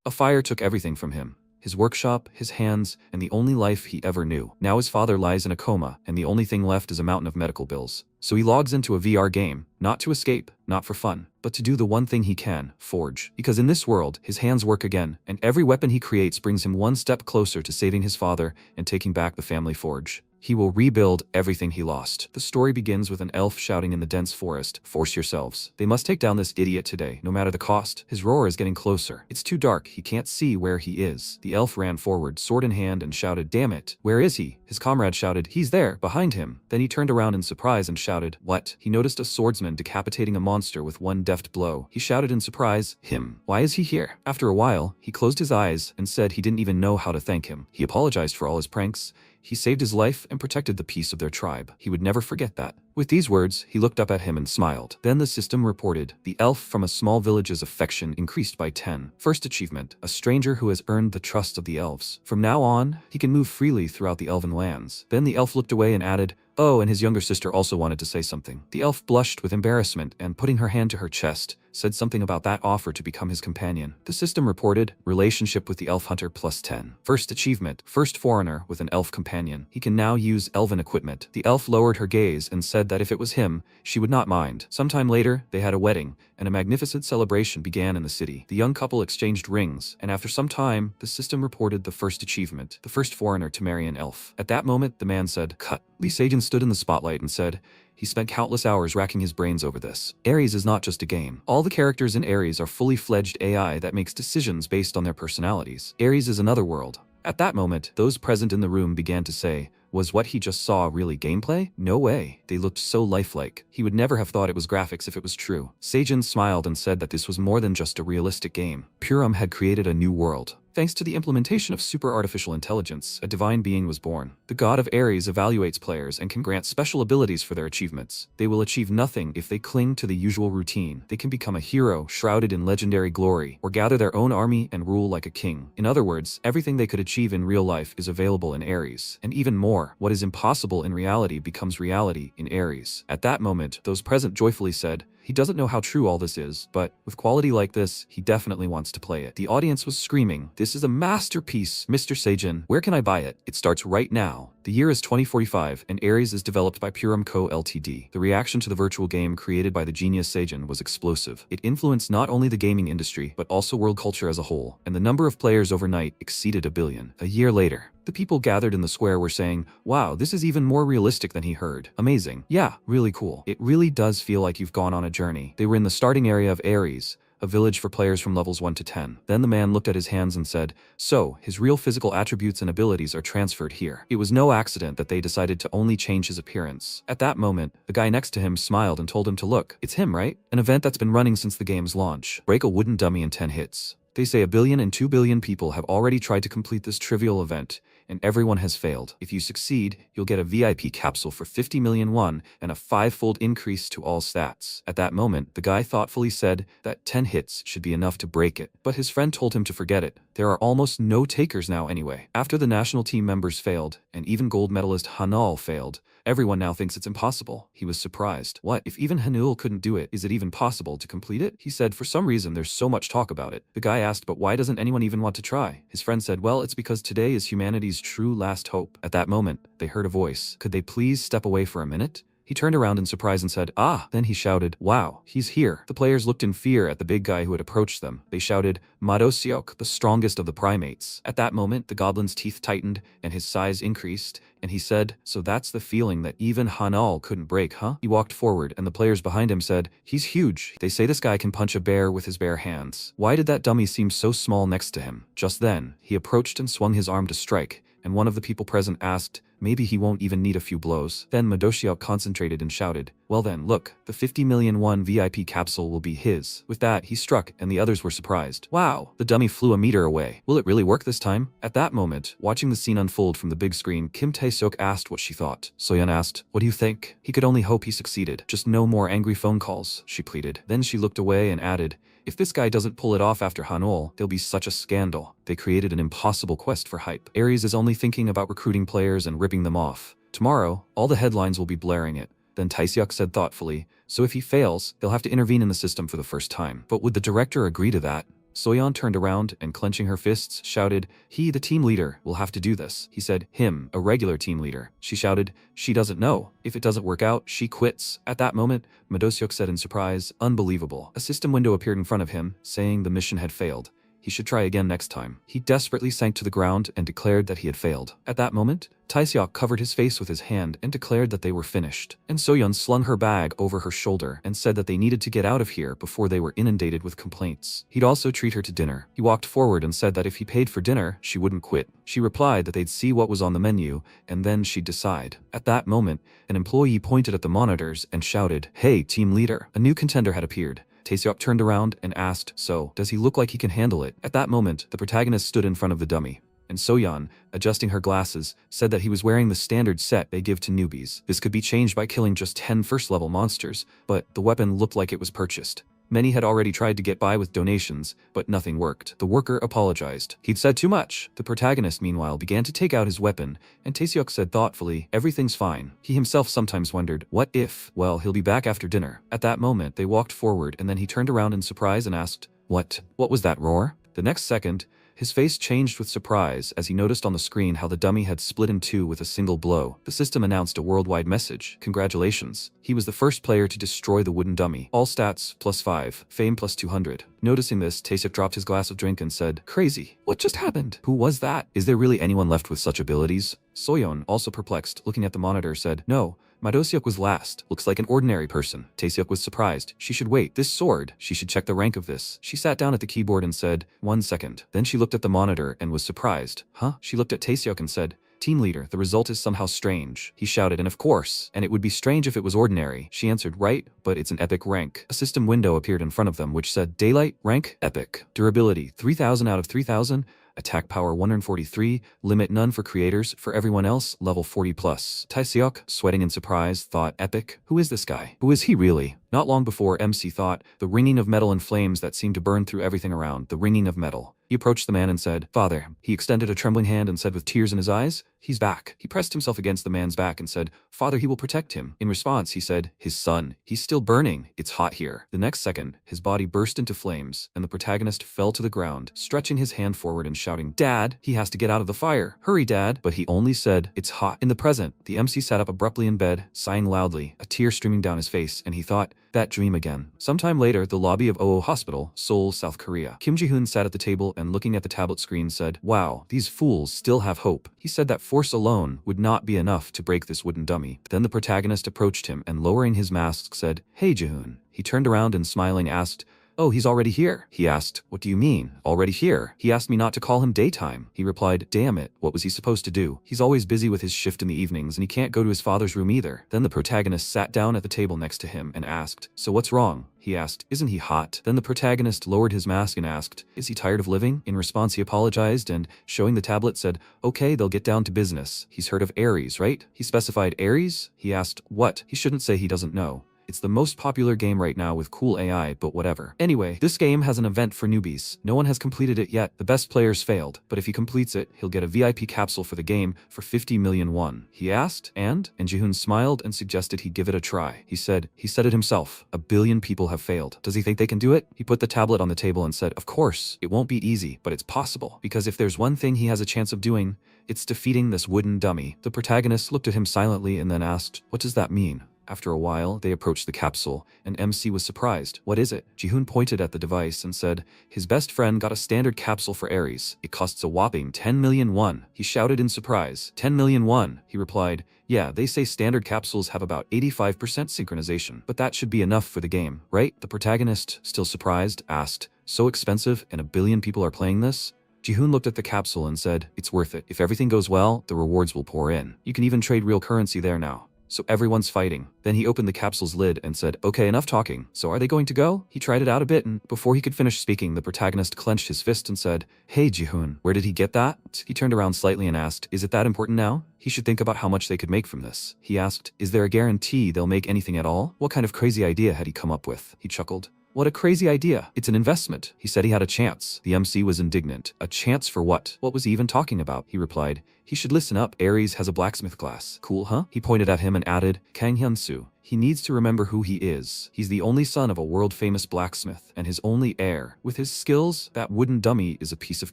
A fire took everything from him. His workshop, his hands, and the only life he ever knew. Now his father lies in a coma, and the only thing left is a mountain of medical bills. So he logs into a VR game, not to escape, not for fun, but to do the one thing he can, forge. Because in this world, his hands work again, and every weapon he creates brings him one step closer to saving his father and taking back the family forge. He will rebuild everything he lost. The story begins with an elf shouting in the dense forest, "Force yourselves. They must take down this idiot today, no matter the cost." His roar is getting closer. It's too dark, he can't see where he is. The elf ran forward, sword in hand, and shouted, "Damn it, where is he?" His comrade shouted, "He's there, behind him." Then he turned around in surprise and shouted, "What?" He noticed a swordsman decapitating a monster with one deft blow. He shouted in surprise, "Him. Why is he here?" After a while, he closed his eyes and said he didn't even know how to thank him. He apologized for all his pranks. He saved his life and protected the peace of their tribe. He would never forget that. With these words, he looked up at him and smiled. Then the system reported, the elf from a small village's affection increased by 10. First achievement, a stranger who has earned the trust of the elves. From now on, he can move freely throughout the elven lands. Then the elf looked away and added, "Oh, and his younger sister also wanted to say something." The elf blushed with embarrassment and, putting her hand to her chest, said something about that offer to become his companion. The system reported, relationship with the elf hunter plus 10. First achievement, first foreigner with an elf companion. He can now use elven equipment. The elf lowered her gaze and said that if it was him, she would not mind. Sometime later, they had a wedding, and a magnificent celebration began in the city. The young couple exchanged rings, and after some time, the system reported the first achievement, the first foreigner to marry an elf. At that moment, the man said, "Cut." Lee Sajan stood in the spotlight and said, he spent countless hours racking his brains over this. Ares is not just a game. All the characters in Ares are fully fledged AI that makes decisions based on their personalities. Ares is another world. At that moment, those present in the room began to say, was what he just saw really gameplay? No way. They looked so lifelike. He would never have thought it was graphics if it was true. Sajan smiled and said that this was more than just a realistic game. Purim had created a new world. Thanks to the implementation of super artificial intelligence, a divine being was born. The god of Ares evaluates players and can grant special abilities for their achievements. They will achieve nothing if they cling to the usual routine. They can become a hero shrouded in legendary glory, or gather their own army and rule like a king. In other words, everything they could achieve in real life is available in Ares. And even more, what is impossible in reality becomes reality in Ares. At that moment, those present joyfully said, he doesn't know how true all this is, but with quality like this, he definitely wants to play it. The audience was screaming, "This is a masterpiece, Mr. Sajan. Where can I buy it? It starts right now." The year is 2045, and Ares is developed by Purim Co. Ltd. The reaction to the virtual game created by the genius Sajan was explosive. It influenced not only the gaming industry, but also world culture as a whole, and the number of players overnight exceeded 1 billion. A year later, the people gathered in the square were saying, "Wow, this is even more realistic than he heard. Amazing. Yeah, really cool. It really does feel like you've gone on a journey." They were in the starting area of Ares, a village for players from levels 1 to 10. Then the man looked at his hands and said, "So, his real physical attributes and abilities are transferred here." It was no accident that they decided to only change his appearance. At that moment, the guy next to him smiled and told him to look. It's him, right? An event that's been running since the game's launch. Break a wooden dummy in 10 hits. They say 1 billion and 2 billion people have already tried to complete this trivial event, and everyone has failed. If you succeed, you'll get a VIP capsule for 50 million won and a 5-fold increase to all stats. At that moment, the guy thoughtfully said that 10 hits should be enough to break it, but his friend told him to forget it. There are almost no takers now anyway. After the national team members failed, and even gold medalist Hanal failed, everyone now thinks it's impossible. He was surprised. What, if even Hanul couldn't do it, is it even possible to complete it? He said for some reason there's so much talk about it. The guy asked, but why doesn't anyone even want to try? His friend said, well, it's because today is humanity's true last hope. At that moment, they heard a voice. Could they please step away for a minute? He turned around in surprise and said, "Ah!" Then he shouted, "Wow, he's here." The players looked in fear at the big guy who had approached them. They shouted, "Madosiok, the strongest of the primates." At that moment, the goblin's teeth tightened and his size increased, and he said, "So that's the feeling that even Hanal couldn't break, huh?" He walked forward, and the players behind him said, "He's huge. They say this guy can punch a bear with his bare hands." Why did that dummy seem so small next to him? Just then, he approached and swung his arm to strike, and one of the people present asked, maybe he won't even need a few blows. Then Madoshiok concentrated and shouted, "Well then, look, the 50 million won VIP capsule will be his." With that, he struck, and the others were surprised. Wow, the dummy flew a meter away. Will it really work this time? At that moment, watching the scene unfold from the big screen, Kim Tae-seok asked what she thought. Soyeon asked, "What do you think?" He could only hope he succeeded. Just no more angry phone calls, she pleaded. Then she looked away and added, "If this guy doesn't pull it off after Hanul, there'll be such a scandal." They created an impossible quest for hype. Ares is only thinking about recruiting players and ripping them off. Tomorrow, all the headlines will be blaring it. Then Tae-seok said thoughtfully, "So if he fails, they'll have to intervene in the system for the first time." But would the director agree to that? Soyeon turned around and, clenching her fists, shouted, "He, the team leader, will have to do this." He said, "Him, a regular team leader." She shouted, "She doesn't know. If it doesn't work out, she quits." At that moment, Madosyuk said in surprise, "Unbelievable." A system window appeared in front of him, saying the mission had failed. He should try again next time. He desperately sank to the ground and declared that he had failed. At that moment, Taeseok covered his face with his hand and declared that they were finished. And Soyeon slung her bag over her shoulder and said that they needed to get out of here before they were inundated with complaints. He'd also treat her to dinner. He walked forward and said that if he paid for dinner, she wouldn't quit. She replied that they'd see what was on the menu and then she'd decide. At that moment, an employee pointed at the monitors and shouted, "Hey, team leader." A new contender had appeared. Taeseok turned around and asked, "So, does he look like he can handle it?" At that moment, the protagonist stood in front of the dummy, and Soyeon, adjusting her glasses, said that he was wearing the standard set they give to newbies. This could be changed by killing just 10 first-level monsters, but the weapon looked like it was purchased. Many had already tried to get by with donations, but nothing worked. The worker apologized. He'd said too much. The protagonist, meanwhile, began to take out his weapon, and Taeseok said thoughtfully, "Everything's fine." He himself sometimes wondered, what if? Well, he'll be back after dinner. At that moment, they walked forward, and then he turned around in surprise and asked, What was that roar?" The next second, his face changed with surprise as he noticed on the screen how the dummy had split in two with a single blow. The system announced a worldwide message. "Congratulations. He was the first player to destroy the wooden dummy. All stats +5, fame +200. Noticing this, Taeseok dropped his glass of drink and said, "Crazy. What just happened? Who was that? Is there really anyone left with such abilities?" Soyeon, also perplexed, looking at the monitor, said, "No. Madosyuk was last. Looks like an ordinary person." Taeseok was surprised. She should wait. This sword. She should check the rank of this. She sat down at the keyboard and said, "1 second. Then she looked at the monitor and was surprised. Huh? She looked at Taeseok and said, "Team leader, the result is somehow strange." He shouted, "And of course. And it would be strange if it was ordinary." She answered, "Right, but it's an epic rank." A system window appeared in front of them which said, "Daylight, rank, epic. Durability, 3000 out of 3000. Attack power 143, limit none for creators, for everyone else, level 40+. Taeseok, sweating in surprise, thought, "Epic? Who is this guy? Who is he really?" Not long before, MC thought, the ringing of metal and flames that seemed to burn through everything around, the ringing of metal. He approached the man and said, "Father." He extended a trembling hand and said with tears in his eyes, "He's back." He pressed himself against the man's back and said, "Father, he will protect him." In response, he said, "His son. He's still burning. It's hot here." The next second, his body burst into flames, and the protagonist fell to the ground, stretching his hand forward and shouting, "Dad, he has to get out of the fire. Hurry, Dad." But he only said, "It's hot." In the present, the MC sat up abruptly in bed, sighing loudly, a tear streaming down his face, and he thought, that dream again. Sometime later, the lobby of Oo Hospital, Seoul, South Korea. Kim Ji-hoon sat at the table and looking at the tablet screen said, "Wow, these fools still have hope." He said that force alone would not be enough to break this wooden dummy. Then the protagonist approached him and lowering his mask said, "Hey Ji-hoon." He turned around and smiling asked, "Oh, he's already here." He asked, "What do you mean, already here?" He asked me not to call him daytime. He replied, "Damn it, what was he supposed to do? He's always busy with his shift in the evenings and he can't go to his father's room either." Then the protagonist sat down at the table next to him and asked, "So what's wrong?" He asked, "Isn't he hot?" Then the protagonist lowered his mask and asked, "Is he tired of living?" In response, he apologized and, showing the tablet, said, "Okay, they'll get down to business. He's heard of Ares, right?" He specified Ares? He asked, "What?" He shouldn't say he doesn't know. It's the most popular game right now with cool AI, but whatever. Anyway, this game has an event for newbies. No one has completed it yet. The best players failed, but if he completes it, he'll get a VIP capsule for the game for 50 million won. He asked, and Ji-hoon smiled and suggested he give it a try. He said it himself. 1 billion people have failed. Does he think they can do it? He put the tablet on the table and said, "Of course, it won't be easy, but it's possible. Because if there's one thing he has a chance of doing, it's defeating this wooden dummy." The protagonist looked at him silently and then asked, "What does that mean?" After a while, they approached the capsule, and MC was surprised. "What is it?" Ji-hoon pointed at the device and said, "His best friend got a standard capsule for Ares. It costs a whopping 10 million won. He shouted in surprise. 10 million won. He replied, "Yeah, they say standard capsules have about 85% synchronization, but that should be enough for the game, right?" The protagonist, still surprised, asked, "So expensive and 1 billion people are playing this?" Ji-hoon looked at the capsule and said, "It's worth it. If everything goes well, the rewards will pour in. You can even trade real currency there now. So everyone's fighting." Then he opened the capsule's lid and said, "Okay, enough talking. So are they going to go?" He tried it out a bit and, before he could finish speaking, the protagonist clenched his fist and said, "Hey Ji-hoon, where did he get that?" He turned around slightly and asked, "Is it that important now?" He should think about how much they could make from this. He asked, "Is there a guarantee they'll make anything at all?" What kind of crazy idea had he come up with? He chuckled. What a crazy idea. It's an investment. He said he had a chance. The MC was indignant. A chance for what? What was he even talking about? He replied, he should listen up. Aries has a blacksmith class. Cool, huh? He pointed at him and added, Kang Hyun-soo. He needs to remember who he is. He's the only son of a world-famous blacksmith, and his only heir. With his skills, that wooden dummy is a piece of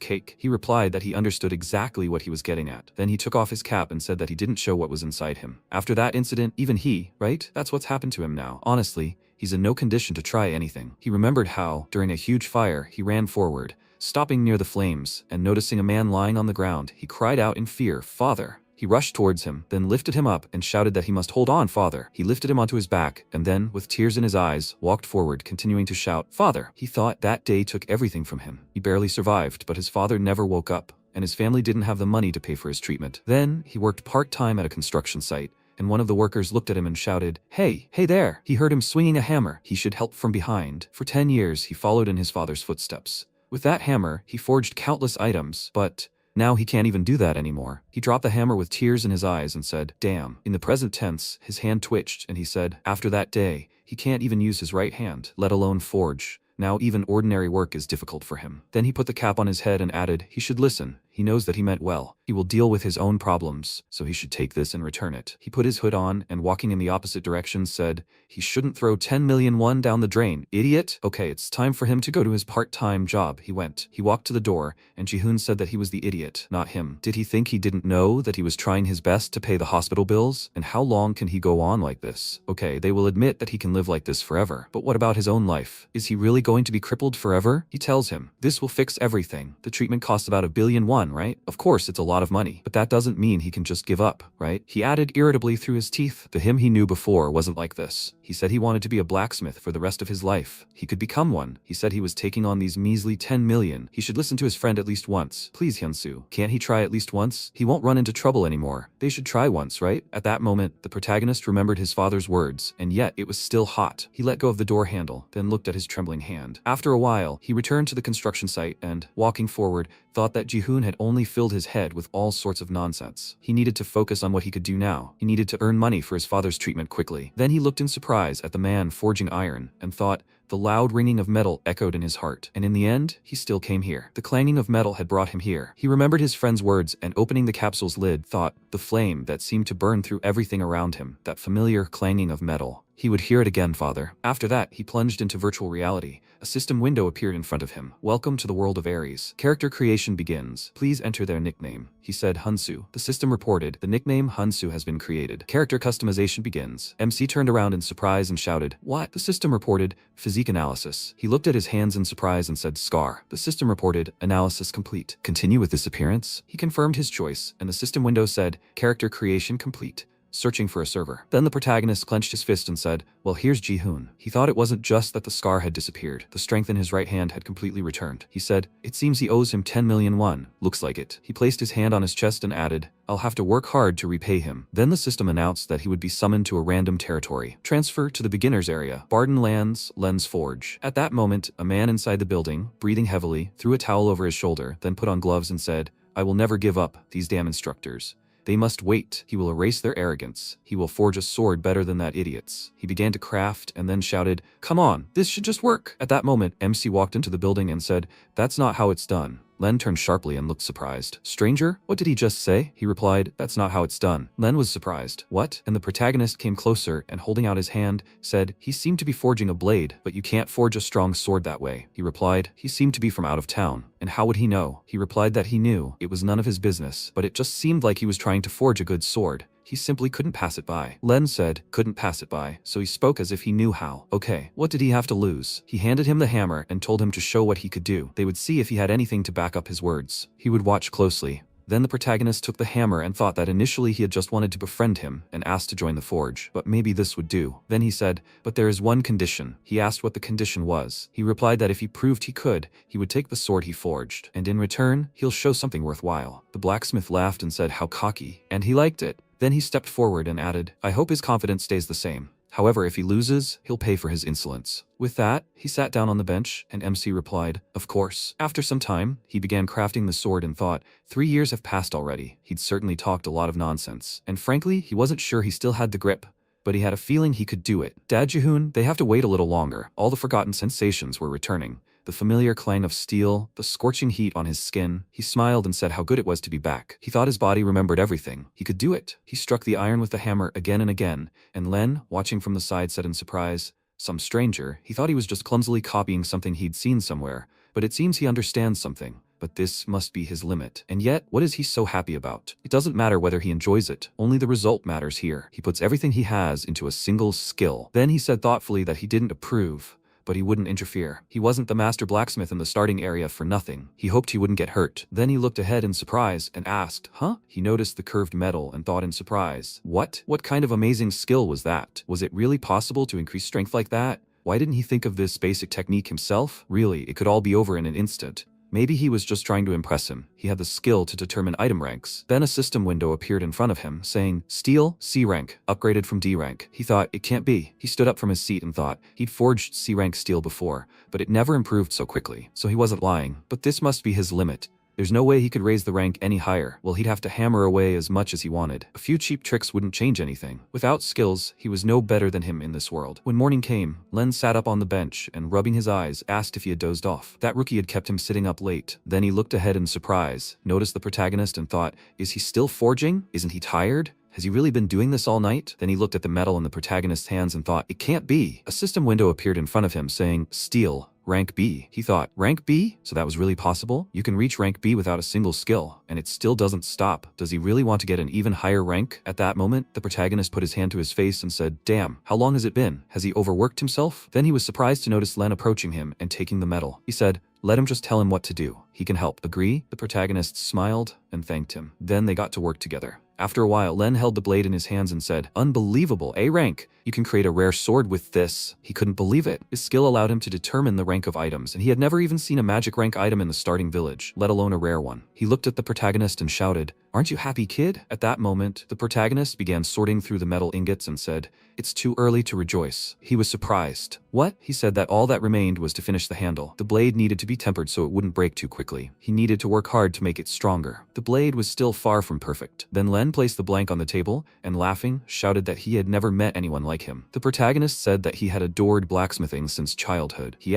cake. He replied that he understood exactly what he was getting at. Then he took off his cap and said that he didn't show what was inside him. After that incident, even he, right? That's what's happened to him now. Honestly, he's in no condition to try anything. He remembered how, during a huge fire, he ran forward, stopping near the flames, and noticing a man lying on the ground, he cried out in fear, "Father!" He rushed towards him, then lifted him up and shouted that he must hold on, father. He lifted him onto his back, and then, with tears in his eyes, walked forward, continuing to shout, "Father!" He thought that day took everything from him. He barely survived, but his father never woke up, and his family didn't have the money to pay for his treatment. Then, he worked part-time at a construction site, and one of the workers looked at him and shouted, "Hey, hey there!" He heard him swinging a hammer. He should help from behind. For 10 years, he followed in his father's footsteps. With that hammer, he forged countless items, but now he can't even do that anymore. He dropped the hammer with tears in his eyes and said, "Damn." In the present tense, his hand twitched, and he said, after that day, he can't even use his right hand, let alone forge. Now even ordinary work is difficult for him. Then he put the cap on his head and added, he should listen. He knows that he meant well. He will deal with his own problems, so he should take this and return it. He put his hood on and, walking in the opposite direction, said, he shouldn't throw 10 million won down the drain, idiot. Okay, it's time for him to go to his part-time job. He went. He walked to the door, and Ji-hoon said that he was the idiot, not him. Did he think he didn't know that he was trying his best to pay the hospital bills? And how long can he go on like this? Okay, they will admit that he can live like this forever. But what about his own life? Is he really going to be crippled forever? He tells him, this will fix everything. The treatment costs about 1 billion won, right? Of course, it's a lot of money, but that doesn't mean he can just give up, right? He added irritably through his teeth. The him he knew before wasn't like this. He said he wanted to be a blacksmith for the rest of his life. He could become one. He said he was taking on these measly 10 million. He should listen to his friend at least once. Please, Hyun-soo, can't he try at least once? He won't run into trouble anymore. They should try once, right? At that moment, the protagonist remembered his father's words, and yet it was still hot. He let go of the door handle, then looked at his trembling hand. After a while, he returned to the construction site and, walking forward, thought that Ji-hoon had only filled his head with all sorts of nonsense. He needed to focus on what he could do now. He needed to earn money for his father's treatment quickly. Then he looked in surprise at the man forging iron and thought, the loud ringing of metal echoed in his heart, and in the end, he still came here. The clanging of metal had brought him here. He remembered his friend's words and, opening the capsule's lid, thought, the flame that seemed to burn through everything around him, that familiar clanging of metal. He would hear it again, father. After that, he plunged into virtual reality. A system window appeared in front of him. Welcome to the world of Aries. Character creation begins. Please enter their nickname. He said, Hyun-soo. The system reported, the nickname Hyun-soo has been created. Character customization begins. MC turned around in surprise and shouted, what? The system reported, physique analysis. He looked at his hands in surprise and said, scar. The system reported, analysis complete. Continue with this appearance? He confirmed his choice, and the system window said, character creation complete. Searching for a server. Then the protagonist clenched his fist and said, well, here's Ji-hoon. He thought it wasn't just that the scar had disappeared. The strength in his right hand had completely returned. He said, it seems he owes him 10 million won. Looks like it. He placed his hand on his chest and added, I'll have to work hard to repay him. Then the system announced that he would be summoned to a random territory. Transfer to the beginner's area. Barden Lands, Lens Forge. At that moment, a man inside the building, breathing heavily, threw a towel over his shoulder, then put on gloves and said, I will never give up, these damn instructors. They must wait. He will erase their arrogance. He will forge a sword better than that idiot's. He began to craft and then shouted, come on, this should just work. At that moment, MC walked into the building and said, that's not how it's done. Len turned sharply and looked surprised. Stranger, what did he just say? He replied, that's not how it's done. Len was surprised. What? And the protagonist came closer and, holding out his hand, said, he seemed to be forging a blade, but you can't forge a strong sword that way. He replied, he seemed to be from out of town. And how would he know? He replied that he knew. It was none of his business, but it just seemed like he was trying to forge a good sword. He simply couldn't pass it by. Len said, couldn't pass it by, so he spoke as if he knew how. Okay, what did he have to lose? He handed him the hammer and told him to show what he could do. They would see if he had anything to back up his words. He would watch closely. Then the protagonist took the hammer and thought that initially he had just wanted to befriend him and asked to join the forge, but maybe this would do. Then he said, but there is one condition. He asked what the condition was. He replied that if he proved he could, he would take the sword he forged, and in return, he'll show something worthwhile. The blacksmith laughed and said how cocky, and he liked it. Then he stepped forward and added, I hope his confidence stays the same. However, if he loses, he'll pay for his insolence. With that, he sat down on the bench, and MC replied, of course. After some time, he began crafting the sword and thought, 3 years have passed already. He'd certainly talked a lot of nonsense, and frankly, he wasn't sure he still had the grip. but he had a feeling he could do it. Dad Jihoon, they have to wait a little longer. All the forgotten sensations were returning. The familiar clang of steel, the scorching heat on his skin. He smiled and said how good it was to be back. He thought his body remembered everything. He could do it. He struck the iron with the hammer again and again, and Len, watching from the side, said in surprise, "Some stranger." He thought he was just clumsily copying something he'd seen somewhere, but it seems he understands something. But this must be his limit. And yet, what is he so happy about? It doesn't matter whether he enjoys it, only the result matters here. He puts everything he has into a single skill. Then he said thoughtfully that he didn't approve, but he wouldn't interfere. He wasn't the master blacksmith in the starting area for nothing. He hoped he wouldn't get hurt. Then he looked ahead in surprise and asked, "Huh?" He noticed the curved metal and thought in surprise, "What? What kind of amazing skill was that? Was it really possible to increase strength like that? Why didn't he think of this basic technique himself? Really, it could all be over in an instant." Maybe he was just trying to impress him. He had the skill to determine item ranks. Then a system window appeared in front of him, saying, "Steel, C rank, upgraded from D rank." He thought, it can't be. He stood up from his seat and thought, he'd forged C rank steel before, but it never improved so quickly. So he wasn't lying. But this must be his limit. There's no way he could raise the rank any higher. Well, he'd have to hammer away as much as he wanted. A few cheap tricks wouldn't change anything. Without skills, he was no better than him in this world. When morning came, Len sat up on the bench and, rubbing his eyes, asked if he had dozed off. That rookie had kept him sitting up late. Then he looked ahead in surprise, noticed the protagonist and thought, is he still forging? Isn't he tired? Has he really been doing this all night? Then he looked at the metal in the protagonist's hands and thought, it can't be. A system window appeared in front of him saying, "Steel, rank B." He thought, rank B? So that was really possible? You can reach rank B without a single skill, and it still doesn't stop. Does he really want to get an even higher rank? At that moment, the protagonist put his hand to his face and said, "Damn, how long has it been? Has he overworked himself?" Then he was surprised to notice Len approaching him and taking the metal. He said, "Let him just tell him what to do. He can help." Agree? The protagonist smiled and thanked him. Then they got to work together. After a while, Len held the blade in his hands and said, "Unbelievable, A rank. You can create a rare sword with this." He couldn't believe it. His skill allowed him to determine the rank of items, and he had never even seen a magic rank item in the starting village, let alone a rare one. He looked at the protagonist and shouted, "Aren't you happy, kid?" At that moment, the protagonist began sorting through the metal ingots and said, "It's too early to rejoice." He was surprised. "What?" He said that all that remained was to finish the handle. The blade needed to be tempered so it wouldn't break too quickly. He needed to work hard to make it stronger. The blade was still far from perfect. Then Len placed the blank on the table and, laughing, shouted that he had never met anyone like him. The protagonist said that he had adored blacksmithing since childhood. He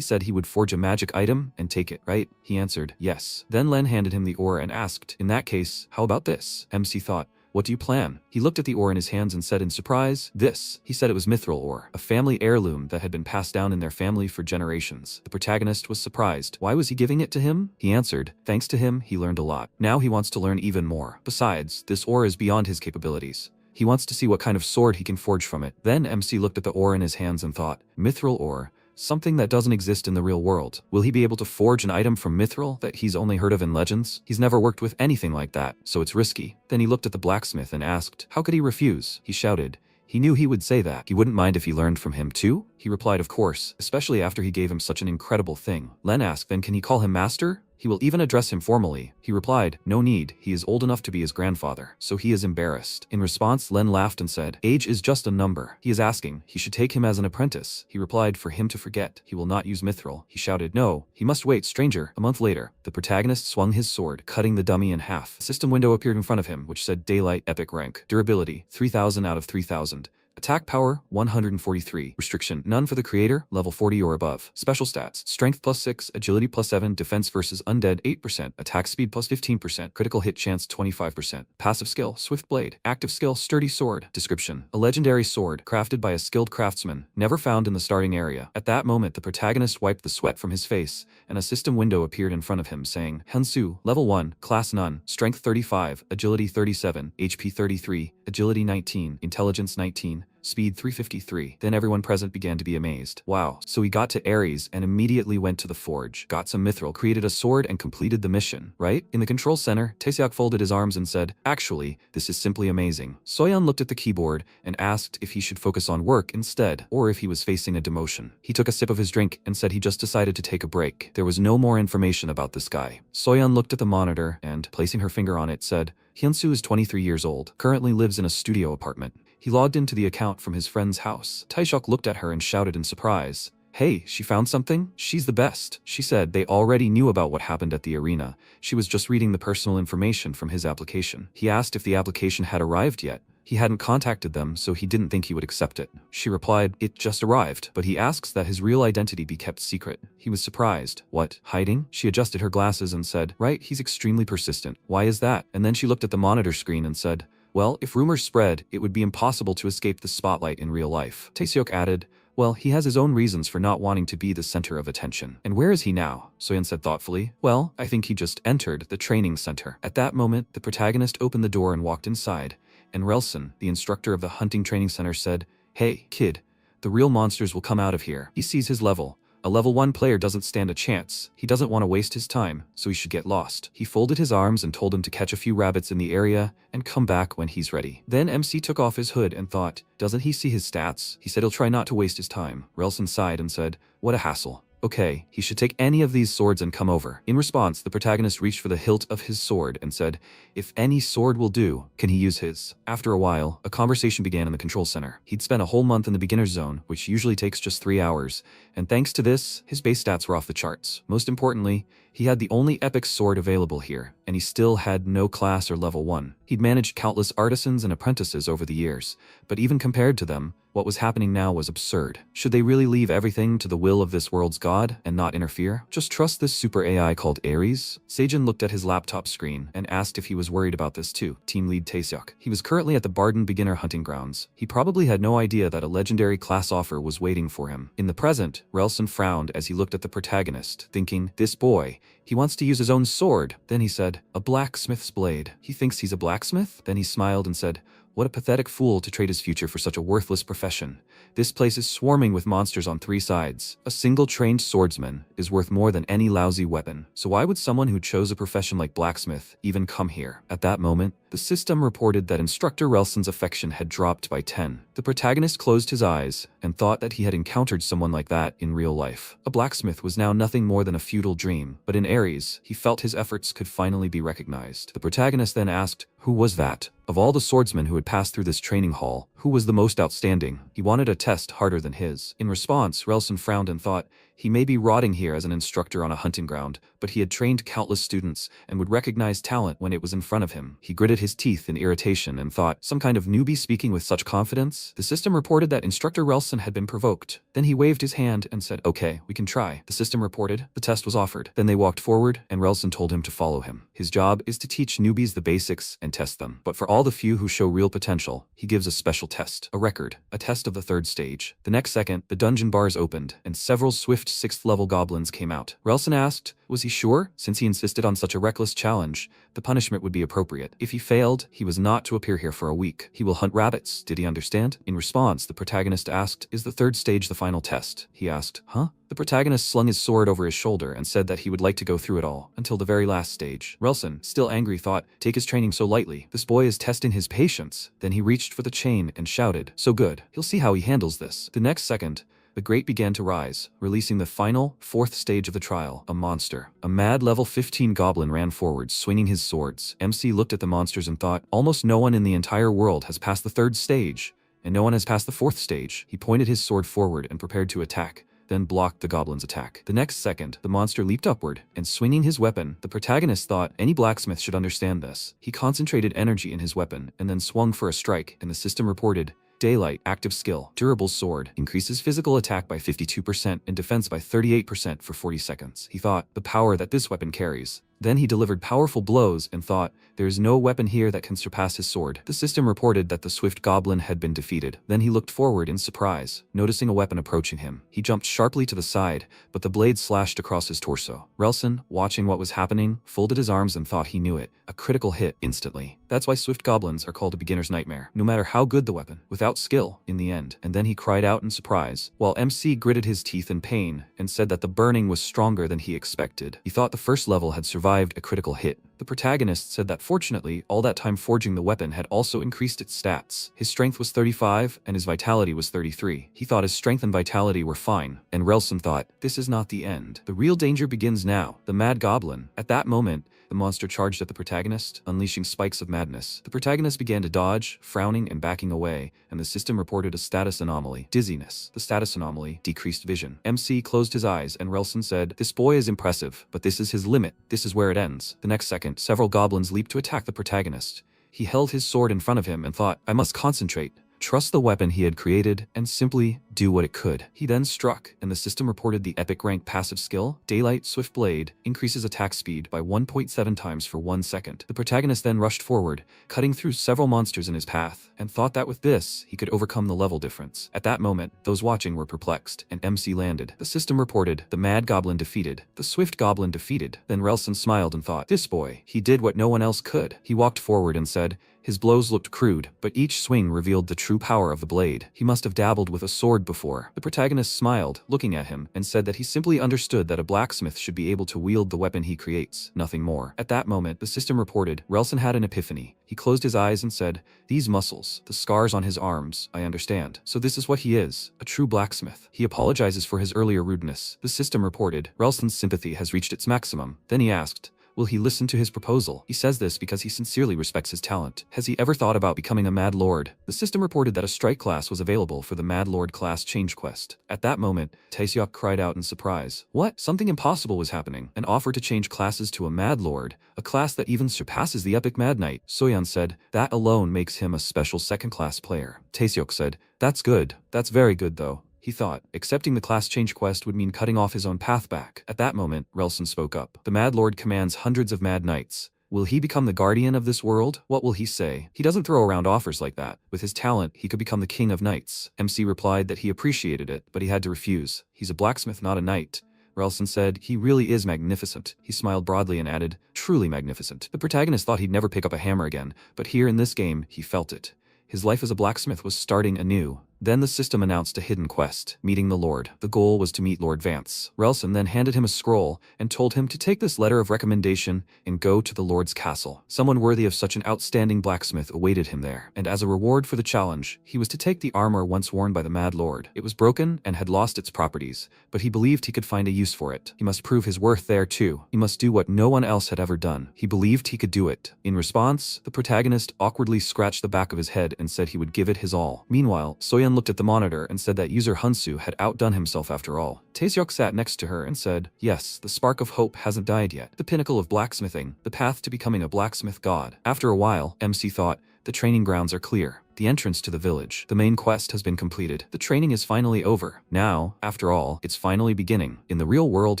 said he would forge a magic item and take it, right? He answered, yes. Then Len handed him the ore and asked, "In that case, how about this?" MC thought, "What do you plan?" He looked at the ore in his hands and said in surprise, "This." He said it was mithril ore, a family heirloom that had been passed down in their family for generations. The protagonist was surprised. Why was he giving it to him? He answered, thanks to him, he learned a lot. Now he wants to learn even more. Besides, this ore is beyond his capabilities. He wants to see what kind of sword he can forge from it. Then MC looked at the ore in his hands and thought, mithril ore. Something that doesn't exist in the real world. Will he be able to forge an item from mithril that he's only heard of in legends? He's never worked with anything like that, so it's risky. Then he looked at the blacksmith and asked, how could he refuse? He shouted. He knew he would say that. He wouldn't mind if he learned from him too? He replied, of course, especially after he gave him such an incredible thing. Len asked, then can he call him master? He will even address him formally. He replied, no need, he is old enough to be his grandfather, so he is embarrassed. In response, Len laughed and said, age is just a number. He is asking, he should take him as an apprentice. He replied, for him to forget, he will not use mithril. He shouted, no, he must wait, stranger. A month later, the protagonist swung his sword, cutting the dummy in half. A system window appeared in front of him, which said Daylight Epic Rank. Durability, 3000 out of 3000. Attack power, 143. Restriction, none for the creator, level 40 or above. Special stats, strength +6, agility +7, defense versus undead 8%, attack speed +15%, critical hit chance 25%. Passive skill, swift blade. Active skill, sturdy sword. Description, a legendary sword, crafted by a skilled craftsman, never found in the starting area. At that moment, the protagonist wiped the sweat from his face, and a system window appeared in front of him saying, Hansu, level 1, class none, strength 35, agility 37, HP 33, agility 19, intelligence 19, speed 353. Then everyone present began to be amazed. Wow, so he got to Ares and immediately went to the forge, got some mithril, created a sword, and completed the mission, right? In the control center, Taeseok folded his arms and said, actually, this is simply amazing. Soyeon looked at the keyboard and asked if he should focus on work instead, or if he was facing a demotion. He took a sip of his drink and said he just decided to take a break. There was no more information about this guy. Soyeon looked at the monitor and, placing her finger on it, said, Hyunsu is 23 years old, currently lives in a studio apartment. He logged into the account from his friend's house. Taeseok looked at her and shouted in surprise, hey, she found something? She's the best. She said they already knew about what happened at the arena. She was just reading the personal information from his application. He asked if the application had arrived yet. He hadn't contacted them, so he didn't think he would accept it. She replied, "It just arrived," but he asks that his real identity be kept secret. He was surprised. "What? Hiding?" She adjusted her glasses and said, "Right, he's extremely persistent. Why is that?" And then she looked at the monitor screen and said, "Well, if rumors spread, it would be impossible to escape the spotlight in real life." Taeseok added, "Well, he has his own reasons for not wanting to be the center of attention." "And where is he now?" Soyeon said thoughtfully. "Well, I think he just entered the training center." At that moment, the protagonist opened the door and walked inside, and Relson, the instructor of the hunting training center, said, "Hey, kid, the real monsters will come out of here." He sees his level. A level 1 player doesn't stand a chance. He doesn't want to waste his time, so he should get lost. He folded his arms and told him to catch a few rabbits in the area and come back when he's ready. Then MC took off his hood and thought, doesn't he see his stats? He said he'll try not to waste his time. Relson sighed and said, "What a hassle." "Okay, he should take any of these swords and come over." In response, the protagonist reached for the hilt of his sword and said, "If any sword will do, can he use his?" After a while, a conversation began in the control center. He'd spent a whole month in the beginner's zone, which usually takes just 3 hours, and thanks to this, his base stats were off the charts. Most importantly, he had the only epic sword available here, and he still had no class or level 1. He'd managed countless artisans and apprentices over the years, but even compared to them, what was happening now was absurd. Should they really leave everything to the will of this world's god and not interfere? Just trust this super AI called Ares? Seijin looked at his laptop screen and asked if he was worried about this too. Team lead Taeseok. He was currently at the Barden beginner hunting grounds. He probably had no idea that a legendary class offer was waiting for him. In the present, Relson frowned as he looked at the protagonist, thinking, this boy, he wants to use his own sword. Then he said, "A blacksmith's blade. He thinks he's a blacksmith?" Then he smiled and said, "What a pathetic fool to trade his future for such a worthless profession. This place is swarming with monsters on 3 sides. A single trained swordsman is worth more than any lousy weapon. So why would someone who chose a profession like blacksmith even come here?" At that moment, the system reported that Instructor Relson's affection had dropped by 10. The protagonist closed his eyes and thought that he had encountered someone like that in real life. A blacksmith was now nothing more than a futile dream, but in Ares, he felt his efforts could finally be recognized. The protagonist then asked, who was that? Of all the swordsmen who had passed through this training hall, who was the most outstanding? He wanted a test harder than his. In response, Relson frowned and thought, he may be rotting here as an instructor on a hunting ground, but he had trained countless students and would recognize talent when it was in front of him. He gritted his teeth in irritation and thought, some kind of newbie speaking with such confidence? The system reported that Instructor Relson had been provoked. Then he waved his hand and said, "Okay, we can try." The system reported the test was offered. Then they walked forward and Relson told him to follow him. His job is to teach newbies the basics and test them. But for all the few who show real potential, he gives a special test, a record, a test of the 3rd stage. The next second, the dungeon bars opened and several swift 6th level goblins came out. Relson asked, was he sure? Since he insisted on such a reckless challenge, the punishment would be appropriate. If he failed, he was not to appear here for a week. He will hunt rabbits. Did he understand? In response, the protagonist asked, is the 3rd stage the final test? He asked, huh? The protagonist slung his sword over his shoulder and said that he would like to go through it all, until the very last stage. Relson, still angry, thought, take his training so lightly. This boy is testing his patience. Then he reached for the chain and shouted, so good. He'll see how he handles this. The next second, the grate began to rise, releasing the final, 4th stage of the trial, a monster. A mad level 15 goblin ran forward, swinging his swords. MC looked at the monsters and thought, almost no one in the entire world has passed the 3rd stage, and no one has passed the 4th stage. He pointed his sword forward and prepared to attack, then blocked the goblin's attack. The next second, the monster leaped upward, and swinging his weapon, the protagonist thought any blacksmith should understand this. He concentrated energy in his weapon, and then swung for a strike, and the system reported, Daylight, active skill, durable sword, increases physical attack by 52% and defense by 38% for 40 seconds. He thought, the power that this weapon carries. Then he delivered powerful blows and thought, there is no weapon here that can surpass his sword. The system reported that the swift goblin had been defeated. Then he looked forward in surprise, noticing a weapon approaching him. He jumped sharply to the side, but the blade slashed across his torso. Relson, watching what was happening, folded his arms and thought he knew it. A critical hit instantly. That's why swift goblins are called a beginner's nightmare. No matter how good the weapon, without skill, in the end. And then he cried out in surprise, while MC gritted his teeth in pain and said that the burning was stronger than he expected. He thought the first level had survived a critical hit. The protagonist said that fortunately, all that time forging the weapon had also increased its stats. His strength was 35 and his vitality was 33. He thought his strength and vitality were fine, and Relson thought, this is not the end. The real danger begins now. The mad goblin. At that moment, the monster charged at the protagonist, unleashing spikes of madness. The protagonist began to dodge, frowning and backing away, and the system reported a status anomaly. Dizziness. The status anomaly, decreased vision. MC closed his eyes and Relson said, this boy is impressive, but this is his limit. This is where it ends. The next second, several goblins leaped to attack the protagonist. He held his sword in front of him and thought, I must concentrate, trust the weapon he had created, and simply do what it could. He then struck, and the system reported the epic rank passive skill, Daylight Swift Blade, increases attack speed by 1.7 times for 1 second. The protagonist then rushed forward, cutting through several monsters in his path, and thought that with this, he could overcome the level difference. At that moment, those watching were perplexed, and MC landed. The system reported, the Mad Goblin defeated, the Swift Goblin defeated. Then Relson smiled and thought, this boy, he did what no one else could. He walked forward and said, his blows looked crude, but each swing revealed the true power of the blade. He must have dabbled with a sword before. The protagonist smiled, looking at him, and said that he simply understood that a blacksmith should be able to wield the weapon he creates, nothing more. At that moment, the system reported, Relson had an epiphany. He closed his eyes and said, these muscles, the scars on his arms, I understand. So this is what he is, a true blacksmith. He apologizes for his earlier rudeness. The system reported, Relson's sympathy has reached its maximum. Then he asked, will he listen to his proposal? He says this because he sincerely respects his talent. Has he ever thought about becoming a Mad Lord? The system reported that a strike class was available for the Mad Lord class change quest. At that moment, Taeseok cried out in surprise. What? Something impossible was happening. An offer to change classes to a Mad Lord, a class that even surpasses the epic Mad Knight. Soyeon said, that alone makes him a special second-class player. Taeseok said, that's good. That's very good though. He thought, accepting the class change quest would mean cutting off his own path back. At that moment, Relson spoke up. The Mad Lord commands hundreds of Mad Knights. Will he become the guardian of this world? What will he say? He doesn't throw around offers like that. With his talent, he could become the king of knights. MC replied that he appreciated it, but he had to refuse. He's a blacksmith, not a knight. Relson said, he really is magnificent. He smiled broadly and added, truly magnificent. The protagonist thought he'd never pick up a hammer again, but here in this game, he felt it. His life as a blacksmith was starting anew. Then the system announced a hidden quest, meeting the Lord. The goal was to meet Lord Vance. Relson then handed him a scroll and told him to take this letter of recommendation and go to the Lord's castle. Someone worthy of such an outstanding blacksmith awaited him there, and as a reward for the challenge, he was to take the armor once worn by the Mad Lord. It was broken and had lost its properties, but he believed he could find a use for it. He must prove his worth there too. He must do what no one else had ever done. He believed he could do it. In response, the protagonist awkwardly scratched the back of his head and said he would give it his all. Meanwhile, Soyeon looked at the monitor and said that user Hunsu had outdone himself after all. Taeseok sat next to her and said, yes, the spark of hope hasn't died yet. The pinnacle of blacksmithing, the path to becoming a blacksmith god. After a while, MC thought, the training grounds are clear. The entrance to the village. The main quest has been completed. The training is finally over. Now, after all, it's finally beginning. In the real world,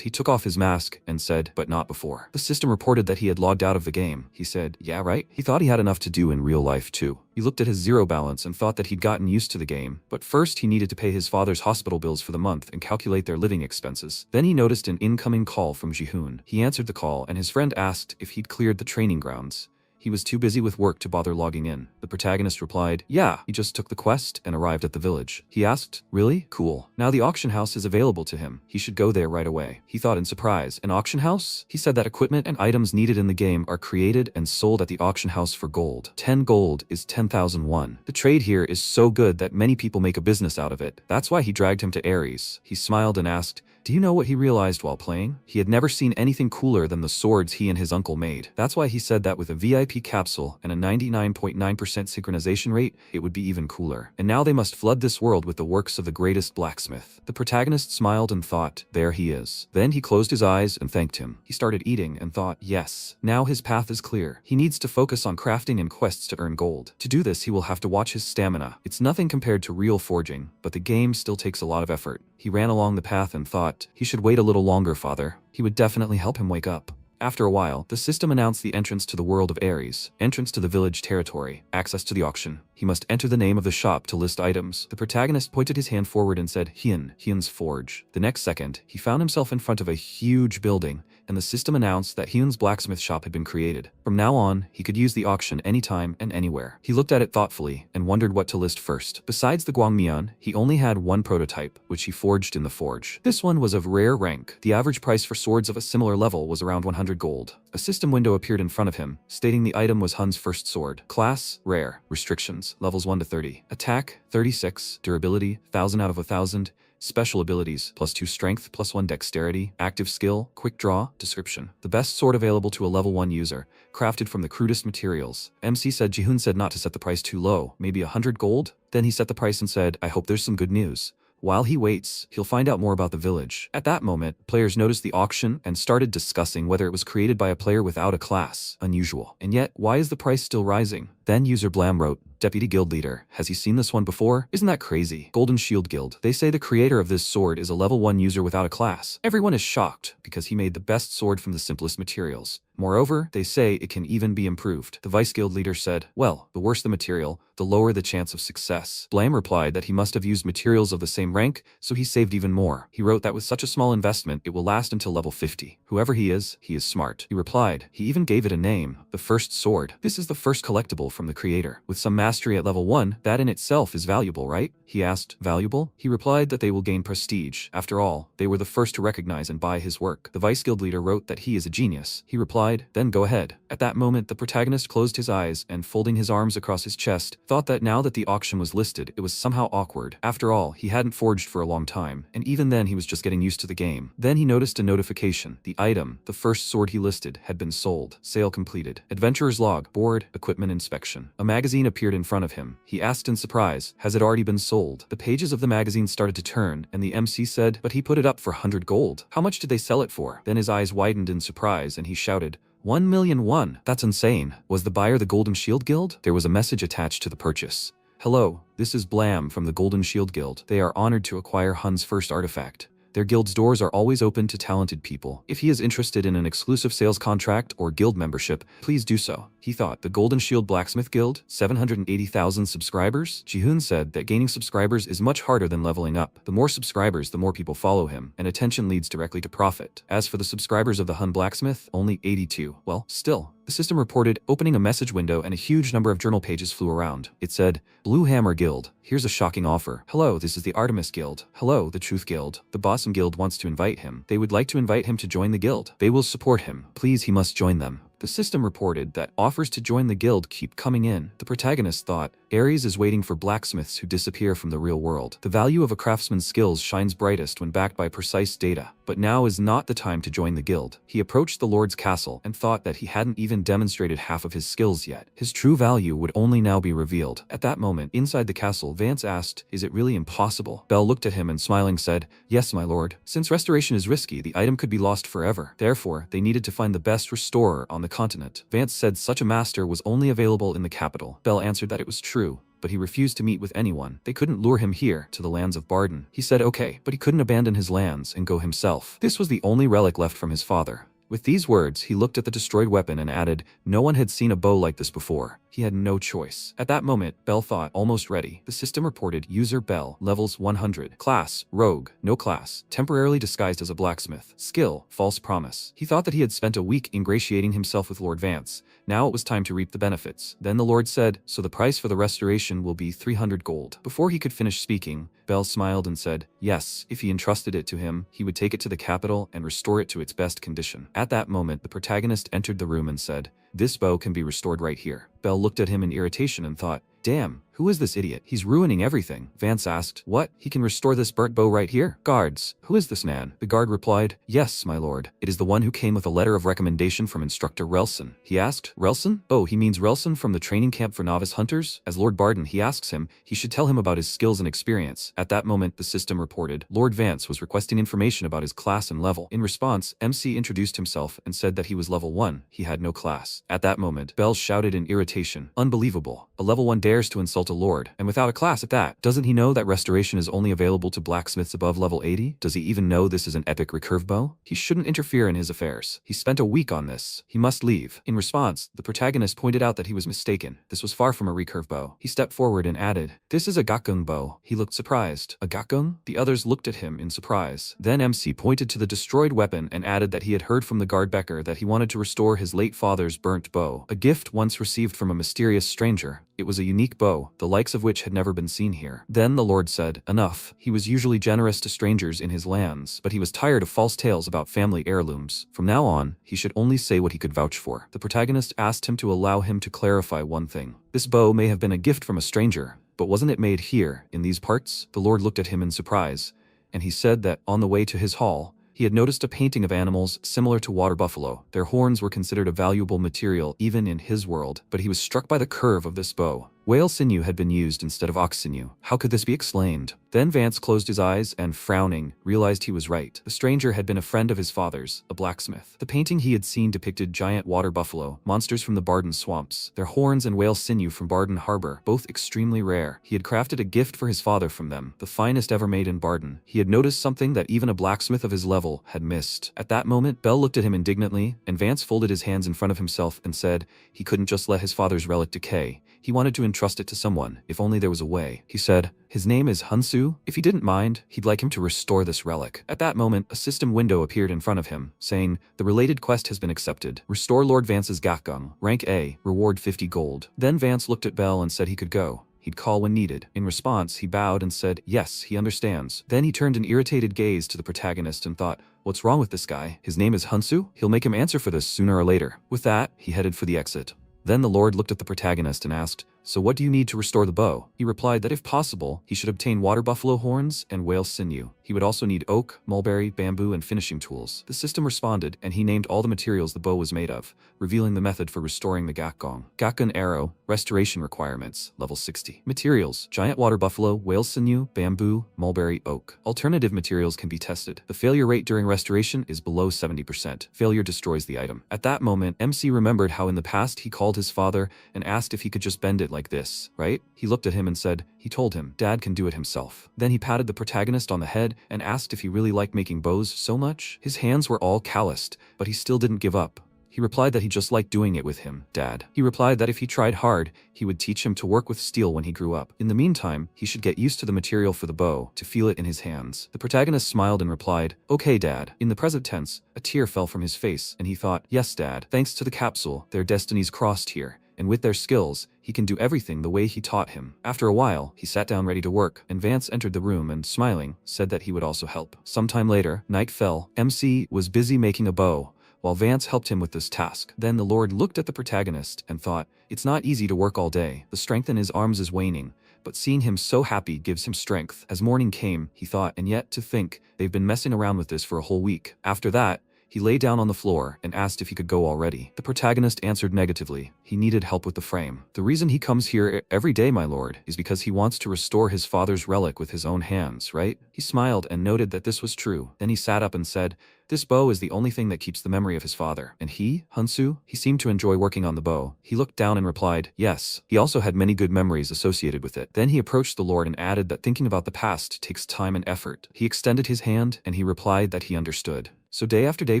he took off his mask and said, but not before. The system reported that he had logged out of the game. He said, yeah, right? He thought he had enough to do in real life too. He looked at his zero balance and thought that he'd gotten used to the game, but first he needed to pay his father's hospital bills for the month and calculate their living expenses. Then he noticed an incoming call from Jihoon. He answered the call and his friend asked if he'd cleared the training grounds. He was too busy with work to bother logging in. The protagonist replied, yeah, he just took the quest and arrived at the village. He asked, really? Cool. Now the auction house is available to him. He should go there right away. He thought in surprise, an auction house? He said that equipment and items needed in the game are created and sold at the auction house for gold. 10 gold is 10,000 won. The trade here is so good that many people make a business out of it. That's why he dragged him to Ares. He smiled and asked, do you know what he realized while playing? He had never seen anything cooler than the swords he and his uncle made. That's why he said that with a VIP capsule and a 99.9% synchronization rate, it would be even cooler. And now they must flood this world with the works of the greatest blacksmith. The protagonist smiled and thought, there he is. Then he closed his eyes and thanked him. He started eating and thought, yes, now his path is clear. He needs to focus on crafting and quests to earn gold. To do this, he will have to watch his stamina. It's nothing compared to real forging, but the game still takes a lot of effort. He ran along the path and thought, he should wait a little longer, father. He would definitely help him wake up. After a while, the system announced the entrance to the world of Ares, entrance to the village territory, access to the auction. He must enter the name of the shop to list items. The protagonist pointed his hand forward and said, Hyun's Forge. The next second, he found himself in front of a huge building, and the system announced that Hyun's blacksmith shop had been created. From now on, he could use the auction anytime and anywhere. He looked at it thoughtfully and wondered what to list first. Besides the Gwangmyeon, he only had one prototype, which he forged in the forge. This one was of rare rank. The average price for swords of a similar level was around 100 gold. A system window appeared in front of him, stating the item was Hun's first sword. Class, rare. Restrictions, levels 1 to 30. Attack, 36. Durability, 1000 out of 1000. Special abilities, +2 strength, +1 dexterity. Active skill, quick draw. Description: the best sword available to a level 1 user, crafted from the crudest materials. MC said Jihoon said not to set the price too low, maybe 100 gold? Then he set the price and said, I hope there's some good news. While he waits, he'll find out more about the village. At that moment, players noticed the auction and started discussing whether it was created by a player without a class. Unusual. And yet, why is the price still rising? Then user Blam wrote, Deputy Guild Leader, has he seen this one before? Isn't that crazy? Golden Shield Guild. They say the creator of this sword is a level 1 user without a class. Everyone is shocked because he made the best sword from the simplest materials. Moreover, they say it can even be improved. The Vice Guild Leader said, well, the worse the material, the lower the chance of success. Blam replied that he must have used materials of the same rank, so he saved even more. He wrote that with such a small investment, it will last until level 50. Whoever he is smart. He replied, he even gave it a name, the First Sword. This is the first collectible from the creator. With some mastery at level 1, that in itself is valuable, right? He asked, valuable? He replied that they will gain prestige. After all, they were the first to recognize and buy his work. The Vice Guild Leader wrote that he is a genius. He replied, then go ahead. At that moment, the protagonist closed his eyes and, folding his arms across his chest, thought that now that the auction was listed, it was somehow awkward. After all, he hadn't forged for a long time, and even then he was just getting used to the game. Then he noticed a notification. The item, the first sword he listed, had been sold. Sale completed. Adventurer's log, board, equipment inspection. A magazine appeared in front of him. He asked in surprise, has it already been sold? The pages of the magazine started to turn, and the MC said, but he put it up for 100 gold. How much did they sell it for? Then his eyes widened in surprise, and he shouted, 1,000,001. That's insane. Was the buyer the Golden Shield Guild? There was a message attached to the purchase. Hello, this is Blam from the Golden Shield Guild. They are honored to acquire Hun's first artifact. Their guild's doors are always open to talented people. If he is interested in an exclusive sales contract or guild membership, please do so. He thought, the Golden Shield Blacksmith Guild, 780,000 subscribers? Jihoon said that gaining subscribers is much harder than leveling up. The more subscribers, the more people follow him, and attention leads directly to profit. As for the subscribers of the Hun Blacksmith, only 82. Well, still. The system reported, opening a message window, and a huge number of journal pages flew around. It said, Blue Hammer Guild, here's a shocking offer. Hello, this is the Artemis Guild. Hello, the Truth Guild. The Bossum Guild wants to invite him. They would like to invite him to join the guild. They will support him. Please, he must join them. The system reported that offers to join the guild keep coming in. The protagonist thought, Ares is waiting for blacksmiths who disappear from the real world. The value of a craftsman's skills shines brightest when backed by precise data. But now is not the time to join the guild. He approached the Lord's castle and thought that he hadn't even demonstrated half of his skills yet. His true value would only now be revealed. At that moment, inside the castle, Vance asked, is it really impossible? Bell looked at him and smiling said, yes, my lord. Since restoration is risky, the item could be lost forever. Therefore, they needed to find the best restorer on the continent. Vance said such a master was only available in the capital. Bell answered that it was true, but he refused to meet with anyone. They couldn't lure him here, to the lands of Barden. He said okay, but he couldn't abandon his lands and go himself. This was the only relic left from his father. With these words, he looked at the destroyed weapon and added, no one had seen a bow like this before. He had no choice. At that moment, Bell thought, almost ready. The system reported, user Bell, levels 100. Class, rogue, no class, temporarily disguised as a blacksmith. Skill, false promise. He thought that he had spent a week ingratiating himself with Lord Vance. Now it was time to reap the benefits. Then the Lord said, so the price for the restoration will be 300 gold. Before he could finish speaking, Bell smiled and said, yes, if he entrusted it to him, he would take it to the capital and restore it to its best condition. At that moment, the protagonist entered the room and said, this bow can be restored right here. Bell looked at him in irritation and thought, damn, who is this idiot? He's ruining everything. Vance asked, what? He can restore this burnt bow right here? Guards, who is this man? The guard replied, yes, my lord. It is the one who came with a letter of recommendation from Instructor Relson. He asked, Relson? Oh, he means Relson from the training camp for novice hunters? As Lord Barden, he asks him, he should tell him about his skills and experience. At that moment, the system reported, Lord Vance was requesting information about his class and level. In response, MC introduced himself and said that he was level 1. He had no class. At that moment, Bell shouted in irritation, unbelievable. A level 1 dares to insult a lord, and without a class at that. Doesn't he know that restoration is only available to blacksmiths above level 80? Does he even know this is an epic recurve bow? He shouldn't interfere in his affairs. He spent a week on this. He must leave. In response, the protagonist pointed out that he was mistaken. This was far from a recurve bow. He stepped forward and added, this is a gakgung bow. He looked surprised. A gakgung? The others looked at him in surprise. Then MC pointed to the destroyed weapon and added that he had heard from the guard Becker that he wanted to restore his late father's burnt bow, a gift once received from a mysterious stranger. It was a unique bow, the likes of which had never been seen here. Then the Lord said, enough. He was usually generous to strangers in his lands, but he was tired of false tales about family heirlooms. From now on, he should only say what he could vouch for. The protagonist asked him to allow him to clarify one thing. This bow may have been a gift from a stranger, but wasn't it made here, in these parts? The Lord looked at him in surprise, and he said that, on the way to his hall, he had noticed a painting of animals similar to water buffalo. Their horns were considered a valuable material even in his world, but he was struck by the curve of this bow. Whale sinew had been used instead of ox sinew. How could this be explained? Then Vance closed his eyes and, frowning, realized he was right. The stranger had been a friend of his father's, a blacksmith. The painting he had seen depicted giant water buffalo, monsters from the Barden swamps, their horns and whale sinew from Barden Harbor, both extremely rare. He had crafted a gift for his father from them, the finest ever made in Barden. He had noticed something that even a blacksmith of his level had missed. At that moment, Bell looked at him indignantly, and Vance folded his hands in front of himself and said he couldn't just let his father's relic decay. He wanted to entrust it to someone, if only there was a way. He said, his name is Hunsu. If he didn't mind, he'd like him to restore this relic. At that moment, a system window appeared in front of him, saying, the related quest has been accepted. Restore Lord Vance's Gakgung. Rank A. Reward 50 gold. Then Vance looked at Bell and said he could go. He'd call when needed. In response, he bowed and said, yes, he understands. Then he turned an irritated gaze to the protagonist and thought, what's wrong with this guy? His name is Hunsu? He'll make him answer for this sooner or later. With that, he headed for the exit. Then the Lord looked at the protagonist and asked, so what do you need to restore the bow? He replied that if possible, he should obtain water buffalo horns and whale sinew. He would also need oak, mulberry, bamboo, and finishing tools. The system responded, and he named all the materials the bow was made of, revealing the method for restoring the Gakgung. Gakgun arrow, restoration requirements, level 60. Materials, giant water buffalo, whale sinew, bamboo, mulberry, oak. Alternative materials can be tested. The failure rate during restoration is below 70%. Failure destroys the item. At that moment, MC remembered how in the past he called his father and asked if he could just bend it like this, right? He looked at him and said, he told him, Dad can do it himself. Then he patted the protagonist on the head and asked if he really liked making bows so much. His hands were all calloused, but he still didn't give up. He replied that he just liked doing it with him, Dad. He replied that if he tried hard, he would teach him to work with steel when he grew up. In the meantime, he should get used to the material for the bow, to feel it in his hands. The protagonist smiled and replied, okay, Dad. In the present tense, a tear fell from his face, and he thought, yes, Dad. Thanks to the capsule, their destinies crossed here. And with their skills, he can do everything the way he taught him. After a while, he sat down ready to work, and Vance entered the room and, smiling, said that he would also help. Sometime later, night fell. MC was busy making a bow, while Vance helped him with this task. Then the Lord looked at the protagonist and thought, it's not easy to work all day. The strength in his arms is waning, but seeing him so happy gives him strength. As morning came, he thought, and yet to think, they've been messing around with this for a whole week. After that, he lay down on the floor and asked if he could go already. The protagonist answered negatively. He needed help with the frame. The reason he comes here every day, my lord, is because he wants to restore his father's relic with his own hands, right? He smiled and noted that this was true. Then he sat up and said, this bow is the only thing that keeps the memory of his father. And he, Hunsu, he seemed to enjoy working on the bow. He looked down and replied, yes. He also had many good memories associated with it. Then he approached the Lord and added that thinking about the past takes time and effort. He extended his hand and he replied that he understood. So day after day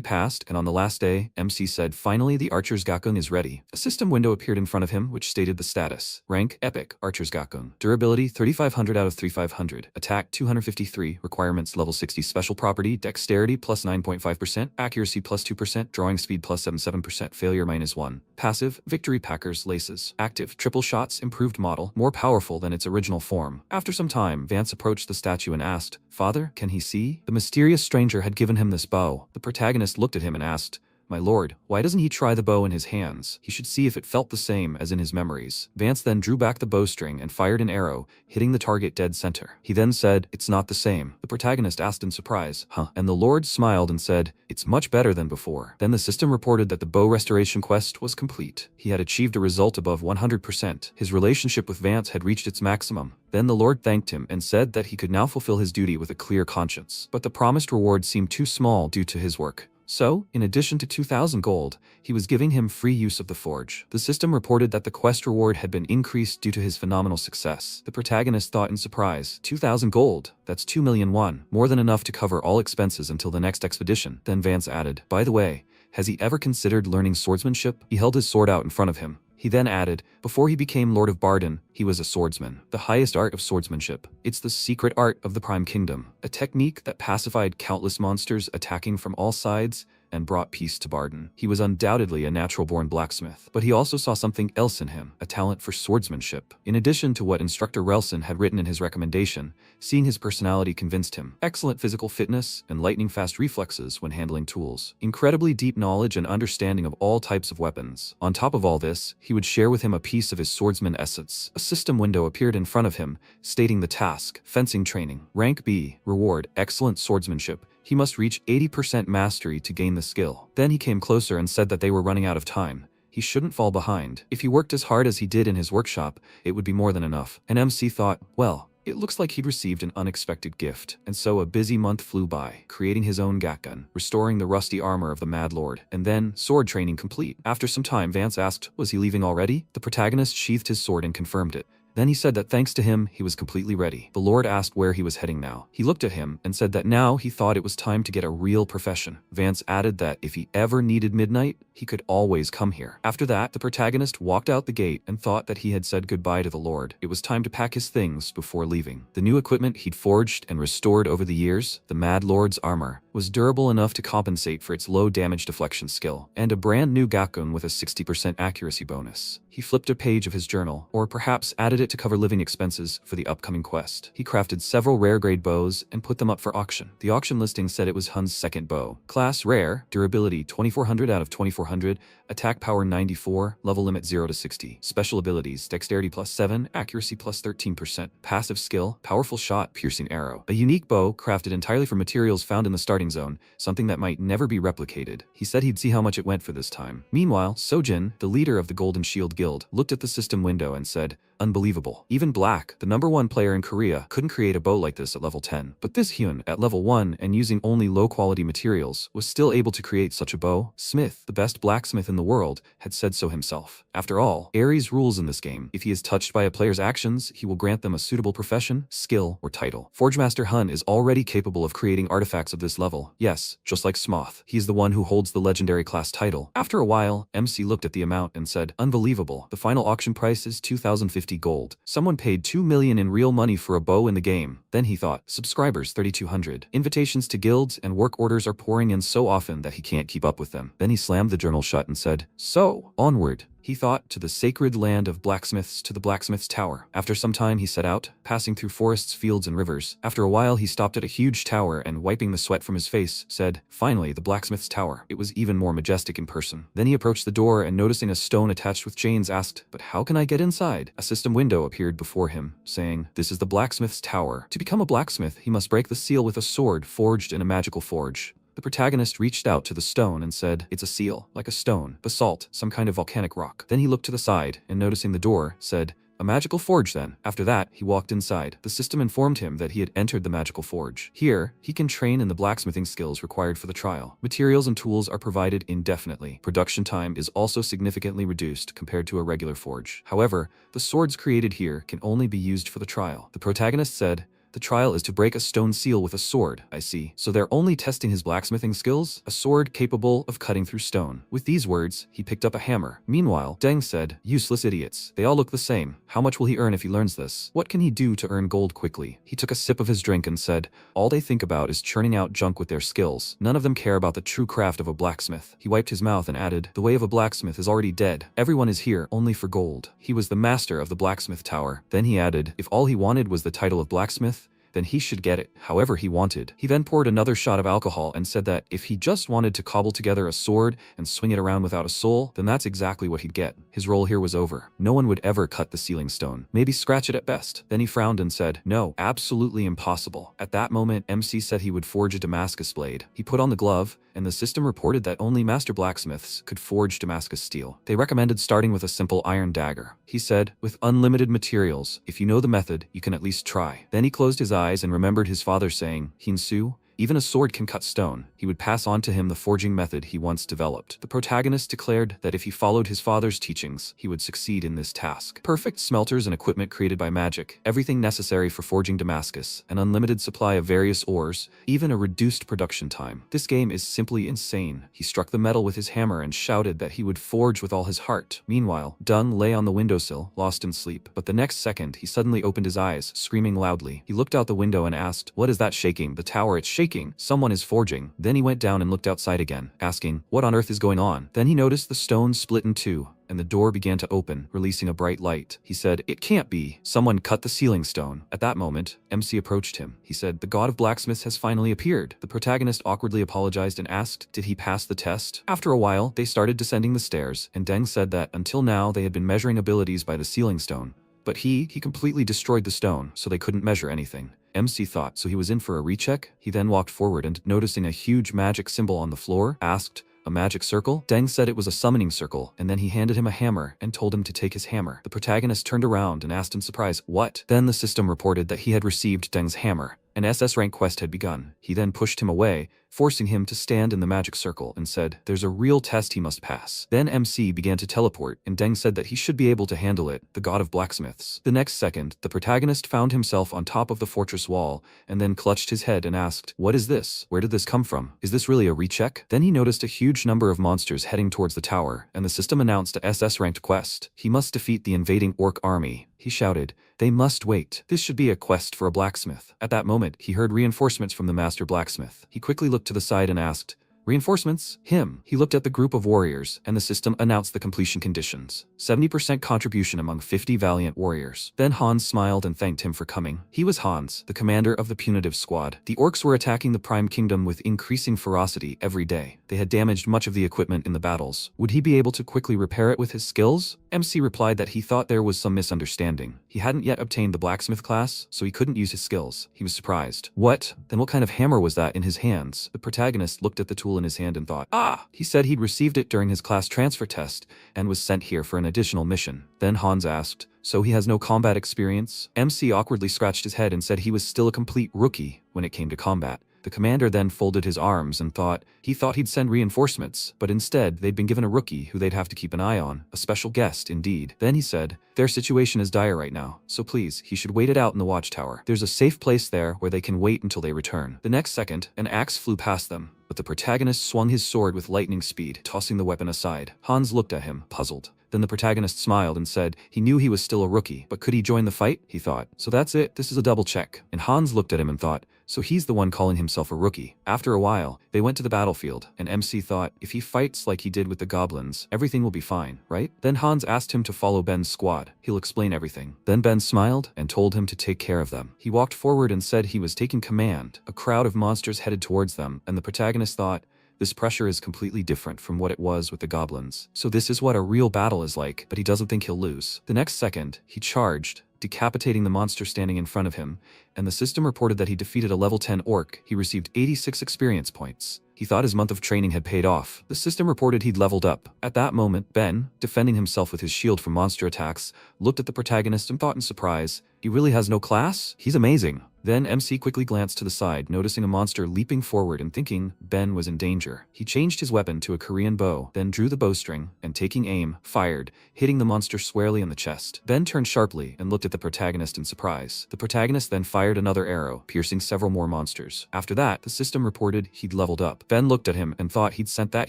passed, and on the last day, MC said, finally the Archer's Gakgung is ready. A system window appeared in front of him, which stated the status. Rank, Epic, Archer's Gakgung. Durability, 3500 out of 3500. Attack, 253. Requirements, level 60. Special property, Dexterity, plus 9.5%. Accuracy, plus 2%. Drawing speed, plus 77%. Failure, -1. Passive, Victory Packers, Laces. Active, Triple Shots, Improved Model, more powerful than its original form. After some time, Vance approached the statue and asked, Father, can he see? The mysterious stranger had given him this bow. The protagonist looked at him and asked, my lord, why doesn't he try the bow in his hands? He should see if it felt the same as in his memories. Vance then drew back the bowstring and fired an arrow, hitting the target dead center. He then said, it's not the same. The protagonist asked in surprise, huh? And the lord smiled and said, it's much better than before. Then the system reported that the bow restoration quest was complete. He had achieved a result above 100%. His relationship with Vance had reached its maximum. Then the Lord thanked him and said that he could now fulfill his duty with a clear conscience. But the promised reward seemed too small due to his work. So, in addition to 2,000 gold, he was giving him free use of the forge. The system reported that the quest reward had been increased due to his phenomenal success. The protagonist thought in surprise, 2,000 gold, that's 2,000,000 won, more than enough to cover all expenses until the next expedition. Then Vance added, by the way, has he ever considered learning swordsmanship? He held his sword out in front of him. He then added, before he became Lord of Barden, he was a swordsman. The highest art of swordsmanship. It's the secret art of the Prime Kingdom. A technique that pacified countless monsters attacking from all sides and brought peace to Barden. He was undoubtedly a natural-born blacksmith, but he also saw something else in him, a talent for swordsmanship. In addition to what Instructor Relson had written in his recommendation, seeing his personality convinced him. Excellent physical fitness and lightning-fast reflexes when handling tools. Incredibly deep knowledge and understanding of all types of weapons. On top of all this, he would share with him a piece of his swordsman essence. A system window appeared in front of him, stating the task, fencing training. Rank B, reward, excellent swordsmanship. He must reach 80% mastery to gain the skill. Then he came closer and said that they were running out of time. he shouldn't fall behind. If he worked as hard as he did in his workshop, it would be more than enough. And MC thought, well, it looks like he'd received an unexpected gift, and so a busy month flew by, creating his own gatgun, restoring the rusty armor of the Mad Lord, and then sword training complete. After some time, Vance asked, was he leaving already? The protagonist sheathed his sword and confirmed it. Then he said that thanks to him, he was completely ready. The Lord asked where he was heading now. He looked at him and said that now he thought it was time to get a real profession. Vance added that if he ever needed midnight, he could always come here. After that, the protagonist walked out the gate and thought that he had said goodbye to the Lord. It was time to pack his things before leaving. The new equipment he'd forged and restored over the years, the Mad Lord's armor, was durable enough to compensate for its low damage deflection skill, and a brand new gatgun with a 60% accuracy bonus. He flipped a page of his journal, or perhaps added it to cover living expenses for the upcoming quest. He crafted several rare-grade bows and put them up for auction. The auction listing said it was Hun's second bow. Class rare, durability 2400 out of 2400, attack power 94, level limit 0 to 60. Special abilities, dexterity +7, accuracy +13%. Passive skill, powerful shot, piercing arrow. A unique bow crafted entirely from materials found in the starting zone, something that might never be replicated. He said he'd see how much it went for this time. Meanwhile, Sojin, the leader of the Golden Shield Guild, looked at the system window and said, unbelievable. Even Black, the #1 player in Korea, couldn't create a bow like this at level 10. But this Hyun, at level 1 and using only low-quality materials, was still able to create such a bow. Smith, the best blacksmith in the world, had said so himself. After all, Ares rules in this game. If he is touched by a player's actions, he will grant them a suitable profession, skill, or title. Forgemaster Hun is already capable of creating artifacts of this level. Yes, just like Smoth. He is the one who holds the legendary class title. After a while, MC looked at the amount and said, unbelievable. The final auction price is 2,050 gold. Someone paid 2 million in real money for a bow in the game. Then he thought, subscribers 3,200. Invitations to guilds and work orders are pouring in so often that he can't keep up with them. Then he slammed the journal shut and said, so, onward. He thought, to the sacred land of blacksmiths, to the blacksmith's tower. After some time he set out, passing through forests, fields, and rivers. After a while he stopped at a huge tower and, wiping the sweat from his face, said, finally, the blacksmith's tower. It was even more majestic in person. Then he approached the door and, noticing a stone attached with chains, asked, but how can I get inside? A system window appeared before him, saying, this is the blacksmith's tower. To become a blacksmith, he must break the seal with a sword forged in a magical forge. The protagonist reached out to the stone and said, it's a seal, like a stone, basalt, some kind of volcanic rock. Then he looked to the side and, noticing the door, said, a magical forge then. After that, he walked inside. The system informed him that he had entered the magical forge. Here, he can train in the blacksmithing skills required for the trial. Materials and tools are provided indefinitely. Production time is also significantly reduced compared to a regular forge. However, the swords created here can only be used for the trial. The protagonist said, the trial is to break a stone seal with a sword, I see. So they're only testing his blacksmithing skills? A sword capable of cutting through stone. With these words, he picked up a hammer. Meanwhile, Deng said, useless idiots. They all look the same. How much will he earn if he learns this? What can he do to earn gold quickly? He took a sip of his drink and said, all they think about is churning out junk with their skills. None of them care about the true craft of a blacksmith. He wiped his mouth and added, the way of a blacksmith is already dead. Everyone is here only for gold. He was the master of the blacksmith tower. Then he added, if all he wanted was the title of blacksmith, then he should get it however he wanted. He then poured another shot of alcohol and said that if he just wanted to cobble together a sword and swing it around without a soul, then that's exactly what he'd get. His role here was over. No one would ever cut the sealing stone. Maybe scratch it at best. Then he frowned and said, no, absolutely impossible. At that moment, MC said he would forge a Damascus blade. He put on the glove, and the system reported that only master blacksmiths could forge Damascus steel. They recommended starting with a simple iron dagger. He said, with unlimited materials, if you know the method, you can at least try. Then he closed his eyes and remembered his father saying, Hinsu, even a sword can cut stone. He would pass on to him the forging method he once developed. The protagonist declared that if he followed his father's teachings, he would succeed in this task. Perfect smelters and equipment created by magic, everything necessary for forging Damascus, an unlimited supply of various ores, even a reduced production time. This game is simply insane. He struck the metal with his hammer and shouted that he would forge with all his heart. Meanwhile, Dung lay on the windowsill, lost in sleep. But the next second, he suddenly opened his eyes, screaming loudly. He looked out the window and asked, what is that shaking? The tower, it's shaking. Someone is forging. Then he went down and looked outside again, asking, what on earth is going on? Then he noticed the stone split in two, and the door began to open, releasing a bright light. He said, it can't be. Someone cut the sealing stone. At that moment, MC approached him. He said, the god of blacksmiths has finally appeared. The protagonist awkwardly apologized and asked, did he pass the test? After a while, they started descending the stairs, and Deng said that until now they had been measuring abilities by the sealing stone. But he completely destroyed the stone, so they couldn't measure anything. MC thought, so he was in for a recheck? He then walked forward and, noticing a huge magic symbol on the floor, asked, A magic circle? Deng said it was a summoning circle, and then he handed him a hammer and told him to take his hammer. The protagonist turned around and asked in surprise, "What?" Then the system reported that he had received Deng's hammer. An SS rank quest had begun. He then pushed him away, forcing him to stand in the magic circle, and said, "There's a real test he must pass." Then MC began to teleport, and Deng said that he should be able to handle it, the god of blacksmiths. The next second, the protagonist found himself on top of the fortress wall, and then clutched his head and asked, "What is this? Where did this come from? Is this really a recheck?" Then he noticed a huge number of monsters heading towards the tower, and the system announced a SS-ranked quest. He must defeat the invading orc army. He shouted, "They must wait. This should be a quest for a blacksmith." At that moment, he heard reinforcements from the master blacksmith. He quickly looked to the side and asked, "Reinforcements? Him." He looked at the group of warriors, and the system announced the completion conditions. 70% contribution among 50 valiant warriors. Then Hans smiled and thanked him for coming. He was Hans, the commander of the punitive squad. The orcs were attacking the Prime Kingdom with increasing ferocity every day. They had damaged much of the equipment in the battles. Would he be able to quickly repair it with his skills? MC replied that he thought there was some misunderstanding. He hadn't yet obtained the blacksmith class, so he couldn't use his skills. He was surprised. What? Then what kind of hammer was that in his hands? The protagonist looked at the tool in his hand and thought, "Ah!" He said he'd received it during his class transfer test and was sent here for an additional mission. Then Hans asked, "So he has no combat experience?" MC awkwardly scratched his head and said he was still a complete rookie when it came to combat. The commander then folded his arms and thought he'd send reinforcements, but instead they'd been given a rookie who they'd have to keep an eye on, a special guest indeed. Then he said, "Their situation is dire right now, so please, he should wait it out in the watchtower. There's a safe place there where they can wait until they return." The next second, an axe flew past them, but the protagonist swung his sword with lightning speed, tossing the weapon aside. Hans looked at him, puzzled. Then the protagonist smiled and said he knew he was still a rookie, but could he join the fight? He thought. So that's it, this is a double check. And Hans looked at him and thought, so he's the one calling himself a rookie. After a while, they went to the battlefield, and MC thought, if he fights like he did with the goblins, everything will be fine, right? Then Hans asked him to follow Ben's squad. He'll explain everything. Then Ben smiled and told him to take care of them. He walked forward and said he was taking command. A crowd of monsters headed towards them, and the protagonist thought, this pressure is completely different from what it was with the goblins. So this is what a real battle is like, but he doesn't think he'll lose. The next second, he charged, decapitating the monster standing in front of him, and the system reported that he defeated a level 10 orc. He received 86 experience points. He thought his month of training had paid off. The system reported he'd leveled up. At that moment, Ben, defending himself with his shield from monster attacks, looked at the protagonist and thought in surprise, he really has no class? He's amazing. Then MC quickly glanced to the side, noticing a monster leaping forward and thinking Ben was in danger. He changed his weapon to a Korean bow, then drew the bowstring, and taking aim, fired, hitting the monster squarely in the chest. Ben turned sharply and looked at the protagonist in surprise. The protagonist then fired another arrow, piercing several more monsters. After that, the system reported he'd leveled up. Ben looked at him and thought he'd sent that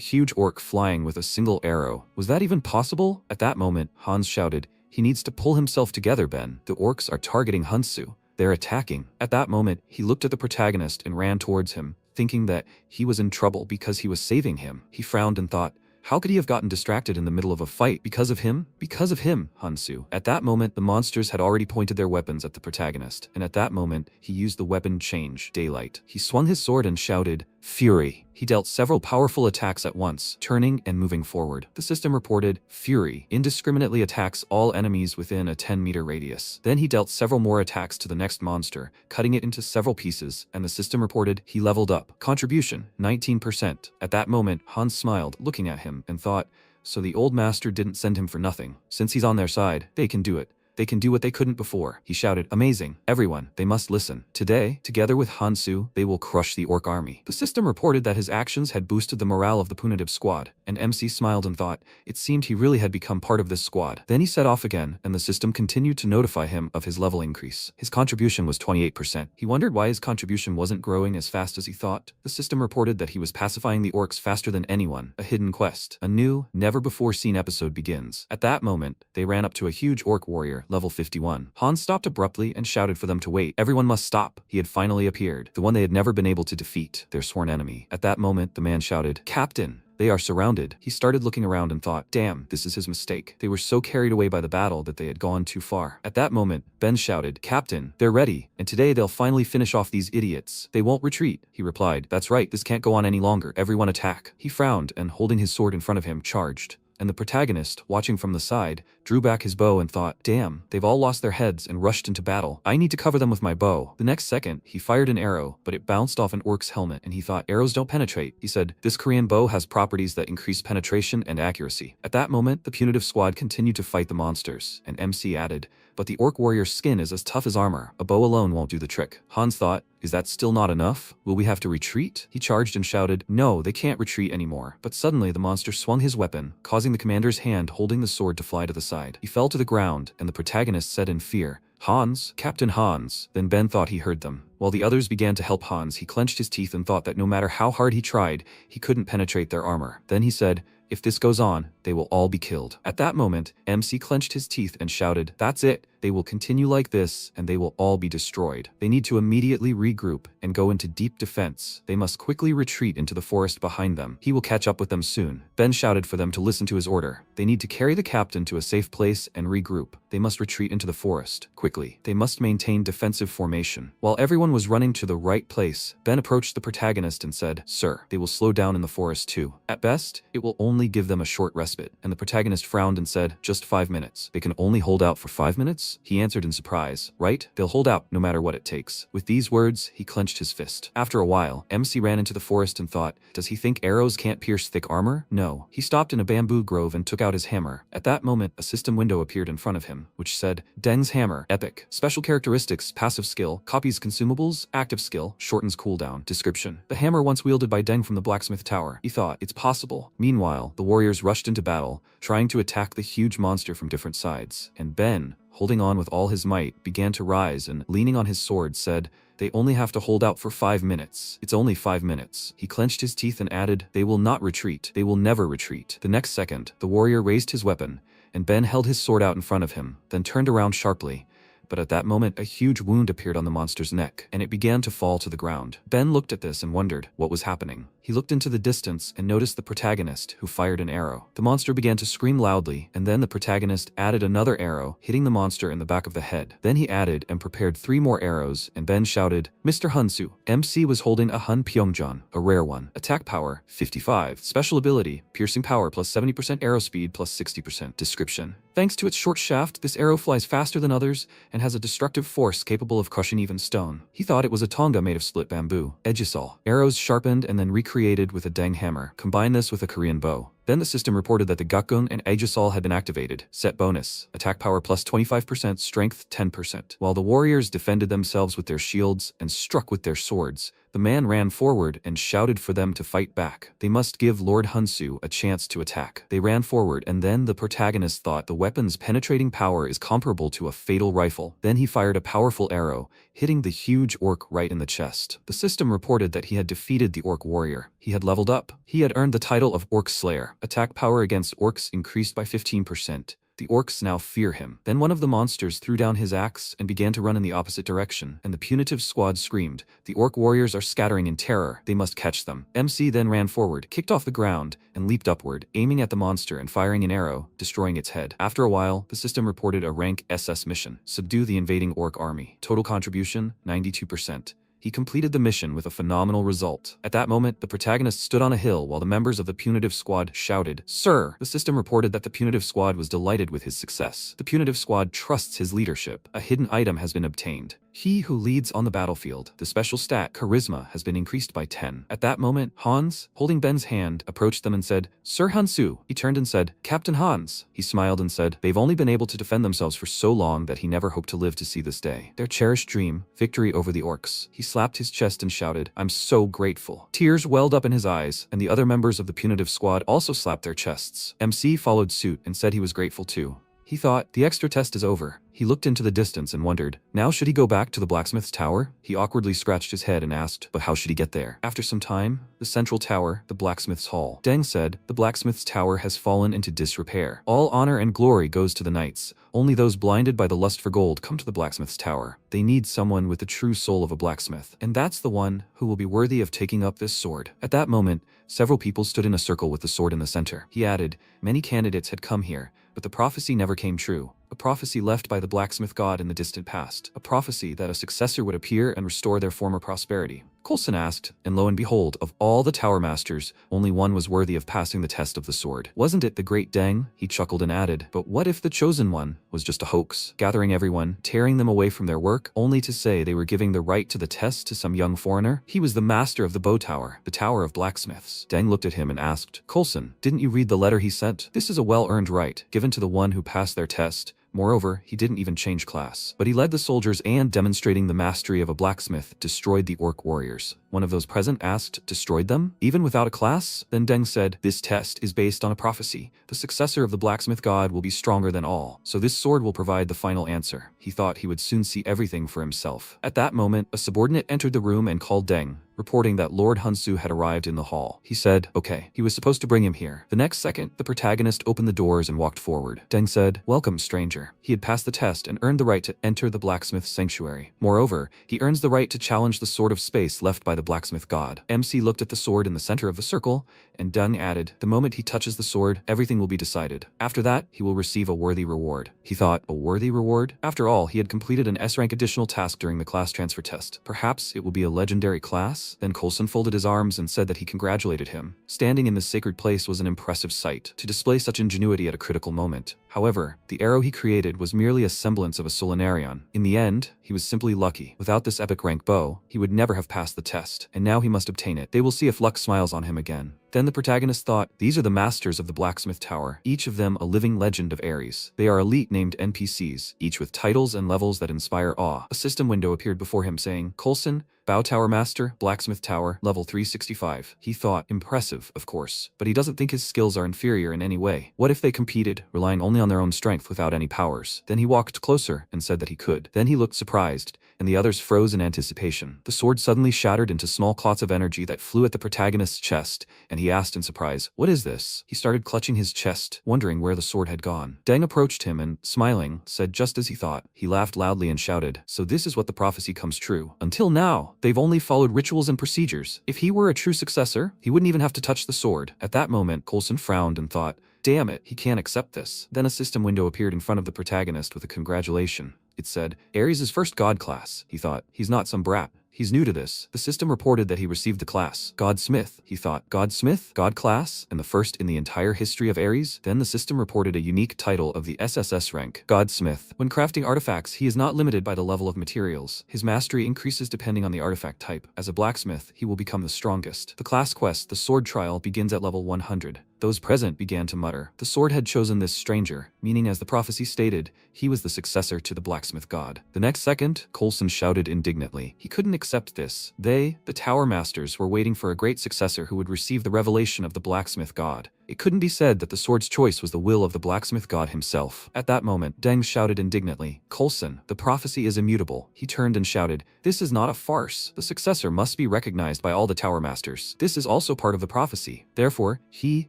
huge orc flying with a single arrow. Was that even possible? At that moment, Hans shouted, he needs to pull himself together, Ben. The orcs are targeting Hunsu. They're attacking. At that moment, he looked at the protagonist and ran towards him, thinking that he was in trouble because he was saving him. He frowned and thought, how could he have gotten distracted in the middle of a fight? Because of him? Because of him, Hunsu. At that moment, the monsters had already pointed their weapons at the protagonist, and at that moment, he used the weapon change, Daylight. He swung his sword and shouted, Fury. He dealt several powerful attacks at once, turning and moving forward. The system reported, Fury indiscriminately attacks all enemies within a 10-meter radius. Then he dealt several more attacks to the next monster, cutting it into several pieces, and the system reported he leveled up. Contribution, 19%. At that moment, Hans smiled, looking at him, and thought, so the old master didn't send him for nothing. Since he's on their side, they can do it. They can do what they couldn't before. He shouted, amazing. Everyone, they must listen. Today, together with Hansu, they will crush the orc army. The system reported that his actions had boosted the morale of the punitive squad, and MC smiled and thought, it seemed he really had become part of this squad. Then he set off again, and the system continued to notify him of his level increase. His contribution was 28%. He wondered why his contribution wasn't growing as fast as he thought. The system reported that he was pacifying the orcs faster than anyone. A hidden quest. A new, never-before-seen episode begins. At that moment, they ran up to a huge orc warrior, level 51. Hans stopped abruptly and shouted for them to wait. Everyone must stop. He had finally appeared, the one they had never been able to defeat, their sworn enemy. At that moment, the man shouted, Captain! They are surrounded. He started looking around and thought, damn, this is his mistake. They were so carried away by the battle that they had gone too far. At that moment, Ben shouted, Captain, they're ready, and today they'll finally finish off these idiots. They won't retreat. He replied, that's right, this can't go on any longer. Everyone attack. He frowned and, holding his sword in front of him, charged. And the protagonist, watching from the side, drew back his bow and thought, damn, they've all lost their heads and rushed into battle. I need to cover them with my bow. The next second, he fired an arrow, but it bounced off an orc's helmet and he thought, arrows don't penetrate. He said, this Korean bow has properties that increase penetration and accuracy. At that moment, the punitive squad continued to fight the monsters, and MC added, but the orc warrior's skin is as tough as armor. A bow alone won't do the trick. Hans thought, is that still not enough? Will we have to retreat? He charged and shouted, no, they can't retreat anymore. But suddenly the monster swung his weapon, causing the commander's hand holding the sword to fly to the side. He fell to the ground, and the protagonist said in fear, Hans, Captain Hans. Then Ben thought he heard them. While the others began to help Hans, he clenched his teeth and thought that no matter how hard he tried, he couldn't penetrate their armor. Then he said, if this goes on, they will all be killed. At that moment, MC clenched his teeth and shouted, that's it. They will continue like this, and they will all be destroyed. They need to immediately regroup and go into deep defense. They must quickly retreat into the forest behind them. He will catch up with them soon. Ben shouted for them to listen to his order. They need to carry the captain to a safe place and regroup. They must retreat into the forest, quickly. They must maintain defensive formation. While everyone was running to the right place, Ben approached the protagonist and said, sir, they will slow down in the forest too. At best, it will only give them a short respite. And the protagonist frowned and said, just 5 minutes. They can only hold out for 5 minutes? He answered in surprise, right? They'll hold out no matter what it takes. With these words, he clenched his fist. After a while, MC ran into the forest and thought, does he think arrows can't pierce thick armor? No. He stopped in a bamboo grove and took out his hammer. At that moment, a system window appeared in front of him, which said, Deng's hammer, epic. Special characteristics, passive skill, copies consumables, active skill, shortens cooldown. Description. The hammer once wielded by Deng from the Blacksmith Tower. He thought, it's possible. Meanwhile, the warriors rushed into battle, trying to attack the huge monster from different sides. And Ben, holding on with all his might, began to rise and, leaning on his sword, said, they only have to hold out for 5 minutes. It's only 5 minutes. He clenched his teeth and added, they will not retreat. They will never retreat. The next second, the warrior raised his weapon, and Ben held his sword out in front of him, then turned around sharply. But at that moment, a huge wound appeared on the monster's neck, and it began to fall to the ground. Ben looked at this and wondered what was happening. He looked into the distance and noticed the protagonist, who fired an arrow. The monster began to scream loudly, and then the protagonist added another arrow, hitting the monster in the back of the head. Then he added and prepared 3 more arrows, and Ben shouted, Mr. Hunsu. MC was holding a Hun Pyeongjeon, a rare one. Attack power, 55. Special ability, piercing power plus 70% arrow speed plus 60%. Description. Thanks to its short shaft, this arrow flies faster than others and has a destructive force capable of crushing even stone. He thought it was a tonga made of split bamboo. Edgisol. Arrows sharpened and then recreated with a Deng hammer. Combine this with a Korean bow. Then the system reported that the Gakgung and Aegisol had been activated. Set bonus. Attack power plus 25%, strength 10%. While the warriors defended themselves with their shields and struck with their swords, the man ran forward and shouted for them to fight back. They must give Lord Hunsu a chance to attack. They ran forward, and then the protagonist thought the weapon's penetrating power is comparable to a fatal rifle. Then he fired a powerful arrow, hitting the huge orc right in the chest. The system reported that he had defeated the orc warrior. He had leveled up. He had earned the title of Orc Slayer. Attack power against orcs increased by 15%. The orcs now fear him. Then one of the monsters threw down his axe and began to run in the opposite direction, and the punitive squad screamed. The orc warriors are scattering in terror. They must catch them. MC then ran forward, kicked off the ground, and leaped upward, aiming at the monster and firing an arrow, destroying its head. After a while, the system reported a rank SS mission. Subdue the invading orc army. Total contribution, 92%. He completed the mission with a phenomenal result. At that moment, the protagonist stood on a hill while the members of the punitive squad shouted, Sir! The system reported that the punitive squad was delighted with his success. The punitive squad trusts his leadership. A hidden item has been obtained. He who leads on the battlefield. The special stat, Charisma, has been increased by 10. At that moment, Hans, holding Ben's hand, approached them and said, Sir Hansu. He turned and said, Captain Hans. He smiled and said, they've only been able to defend themselves for so long that he never hoped to live to see this day. Their cherished dream, victory over the orcs. He slapped his chest and shouted, I'm so grateful. Tears welled up in his eyes, and the other members of the punitive squad also slapped their chests. MC followed suit and said he was grateful too. He thought, the extra test is over. He looked into the distance and wondered, now should he go back to the blacksmith's tower? He awkwardly scratched his head and asked, but how should he get there? After some time, the central tower, the blacksmith's hall. Deng said, the blacksmith's tower has fallen into disrepair. All honor and glory goes to the knights. Only those blinded by the lust for gold come to the blacksmith's tower. They need someone with the true soul of a blacksmith. And that's the one who will be worthy of taking up this sword. At that moment, several people stood in a circle with the sword in the center. He added, many candidates had come here, but the prophecy never came true. A prophecy left by the blacksmith god in the distant past. A prophecy that a successor would appear and restore their former prosperity. Coulson asked, and lo and behold, of all the tower masters, only one was worthy of passing the test of the sword. Wasn't it the great Deng? He chuckled and added, but what if the chosen one was just a hoax, gathering everyone, tearing them away from their work, only to say they were giving the right to the test to some young foreigner? He was the master of the bow tower, the tower of blacksmiths. Deng looked at him and asked, Coulson, didn't you read the letter he sent? This is a well-earned right, given to the one who passed their test. Moreover, he didn't even change class. But he led the soldiers and, demonstrating the mastery of a blacksmith, destroyed the orc warriors. One of those present asked, destroyed them? Even without a class? Then Deng said, this test is based on a prophecy. The successor of the blacksmith god will be stronger than all. So this sword will provide the final answer. He thought he would soon see everything for himself. At that moment, a subordinate entered the room and called Deng, reporting that Lord Hunsu had arrived in the hall. He said, okay, he was supposed to bring him here. The next second, the protagonist opened the doors and walked forward. Deng said, welcome, stranger. He had passed the test and earned the right to enter the blacksmith sanctuary. Moreover, he earns the right to challenge the sword of space left by the blacksmith god. MC looked at the sword in the center of the circle, and Deng added, the moment he touches the sword, everything will be decided. After that, he will receive a worthy reward. He thought, a worthy reward? After all, he had completed an S-rank additional task during the class transfer test. Perhaps it will be a legendary class? Then Coulson folded his arms and said that he congratulated him. Standing in this sacred place was an impressive sight, to display such ingenuity at a critical moment. However, the arrow he created was merely a semblance of a solinarion. In the end, he was simply lucky. Without this epic rank bow, he would never have passed the test, and now he must obtain it. They will see if luck smiles on him again. Then the protagonist thought, these are the masters of the blacksmith tower, each of them a living legend of Ares. They are elite named NPCs, each with titles and levels that inspire awe. A system window appeared before him saying, Coulson, Bow Tower Master, Blacksmith Tower, level 365. He thought, impressive, of course, but he doesn't think his skills are inferior in any way. What if they competed, relying only on their own strength without any powers? Then he walked closer and said that he could. Then he looked surprised, and the others froze in anticipation. The sword suddenly shattered into small clots of energy that flew at the protagonist's chest, and he asked in surprise, what is this? He started clutching his chest, wondering where the sword had gone. Deng approached him and, smiling, said just as he thought. He laughed loudly and shouted, so this is what the prophecy comes true. Until now, they've only followed rituals and procedures. If he were a true successor, he wouldn't even have to touch the sword. At that moment, Coulson frowned and thought, damn it, he can't accept this. Then a system window appeared in front of the protagonist with a congratulation. It said, Ares' first god class. He thought, he's not some brat. He's new to this. The system reported that he received the class Godsmith. He thought, Godsmith? God class? And the first in the entire history of Ares? Then the system reported a unique title of the SSS rank, Godsmith. When crafting artifacts, he is not limited by the level of materials. His mastery increases depending on the artifact type. As a blacksmith, he will become the strongest. The class quest, the sword trial, begins at level 100. Those present began to mutter. The sword had chosen this stranger, meaning as the prophecy stated, he was the successor to the blacksmith god. The next second, Coulson shouted indignantly. He couldn't accept this. They, the tower masters, were waiting for a great successor who would receive the revelation of the blacksmith god. It couldn't be said that the sword's choice was the will of the blacksmith god himself. At that moment, Deng shouted indignantly, Coulson, the prophecy is immutable. He turned and shouted, this is not a farce. The successor must be recognized by all the tower masters. This is also part of the prophecy. Therefore, he,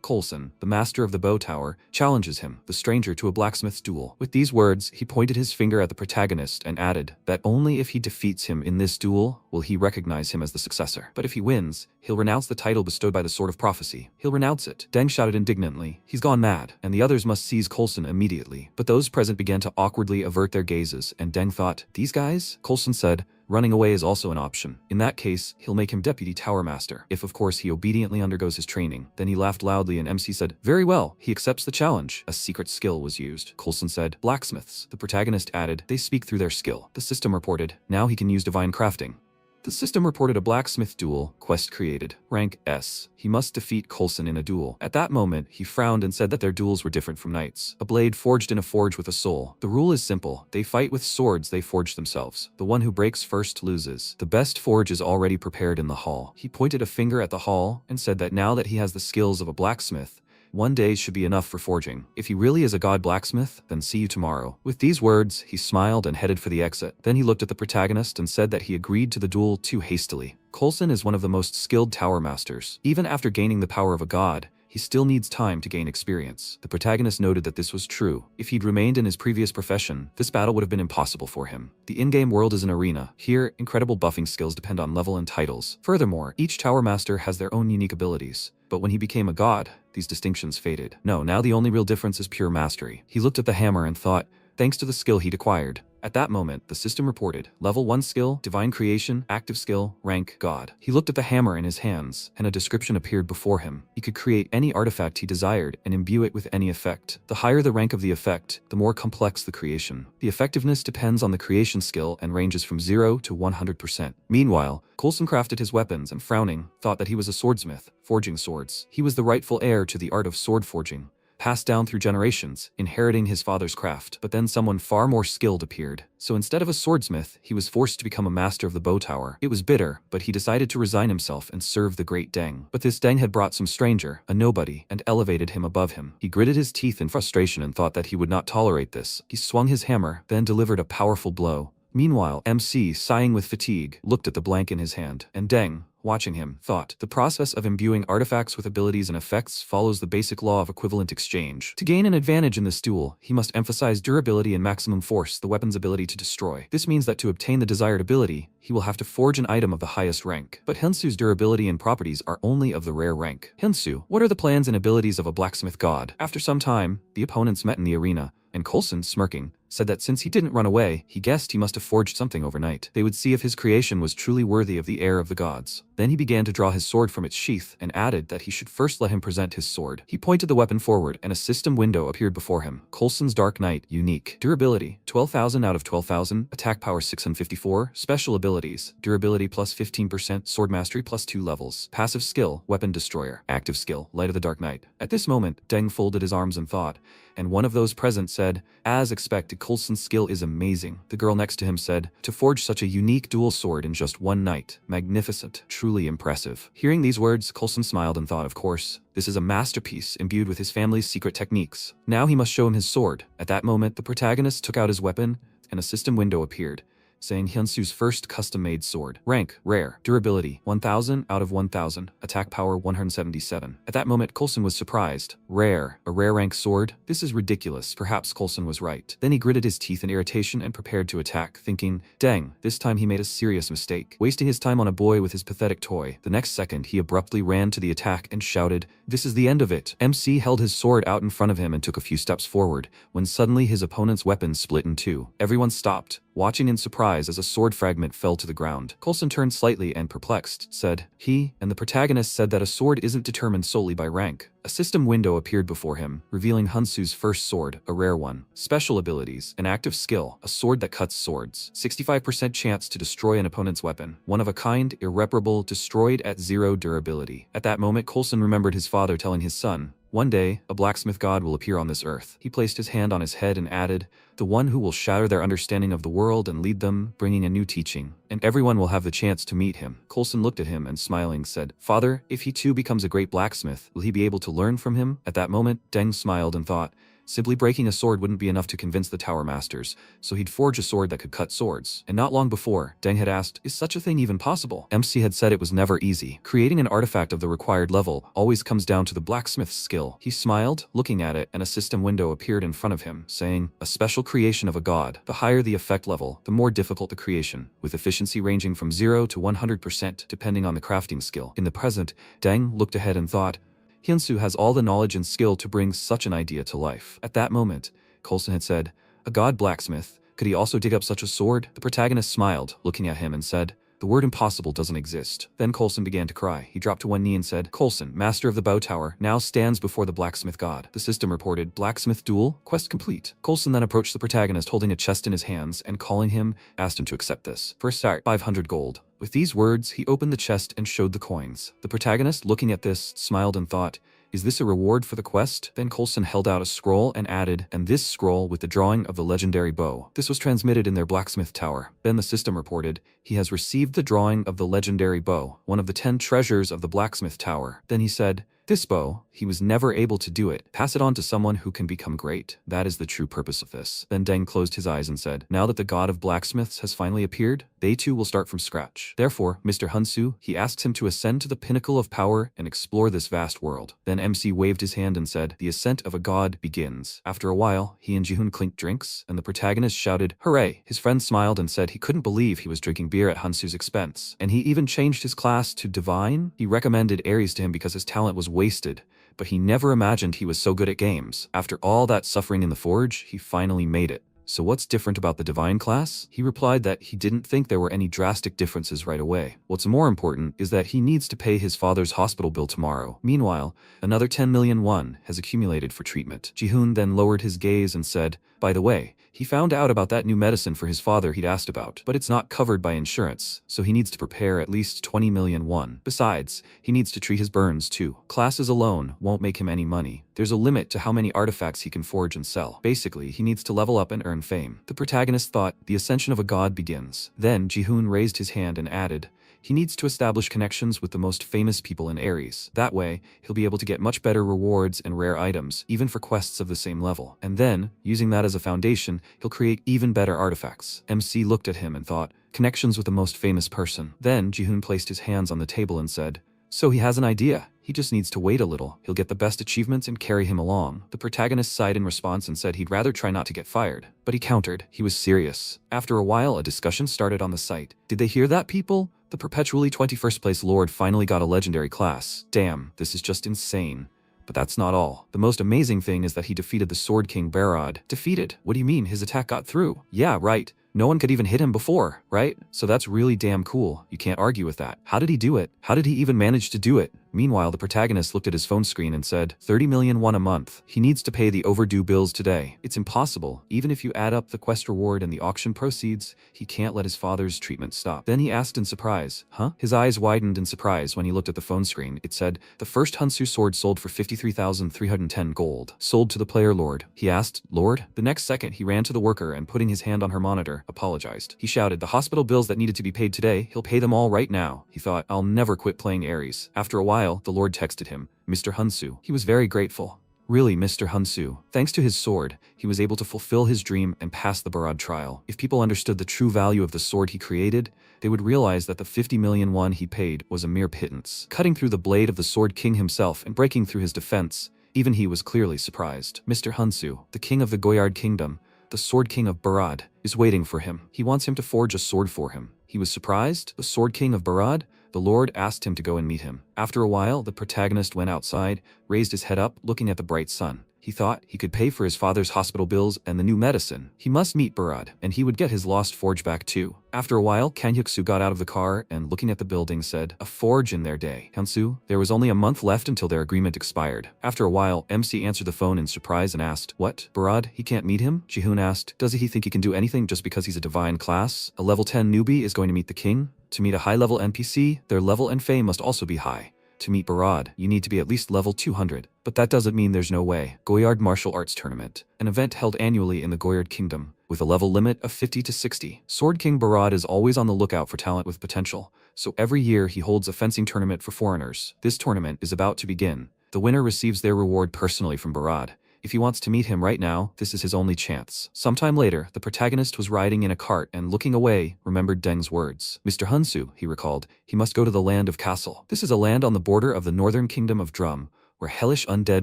Coulson, the master of the bow tower, challenges him, the stranger, to a blacksmith's duel. With these words, he pointed his finger at the protagonist and added that only if he defeats him in this duel will he recognize him as the successor. But if he wins, he'll renounce the title bestowed by the sword of prophecy. He'll renounce it. Deng shouted indignantly, he's gone mad, and the others must seize Coulson immediately. But those present began to awkwardly avert their gazes, and Deng thought, these guys? Coulson said, running away is also an option. In that case, he'll make him deputy tower master, if of course he obediently undergoes his training. Then he laughed loudly and MC said, very well, he accepts the challenge. A secret skill was used. Coulson said, blacksmiths. The protagonist added, they speak through their skill. The system reported, now he can use divine crafting. The system reported a blacksmith duel, quest created, rank S. He must defeat Coulson in a duel. At that moment, he frowned and said that their duels were different from knights. A blade forged in a forge with a soul. The rule is simple. They fight with swords they forge themselves. The one who breaks first loses. The best forge is already prepared in the hall. He pointed a finger at the hall and said that now that he has the skills of a blacksmith, one day should be enough for forging. If he really is a god blacksmith, then see you tomorrow. With these words, he smiled and headed for the exit. Then he looked at the protagonist and said that he agreed to the duel too hastily. Coulson is one of the most skilled tower masters. Even after gaining the power of a god, he still needs time to gain experience. The protagonist noted that this was true. If he'd remained in his previous profession, this battle would have been impossible for him. The in-game world is an arena. Here, incredible buffing skills depend on level and titles. Furthermore, each tower master has their own unique abilities. But when he became a god, these distinctions faded. No, now the only real difference is pure mastery. He looked at the hammer and thought, thanks to the skill he'd acquired, At that moment, the system reported, Level 1 skill, Divine Creation, Active skill, rank, God. He looked at the hammer in his hands, and a description appeared before him. He could create any artifact he desired and imbue it with any effect. The higher the rank of the effect, the more complex the creation. The effectiveness depends on the creation skill and ranges from 0 to 100%. Meanwhile, Coulson crafted his weapons and, frowning, thought that he was a swordsmith, forging swords. He was the rightful heir to the art of sword forging, passed down through generations, inheriting his father's craft. But then someone far more skilled appeared. So instead of a swordsmith, he was forced to become a master of the bow tower. It was bitter, but he decided to resign himself and serve the great Deng. But this Deng had brought some stranger, a nobody, and elevated him above him. He gritted his teeth in frustration and thought that he would not tolerate this. He swung his hammer, then delivered a powerful blow. Meanwhile, MC, sighing with fatigue, looked at the blank in his hand, and Deng, watching him, thought, the process of imbuing artifacts with abilities and effects follows the basic law of equivalent exchange. To gain an advantage in this duel, he must emphasize durability and maximum force, the weapon's ability to destroy. This means that to obtain the desired ability, he will have to forge an item of the highest rank. But Hyunsu's durability and properties are only of the rare rank. Hyunsu, what are the plans and abilities of a blacksmith god? After some time, the opponents met in the arena, and Coulson, smirking, said that since he didn't run away, he guessed he must have forged something overnight. They would see if his creation was truly worthy of the heir of the gods. Then he began to draw his sword from its sheath and added that he should first let him present his sword. He pointed the weapon forward and a system window appeared before him. Coulson's Dark Knight, unique. Durability, 12,000 out of 12,000. Attack power 654. Special abilities, durability plus 15%, sword mastery plus 2 levels. Passive skill, weapon destroyer. Active skill, Light of the Dark Knight. At this moment, Deng folded his arms and thought, and one of those present said, as expected, Coulson's skill is amazing. The girl next to him said, to forge such a unique dual sword in just one night. Magnificent. Truly impressive. Hearing these words, Coulson smiled and thought, of course, this is a masterpiece imbued with his family's secret techniques. Now he must show him his sword. At that moment, the protagonist took out his weapon, and a system window appeared, saying Hyunsu's first custom-made sword. Rank, rare. Durability, 1000 out of 1000. Attack power, 177. At that moment, Coulson was surprised. Rare. A rare rank sword? This is ridiculous. Perhaps Coulson was right. Then he gritted his teeth in irritation and prepared to attack, thinking, dang, this time he made a serious mistake, wasting his time on a boy with his pathetic toy. The next second, he abruptly ran to the attack and shouted, this is the end of it. MC held his sword out in front of him and took a few steps forward, when suddenly his opponent's weapon split in two. Everyone stopped, watching in surprise as a sword fragment fell to the ground. Coulson turned slightly and, perplexed, said, he, and the protagonist said that a sword isn't determined solely by rank. A system window appeared before him, revealing Hyunsu's first sword, a rare one. Special abilities, an active skill, a sword that cuts swords. 65% chance to destroy an opponent's weapon. One of a kind, irreparable, destroyed at 0 durability. At that moment, Coulson remembered his father telling his son, one day, a blacksmith god will appear on this earth. He placed his hand on his head and added, the one who will shatter their understanding of the world and lead them, bringing a new teaching. And everyone will have the chance to meet him. Coulson looked at him and, smiling, said, Father, if he too becomes a great blacksmith, will he be able to learn from him? At that moment, Deng smiled and thought, simply breaking a sword wouldn't be enough to convince the tower masters, so he'd forge a sword that could cut swords. And not long before, Deng had asked, is such a thing even possible? MC had said it was never easy. Creating an artifact of the required level always comes down to the blacksmith's skill. He smiled, looking at it, and a system window appeared in front of him, saying, a special creation of a god. The higher the effect level, the more difficult the creation, with efficiency ranging from 0 to 100% depending on the crafting skill. In the present, Deng looked ahead and thought, Hyunsu has all the knowledge and skill to bring such an idea to life. At that moment, Coulson had said, a god blacksmith, could he also dig up such a sword? The protagonist smiled, looking at him and said, the word impossible doesn't exist. Then Coulson began to cry. He dropped to one knee and said, Coulson, master of the bow tower, now stands before the blacksmith god. The system reported, blacksmith duel, quest complete. Coulson then approached the protagonist holding a chest in his hands and calling him, asked him to accept this. For a start, 500 gold. With these words, he opened the chest and showed the coins. The protagonist, looking at this, smiled and thought, is this a reward for the quest? Then Coulson held out a scroll and added, and this scroll with the drawing of the legendary bow. This was transmitted in their blacksmith tower. Then the system reported, he has received the drawing of the legendary bow, one of the 10 treasures of the blacksmith tower. Then he said, this bow, he was never able to do it. Pass it on to someone who can become great. That is the true purpose of this. Then Deng closed his eyes and said, now that the god of blacksmiths has finally appeared, they too will start from scratch. Therefore, Mr. Hyunsu, he asks him to ascend to the pinnacle of power and explore this vast world. Then MC waved his hand and said, the ascent of a god begins. After a while, he and Jihoon clinked drinks, and the protagonist shouted, hooray! His friend smiled and said he couldn't believe he was drinking beer at Hyunsu's expense. And he even changed his class to divine. He recommended Aries to him because his talent was wasted, but he never imagined he was so good at games. After all that suffering in the forge, he finally made it. so what's different about the divine class? He replied that he didn't think there were any drastic differences right away. What's more important is that he needs to pay his father's hospital bill tomorrow. Meanwhile, another 10 million won has accumulated for treatment. Ji-hoon then lowered his gaze and said, by the way, he found out about that new medicine for his father he'd asked about, but it's not covered by insurance, so he needs to prepare at least 20 million won. Besides, he needs to treat his burns too. Classes alone won't make him any money. There's a limit to how many artifacts he can forge and sell. Basically, he needs to level up and earn fame. The protagonist thought, the ascension of a god begins. Then Ji-hoon raised his hand and added, he needs to establish connections with the most famous people in Ares. That way, he'll be able to get much better rewards and rare items, even for quests of the same level. And then, using that as a foundation, he'll create even better artifacts. MC looked at him and thought, connections with the most famous person. Then Ji-hoon placed his hands on the table and said, so he has an idea. He just needs to wait a little. He'll get the best achievements and carry him along. The protagonist sighed in response and said he'd rather try not to get fired. But he countered. He was serious. After a while, a discussion started on the site. Did they hear that, people? The perpetually 21st place Lord finally got a legendary class. Damn, this is just insane. But that's not all. The most amazing thing is that he defeated the Sword King Barad. Defeated? What do you mean his attack got through? Yeah, right. No one could even hit him before, right? So that's really damn cool. You can't argue with that. How did he do it? How did he even manage to do it? Meanwhile, the protagonist looked at his phone screen and said, 30 million won a month. He needs to pay the overdue bills today. It's impossible. Even if you add up the quest reward and the auction proceeds, he can't let his father's treatment stop. Then he asked in surprise, huh? His eyes widened in surprise when he looked at the phone screen. It said, the first Hunsu sword sold for 53,310 gold. Sold to the player Lord. He asked, Lord? The next second, he ran to the worker and putting his hand on her monitor, apologized. He shouted, the hospital bills that needed to be paid today, he'll pay them all right now. He thought, I'll never quit playing Ares. After a while, the Lord texted him, Mr. Hunsu. He was very grateful. Really, Mr. Hunsu. Thanks to his sword, he was able to fulfill his dream and pass the Barad trial. If people understood the true value of the sword he created, they would realize that the 50 million won he paid was a mere pittance. Cutting through the blade of the Sword King himself and breaking through his defense, even he was clearly surprised. Mr. Hunsu, the king of the Goyard Kingdom, the Sword King of Barad, is waiting for him. He wants him to forge a sword for him. He was surprised. The Sword King of Barad? The Lord asked him to go and meet him. After a while, the protagonist went outside, raised his head up, looking at the bright sun. He thought he could pay for his father's hospital bills and the new medicine. He must meet Barad, and he would get his lost forge back too. After a while, Kang-hyuk-soo got out of the car and, looking at the building, said, a forge in their day. Hyun-soo, there was only a month left until their agreement expired. After a while, MC answered the phone in surprise and asked, what? Barad, he can't meet him? Ji-hoon asked, does he think he can do anything just because he's a divine class? A level 10 newbie is going to meet the king? To meet a high-level NPC, their level and fame must also be high. To meet Barad, you need to be at least level 200. But that doesn't mean there's no way. Goyard Martial Arts Tournament. An event held annually in the Goyard Kingdom, with a level limit of 50 to 60. Sword King Barad is always on the lookout for talent with potential, so every year he holds a fencing tournament for foreigners. This tournament is about to begin. The winner receives their reward personally from Barad. If he wants to meet him right now, this is his only chance. Sometime later, the protagonist was riding in a cart and looking away, remembered Deng's words. Mr. Hunsu, he recalled, he must go to the land of Castle. This is a land on the border of the northern kingdom of Drum, where hellish undead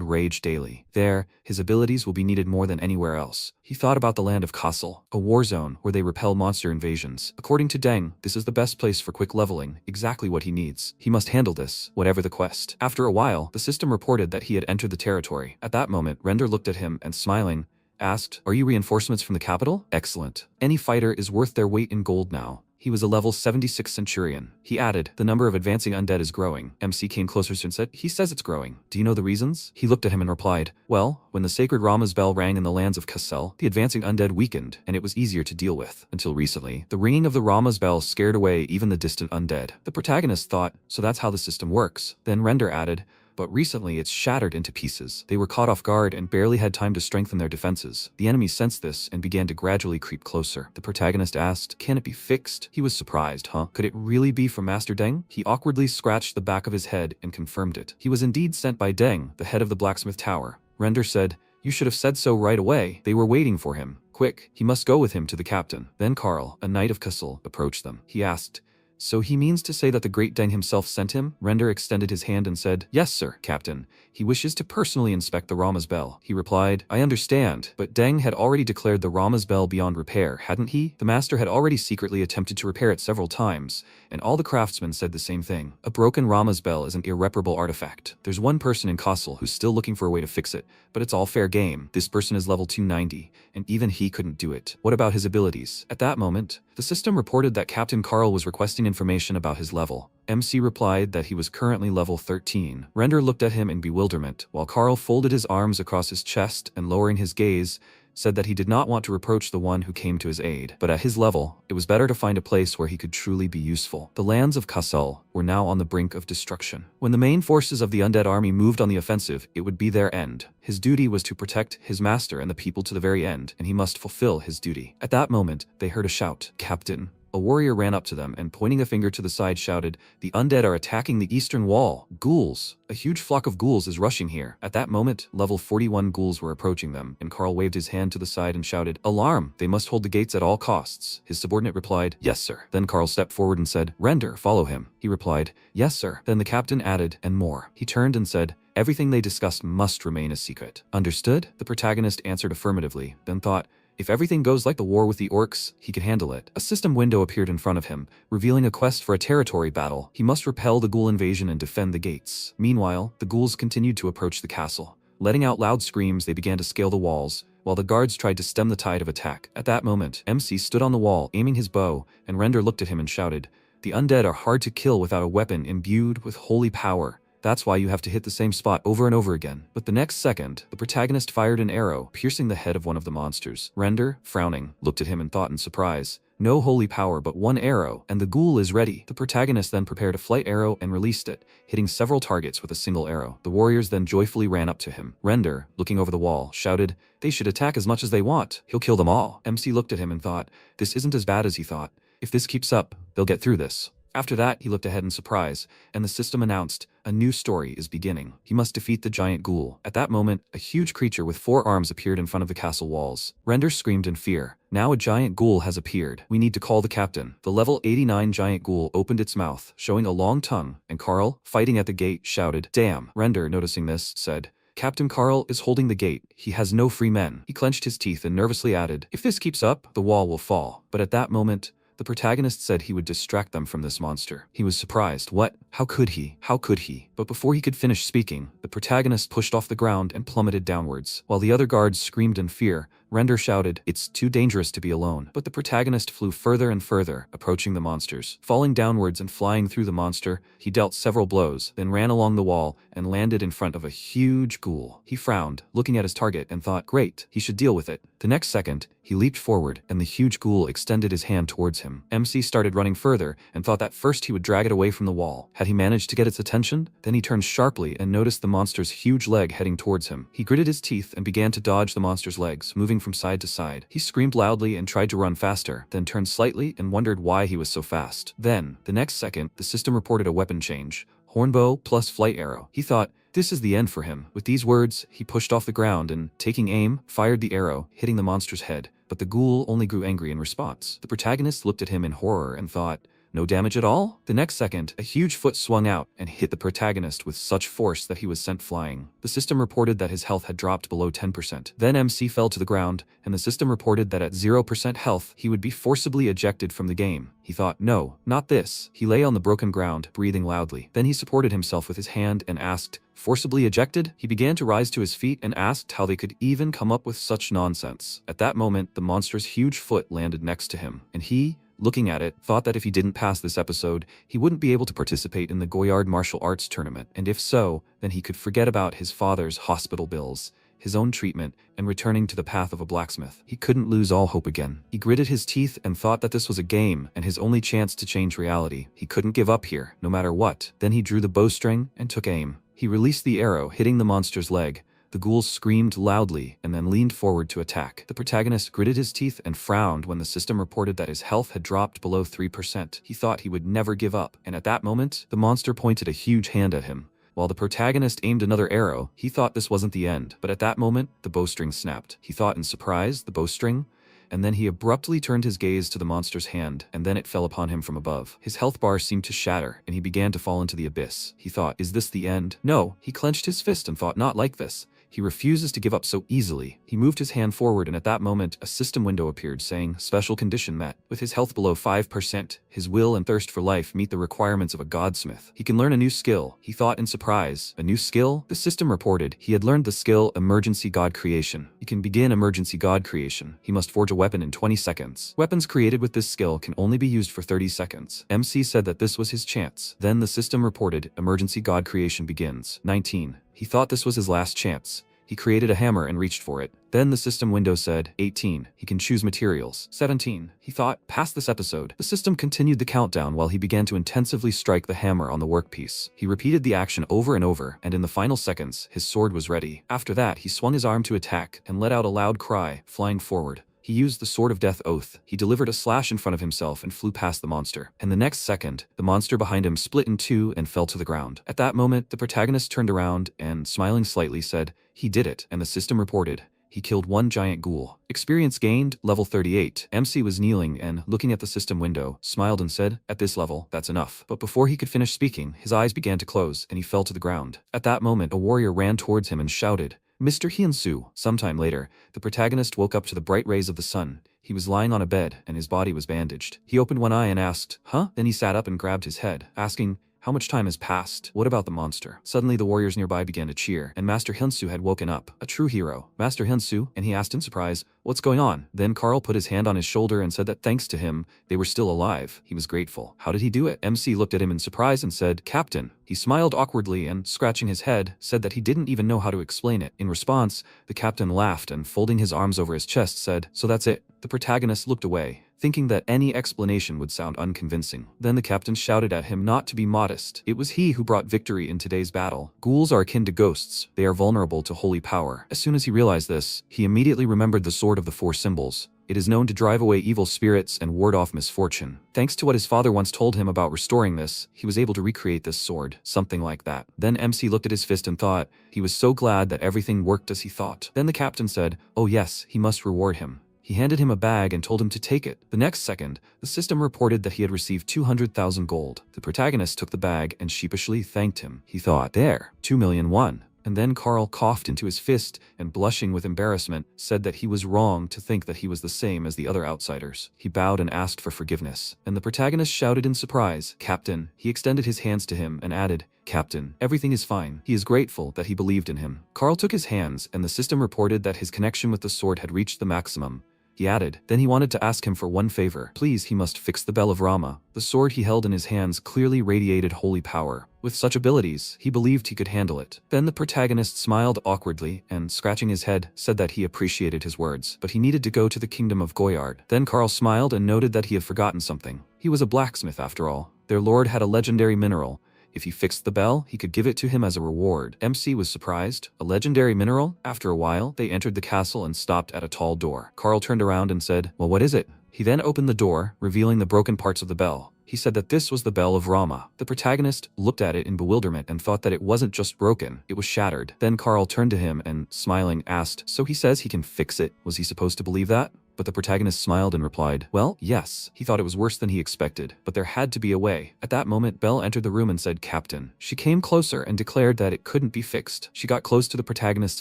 rage daily. There, his abilities will be needed more than anywhere else. He thought about the land of Castle, a war zone where they repel monster invasions. According to Deng, this is the best place for quick leveling, exactly what he needs. He must handle this, whatever the quest. After a while, the system reported that he had entered the territory. At that moment, Render looked at him and, smiling, asked, are you reinforcements from the capital? Excellent. Any fighter is worth their weight in gold now. He was a level 76 Centurion. He added, the number of advancing undead is growing. MC came closer and said, he says it's growing. Do you know the reasons? He looked at him and replied, well, when the sacred Rama's bell rang in the lands of Kassel, the advancing undead weakened, and it was easier to deal with. Until recently, the ringing of the Rama's bell scared away even the distant undead. The protagonist thought, so that's how the system works. Then Render added, but recently it's shattered into pieces. They were caught off guard and barely had time to strengthen their defenses. The enemy sensed this and began to gradually creep closer. The protagonist asked, can it be fixed? He was surprised, huh? Could it really be from Master Deng? He awkwardly scratched the back of his head and confirmed it. He was indeed sent by Deng, the head of the Blacksmith Tower. Render said, you should have said so right away. They were waiting for him. Quick, he must go with him to the captain. Then Karl, a knight of Kassel, approached them. He asked, So he means to say that the great Deng himself sent him? Render extended his hand and said, "Yes, sir, Captain. He wishes to personally inspect the Rama's bell." He replied, "I understand, but Deng had already declared the Rama's bell beyond repair, hadn't he? The master had already secretly attempted to repair it several times, and all the craftsmen said the same thing. A broken Rama's bell is an irreparable artifact. There's one person in Castle who's still looking for a way to fix it, but it's all fair game. This person is level 290, and even he couldn't do it. What about his abilities?" At that moment, the system reported that Captain Carl was requesting information about his level. MC replied that he was currently level 13. Render looked at him in bewilderment, while Carl folded his arms across his chest and lowering his gaze, said that he did not want to reproach the one who came to his aid. But at his level, it was better to find a place where he could truly be useful. The lands of Kassel were now on the brink of destruction. When the main forces of the undead army moved on the offensive, it would be their end. His duty was to protect his master and the people to the very end, and he must fulfill his duty. At that moment, they heard a shout, "Captain!" A warrior ran up to them and pointing a finger to the side shouted, "The undead are attacking the eastern wall. Ghouls! A huge flock of ghouls is rushing here." At that moment, level 41 ghouls were approaching them, and Carl waved his hand to the side and shouted, "Alarm! They must hold the gates at all costs." His subordinate replied, "Yes, sir." Then Carl stepped forward and said, "Render, follow him." He replied, "Yes, sir." Then the captain added, "And more." He turned and said, "Everything they discussed must remain a secret." Understood? The protagonist answered affirmatively, then thought, if everything goes like the war with the orcs, he could handle it. A system window appeared in front of him, revealing a quest for a territory battle. He must repel the ghoul invasion and defend the gates. Meanwhile, the ghouls continued to approach the castle. Letting out loud screams, they began to scale the walls, while the guards tried to stem the tide of attack. At that moment, MC stood on the wall, aiming his bow, and Render looked at him and shouted, "The undead are hard to kill without a weapon imbued with holy power. That's why you have to hit the same spot over and over again." But the next second, the protagonist fired an arrow, piercing the head of one of the monsters. Render, frowning, looked at him and thought in surprise, "No holy power but one arrow, and the ghoul is ready." The protagonist then prepared a flight arrow and released it, hitting several targets with a single arrow. The warriors then joyfully ran up to him. Render, looking over the wall, shouted, "They should attack as much as they want. He'll kill them all." MC looked at him and thought, this isn't as bad as he thought. If this keeps up, they'll get through this. After that, he looked ahead in surprise, and the system announced, a new story is beginning. He must defeat the giant ghoul. At that moment, a huge creature with 4 arms appeared in front of the castle walls. Render screamed in fear. Now a giant ghoul has appeared. We need to call the captain. The level 89 giant ghoul opened its mouth, showing a long tongue, and Carl, fighting at the gate, shouted, "Damn." Render, noticing this, said, "Captain Carl is holding the gate. He has no free men." He clenched his teeth and nervously added, "If this keeps up, the wall will fall." But at that moment, the protagonist said he would distract them from this monster. He was surprised. What? How could he? How could he? But before he could finish speaking, the protagonist pushed off the ground and plummeted downwards. While the other guards screamed in fear, Render shouted, "It's too dangerous to be alone." But the protagonist flew further and further, approaching the monsters. Falling downwards and flying through the monster, he dealt several blows, then ran along the wall and landed in front of a huge ghoul. He frowned, looking at his target, and thought, great, he should deal with it. The next second, he leaped forward, and the huge ghoul extended his hand towards him. MC started running further, and thought that first he would drag it away from the wall. Had he managed to get its attention? Then he turned sharply and noticed the monster's huge leg heading towards him. He gritted his teeth and began to dodge the monster's legs, moving from side to side. He screamed loudly and tried to run faster, then turned slightly and wondered why he was so fast. Then, the next second, the system reported a weapon change. Hornbow plus flight arrow. He thought, this is the end for him. With these words, he pushed off the ground and, taking aim, fired the arrow, hitting the monster's head. But the ghoul only grew angry in response. The protagonist looked at him in horror and thought, no damage at all? The next second, a huge foot swung out and hit the protagonist with such force that he was sent flying. The system reported that his health had dropped below 10%. Then MC fell to the ground, and the system reported that at 0% health, he would be forcibly ejected from the game. He thought, no, not this. He lay on the broken ground, breathing loudly. Then he supported himself with his hand and asked, forcibly ejected? He began to rise to his feet and asked how they could even come up with such nonsense. At that moment, the monster's huge foot landed next to him, and he, looking at it, thought that if he didn't pass this episode, he wouldn't be able to participate in the Goyard martial arts tournament, and if so, then he could forget about his father's hospital bills, his own treatment, and returning to the path of a blacksmith. He couldn't lose all hope again. He gritted his teeth and thought that this was a game and his only chance to change reality. He couldn't give up here, no matter what. Then he drew the bowstring and took aim. He released the arrow, hitting the monster's leg. The ghoul screamed loudly and then leaned forward to attack. The protagonist gritted his teeth and frowned when the system reported that his health had dropped below 3%. He thought he would never give up, and at that moment, the monster pointed a huge hand at him. While the protagonist aimed another arrow, he thought this wasn't the end, but at that moment, the bowstring snapped. He thought in surprise, the bowstring? and then he abruptly turned his gaze to the monster's hand, and then it fell upon him from above. His health bar seemed to shatter, and he began to fall into the abyss. He thought, is this the end? No, he clenched his fist and thought, not like this. He refuses to give up so easily. He moved his hand forward, and at that moment, a system window appeared saying, special condition met. With his health below 5%, his will and thirst for life meet the requirements of a godsmith. He can learn a new skill, he thought in surprise. A new skill? The system reported he had learned the skill Emergency God Creation. He can begin Emergency God Creation. He must forge a weapon in 20 seconds. Weapons created with this skill can only be used for 30 seconds. MC said that this was his chance. Then the system reported, Emergency God Creation begins. 19. He thought this was his last chance. He created a hammer and reached for it. Then the system window said, 18. He can choose materials. 17. He thought, past this episode. The system continued the countdown while he began to intensively strike the hammer on the workpiece. He repeated the action over and over, and in the final seconds, his sword was ready. After that, he swung his arm to attack and let out a loud cry, flying forward. He used the Sword of Death Oath. He delivered a slash in front of himself and flew past the monster. And the next second, the monster behind him split in two and fell to the ground. At that moment, the protagonist turned around and, smiling slightly, said, he did it, and the system reported, he killed one giant ghoul. Experience gained, level 38. MC was kneeling and, looking at the system window, smiled and said, at this level, that's enough. But before he could finish speaking, his eyes began to close and he fell to the ground. At that moment, a warrior ran towards him and shouted, Mr. Hyunsu. Sometime later, the protagonist woke up to the bright rays of the sun. He was lying on a bed, and his body was bandaged. He opened one eye and asked, huh? Then he sat up and grabbed his head, asking, how much time has passed? What about the monster? Suddenly the warriors nearby began to cheer, and Master Hyunsu had woken up. A true hero. Master Hyunsu, and he asked in surprise, what's going on? Then Carl put his hand on his shoulder and said that thanks to him, they were still alive. He was grateful. How did he do it? MC looked at him in surprise and said, Captain. He smiled awkwardly and, scratching his head, said that he didn't even know how to explain it. In response, the captain laughed and, folding his arms over his chest, said, so that's it. The protagonist looked away, thinking that any explanation would sound unconvincing. Then the captain shouted at him not to be modest. It was he who brought victory in today's battle. Ghouls are akin to ghosts. They are vulnerable to holy power. As soon as he realized this, he immediately remembered the Sword of the Four Symbols. It is known to drive away evil spirits and ward off misfortune. Thanks to what his father once told him about restoring this, he was able to recreate this sword, something like that. Then MC looked at his fist and thought, he was so glad that everything worked as he thought. Then the captain said, oh yes, he must reward him. He handed him a bag and told him to take it. The next second, the system reported that he had received 200,000 gold. The protagonist took the bag and sheepishly thanked him. He thought, there, 2,000,000 won. And then Carl coughed into his fist and, blushing with embarrassment, said that he was wrong to think that he was the same as the other outsiders. He bowed and asked for forgiveness. And the protagonist shouted in surprise, Captain. He extended his hands to him and added, Captain, everything is fine. He is grateful that he believed in him. Carl took his hands, and the system reported that his connection with the sword had reached the maximum. He added, then he wanted to ask him for one favor. Please, he must fix the Bell of Rama. The sword he held in his hands clearly radiated holy power. With such abilities, he believed he could handle it. Then the protagonist smiled awkwardly and, scratching his head, said that he appreciated his words, but he needed to go to the kingdom of Goyard. Then Carl smiled and noted that he had forgotten something. He was a blacksmith after all. Their lord had a legendary mineral. If he fixed the bell, he could give it to him as a reward. MC was surprised. A legendary mineral? After a while, they entered the castle and stopped at a tall door. Carl turned around and said, well, what is it? He then opened the door, revealing the broken parts of the bell. He said that this was the Bell of Rama. The protagonist looked at it in bewilderment and thought that it wasn't just broken, it was shattered. Then Carl turned to him and, smiling, asked, so he says he can fix it? Was he supposed to believe that? But the protagonist smiled and replied, well, yes. He thought it was worse than he expected, but there had to be a way. At that moment, Belle entered the room and said, Captain. She came closer and declared that it couldn't be fixed. She got close to the protagonist's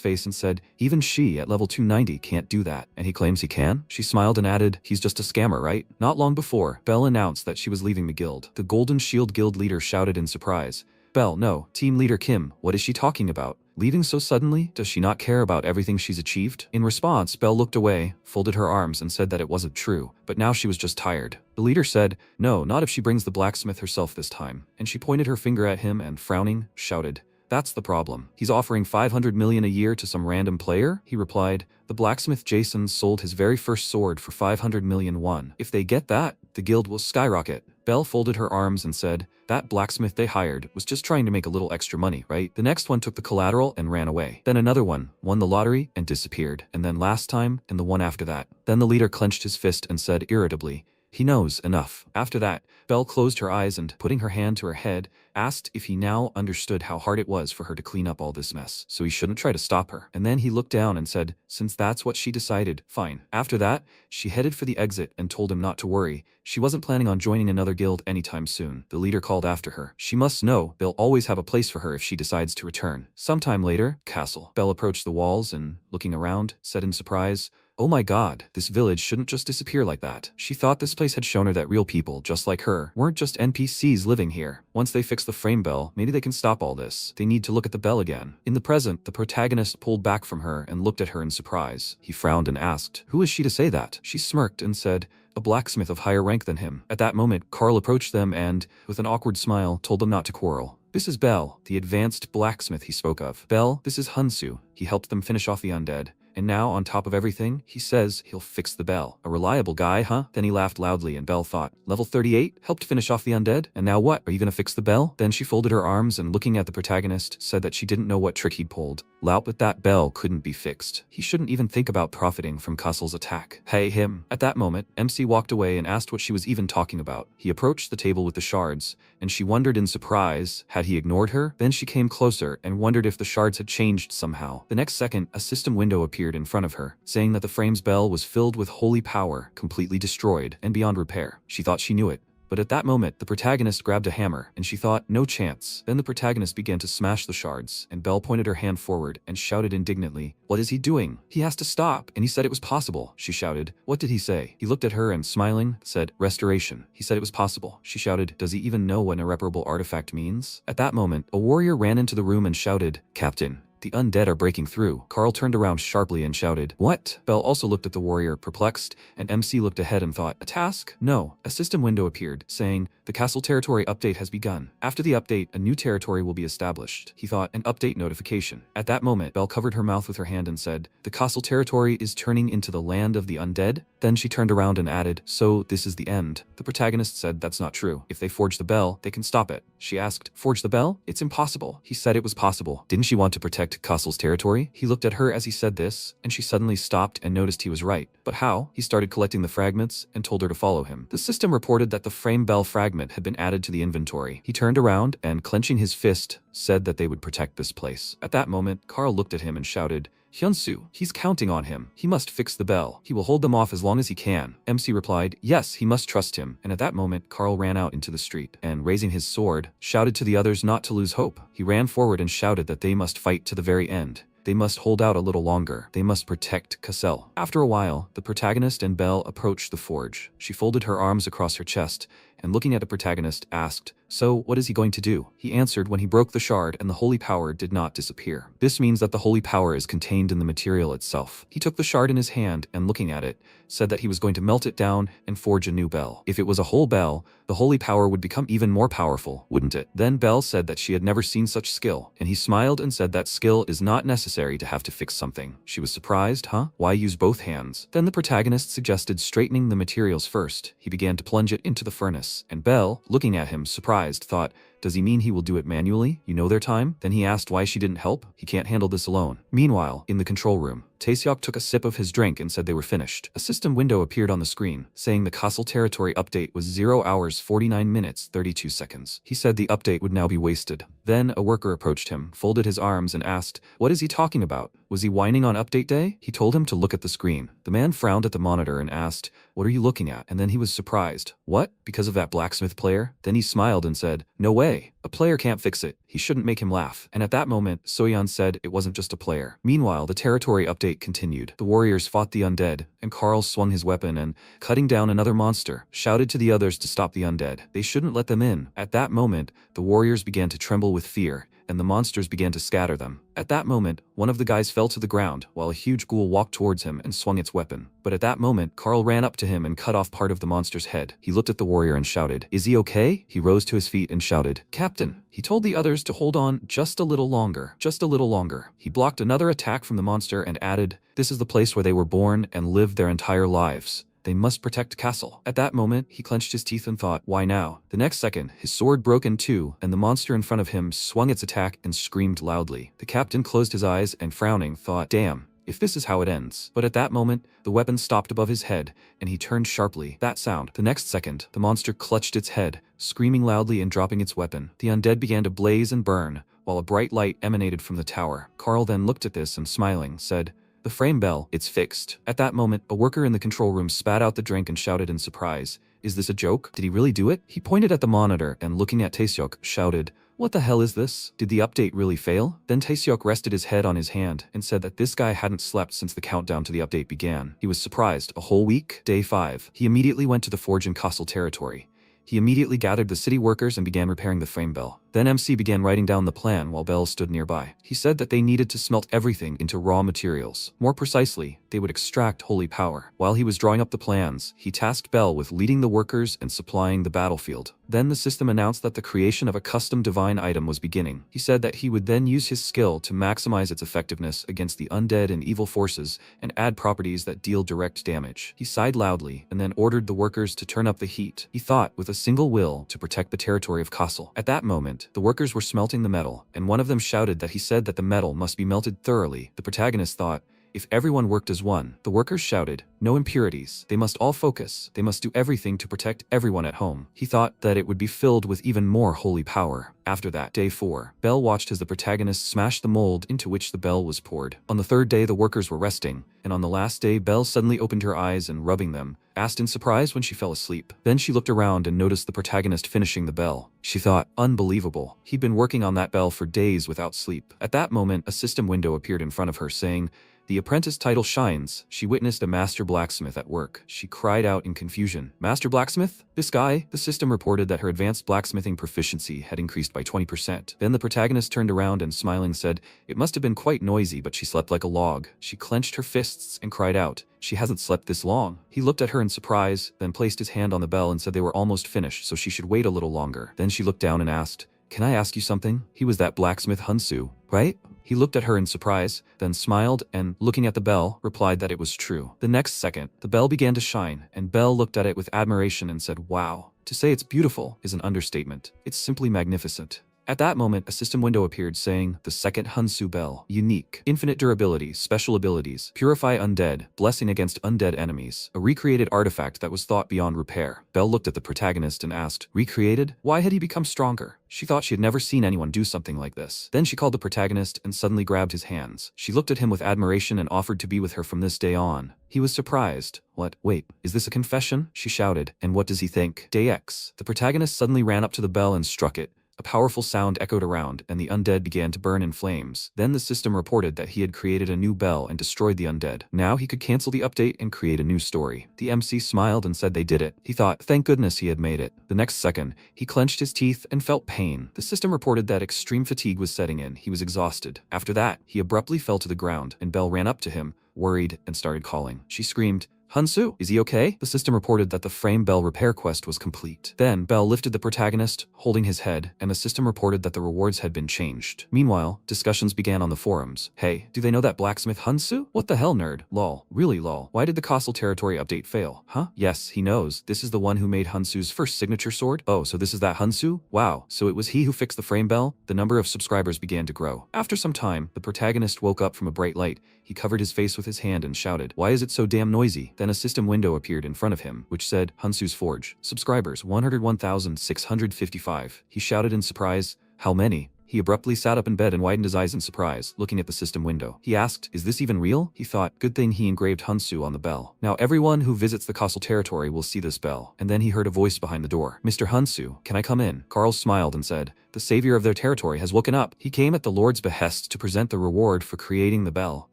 face and said, even she, at level 290, can't do that. And he claims he can? She smiled and added, he's just a scammer, right? Not long before, Belle announced that she was leaving the guild. The Golden Shield Guild leader shouted in surprise, Belle, no, Team Leader Kim, what is she talking about? Leaving so suddenly? Does she not care about everything she's achieved? In response, Belle looked away, folded her arms and said that it wasn't true, but now she was just tired. The leader said, no, not if she brings the blacksmith herself this time. And she pointed her finger at him and, frowning, shouted, that's the problem. He's offering 500 million a year to some random player? He replied, the blacksmith Jason sold his very first sword for 500 million won. If they get that, the guild will skyrocket. Belle folded her arms and said, that blacksmith they hired was just trying to make a little extra money, right? The next one took the collateral and ran away. Then another one won the lottery and disappeared. And then last time, and the one after that. Then the leader clenched his fist and said irritably, He knows enough. After that, Belle closed her eyes and, putting her hand to her head, asked if he now understood how hard it was for her to clean up all this mess, so he shouldn't try to stop her. And then he looked down and said, since that's what she decided, fine. After that, she headed for the exit and told him not to worry. She wasn't planning on joining another guild anytime soon. The leader called after her. She must know they'll always have a place for her if she decides to return. Sometime later, castle. Belle approached the walls and, looking around, said in surprise, oh my god, this village shouldn't just disappear like that. She thought this place had shown her that real people, just like her, weren't just NPCs living here. Once they fix the frame bell, maybe they can stop all this. They need to look at the bell again. In the present, the protagonist pulled back from her and looked at her in surprise. He frowned and asked, who is she to say that? She smirked and said, a blacksmith of higher rank than him. At that moment, Carl approached them and, with an awkward smile, told them not to quarrel. This is Belle, the advanced blacksmith he spoke of. Belle, this is Hunsu. He helped them finish off the undead. And now, on top of everything, he says he'll fix the bell. A reliable guy, huh? Then he laughed loudly and Belle thought, level 38? Helped finish off the undead? And now what? Are you gonna fix the bell? Then she folded her arms and looking at the protagonist, said that she didn't know what trick he'd pulled. Lout, but that bell couldn't be fixed. He shouldn't even think about profiting from Castle's attack. Hey, him. At that moment, MC walked away and asked what she was even talking about. He approached the table with the shards, and she wondered in surprise, had he ignored her? Then she came closer and wondered if the shards had changed somehow. The next second, a system window appeared in front of her, saying that the frame's bell was filled with holy power, completely destroyed, and beyond repair. She thought she knew it. But at that moment, the protagonist grabbed a hammer, and she thought, no chance. Then the protagonist began to smash the shards, and Belle pointed her hand forward and shouted indignantly, what is he doing? He has to stop, and he said it was possible, she shouted. What did he say? He looked at her and, smiling, said, restoration. He said it was possible. She shouted, does he even know what an irreparable artifact means? At that moment, a warrior ran into the room and shouted, Captain, the undead are breaking through. Carl turned around sharply and shouted, what? Belle also looked at the warrior, perplexed, and MC looked ahead and thought, a task? No. A system window appeared, saying, the castle territory update has begun. After the update, a new territory will be established. He thought, an update notification. At that moment, Belle covered her mouth with her hand and said, the castle territory is turning into the land of the undead? Then she turned around and added, so this is the end. The protagonist said that's not true. If they forge the bell, they can stop it. She asked, forge the bell? It's impossible. He said it was possible. Didn't she want to protect Castle's territory? He looked at her as he said this, and she suddenly stopped and noticed he was right. But how? He started collecting the fragments and told her to follow him. The system reported that the frame bell fragment had been added to the inventory. He turned around and, clenching his fist, said that they would protect this place. At that moment, Carl looked at him and shouted, Hyunsu, he's counting on him. He must fix the bell. He will hold them off as long as he can. MC replied, yes, he must trust him. And at that moment, Carl ran out into the street and, raising his sword, shouted to the others not to lose hope. He ran forward and shouted that they must fight to the very end. They must hold out a little longer. They must protect Cassel. After a while, the protagonist and Belle approached the forge. She folded her arms across her chest and, looking at the protagonist, asked, so what is he going to do? He answered when he broke the shard and the holy power did not disappear. This means that the holy power is contained in the material itself. He took the shard in his hand and, looking at it, said that he was going to melt it down and forge a new bell. If it was a whole bell, the holy power would become even more powerful, wouldn't it? Then Belle said that she had never seen such skill, and he smiled and said that skill is not necessary to have to fix something. She was surprised, huh? Why use both hands? Then the protagonist suggested straightening the materials first. He began to plunge it into the furnace, and Belle, looking at him surprised, thought, does he mean he will do it manually? You know their time? Then he asked why she didn't help. He can't handle this alone. Meanwhile, in the control room, Taeseok took a sip of his drink and said they were finished. A system window appeared on the screen, saying the castle territory update was 0 hours 49 minutes 32 seconds. He said the update would now be wasted. Then a worker approached him, folded his arms and asked, what is he talking about? Was he whining on update day? He told him to look at the screen. The man frowned at the monitor and asked, what are you looking at? And then he was surprised. What? Because of that blacksmith player? Then he smiled and said, no way. A player can't fix it. He shouldn't make him laugh. And at that moment, Soyeon said it wasn't just a player. Meanwhile, the territory update continued. The warriors fought the undead, and Carl swung his weapon and, cutting down another monster, shouted to the others to stop the undead. They shouldn't let them in. At that moment, the warriors began to tremble with fear, and the monsters began to scatter them. At that moment, one of the guys fell to the ground, while a huge ghoul walked towards him and swung its weapon. But at that moment, Carl ran up to him and cut off part of the monster's head. He looked at the warrior and shouted, is he okay? He rose to his feet and shouted, Captain. He told the others to hold on just a little longer, just a little longer. He blocked another attack from the monster and added, this is the place where they were born and lived their entire lives. They must protect Castle. At that moment, he clenched his teeth and thought, why now? The next second, his sword broke in two, and the monster in front of him swung its attack and screamed loudly. The captain closed his eyes and, frowning, thought, damn, if this is how it ends. But at that moment, the weapon stopped above his head, and he turned sharply. That sound. The next second, the monster clutched its head, screaming loudly and dropping its weapon. The undead began to blaze and burn, while a bright light emanated from the tower. Carl then looked at this and, smiling, said, "The frame bell, it's fixed." At that moment, a worker in the control room spat out the drink and shouted in surprise, "Is this a joke? Did he really do it?" He pointed at the monitor and, looking at Taeseok, shouted, "What the hell is this? Did the update really fail?" Then Taeseok rested his head on his hand and said that this guy hadn't slept since the countdown to the update began. He was surprised. A whole week? Day 5. He immediately went to the forge in Castle territory. He immediately gathered the city workers and began repairing the frame bell. Then MC began writing down the plan while Bell stood nearby. He said that they needed to smelt everything into raw materials. More precisely, they would extract holy power. While he was drawing up the plans, he tasked Bell with leading the workers and supplying the battlefield. Then the system announced that the creation of a custom divine item was beginning. He said that he would then use his skill to maximize its effectiveness against the undead and evil forces and add properties that deal direct damage. He sighed loudly and then ordered the workers to turn up the heat. He thought with a single will to protect the territory of Castle. At that moment, the workers were smelting the metal, and one of them shouted that he said that the metal must be melted thoroughly. The protagonist thought, if everyone worked as one. The workers shouted, "No impurities. They must all focus. They must do everything to protect everyone at home." He thought that it would be filled with even more holy power. After that, day 4, Bell watched as the protagonist smashed the mold into which the bell was poured. On the 3rd day, the workers were resting, and on the last day, Bell suddenly opened her eyes and, rubbing them, asked in surprise when she fell asleep. Then she looked around and noticed the protagonist finishing the bell. She thought, unbelievable. He'd been working on that bell for days without sleep. At that moment, a system window appeared in front of her, saying, "The apprentice title shines." She witnessed a master blacksmith at work. She cried out in confusion, "Master blacksmith? This guy?" The system reported that her advanced blacksmithing proficiency had increased by 20%. Then the protagonist turned around and, smiling, said, "It must have been quite noisy, but she slept like a log." She clenched her fists and cried out, "She hasn't slept this long." He looked at her in surprise, then placed his hand on the bell and said they were almost finished, so she should wait a little longer. Then she looked down and asked, "Can I ask you something?" He was that blacksmith Hunsu, right? He looked at her in surprise, then smiled and, looking at the bell, replied that it was true. The next second, the bell began to shine, and Bell looked at it with admiration and said, "Wow. To say it's beautiful is an understatement. It's simply magnificent." At that moment, a system window appeared saying, "The second Hunsu bell. Unique. Infinite durability, special abilities, purify undead, blessing against undead enemies. A recreated artifact that was thought beyond repair." Bell looked at the protagonist and asked, "Recreated? Why had he become stronger?" She thought she had never seen anyone do something like this. Then she called the protagonist and suddenly grabbed his hands. She looked at him with admiration and offered to be with her from this day on. He was surprised. "What? Wait, is this a confession?" she shouted. "And what does he think?" Day X. The protagonist suddenly ran up to the bell and struck it. A powerful sound echoed around, and the undead began to burn in flames. Then the system reported that he had created a new bell and destroyed the undead. Now he could cancel the update and create a new story. The MC smiled and said they did it. He thought, thank goodness he had made it. The next second, he clenched his teeth and felt pain. The system reported that extreme fatigue was setting in. He was exhausted. After that, he abruptly fell to the ground, and Bell ran up to him, worried, and started calling. She screamed, "Hunsu, is he okay?" The system reported that the frame bell repair quest was complete. Then, Bell lifted the protagonist, holding his head, and the system reported that the rewards had been changed. Meanwhile, discussions began on the forums. "Hey, do they know that blacksmith Hunsu? What the hell, nerd? Lol. Really lol. Why did the Castle territory update fail? Huh? Yes, he knows. This is the one who made Hunsu's first signature sword? Oh, so this is that Hunsu? Wow. So it was he who fixed the frame bell?" The number of subscribers began to grow. After some time, the protagonist woke up from a bright light. He covered his face with his hand and shouted, "Why is it so damn noisy?" Then a system window appeared in front of him, which said, "Hunsu's Forge. Subscribers 101,655. He shouted in surprise, "How many?" He abruptly sat up in bed and widened his eyes in surprise, looking at the system window. He asked, "Is this even real?" He thought, good thing he engraved Hunsu on the bell. Now everyone who visits the Castle territory will see this bell. And then he heard a voice behind the door. "Mr. Hunsu, can I come in?" Carl smiled and said, "The savior of their territory has woken up." He came at the Lord's behest to present the reward for creating the bell,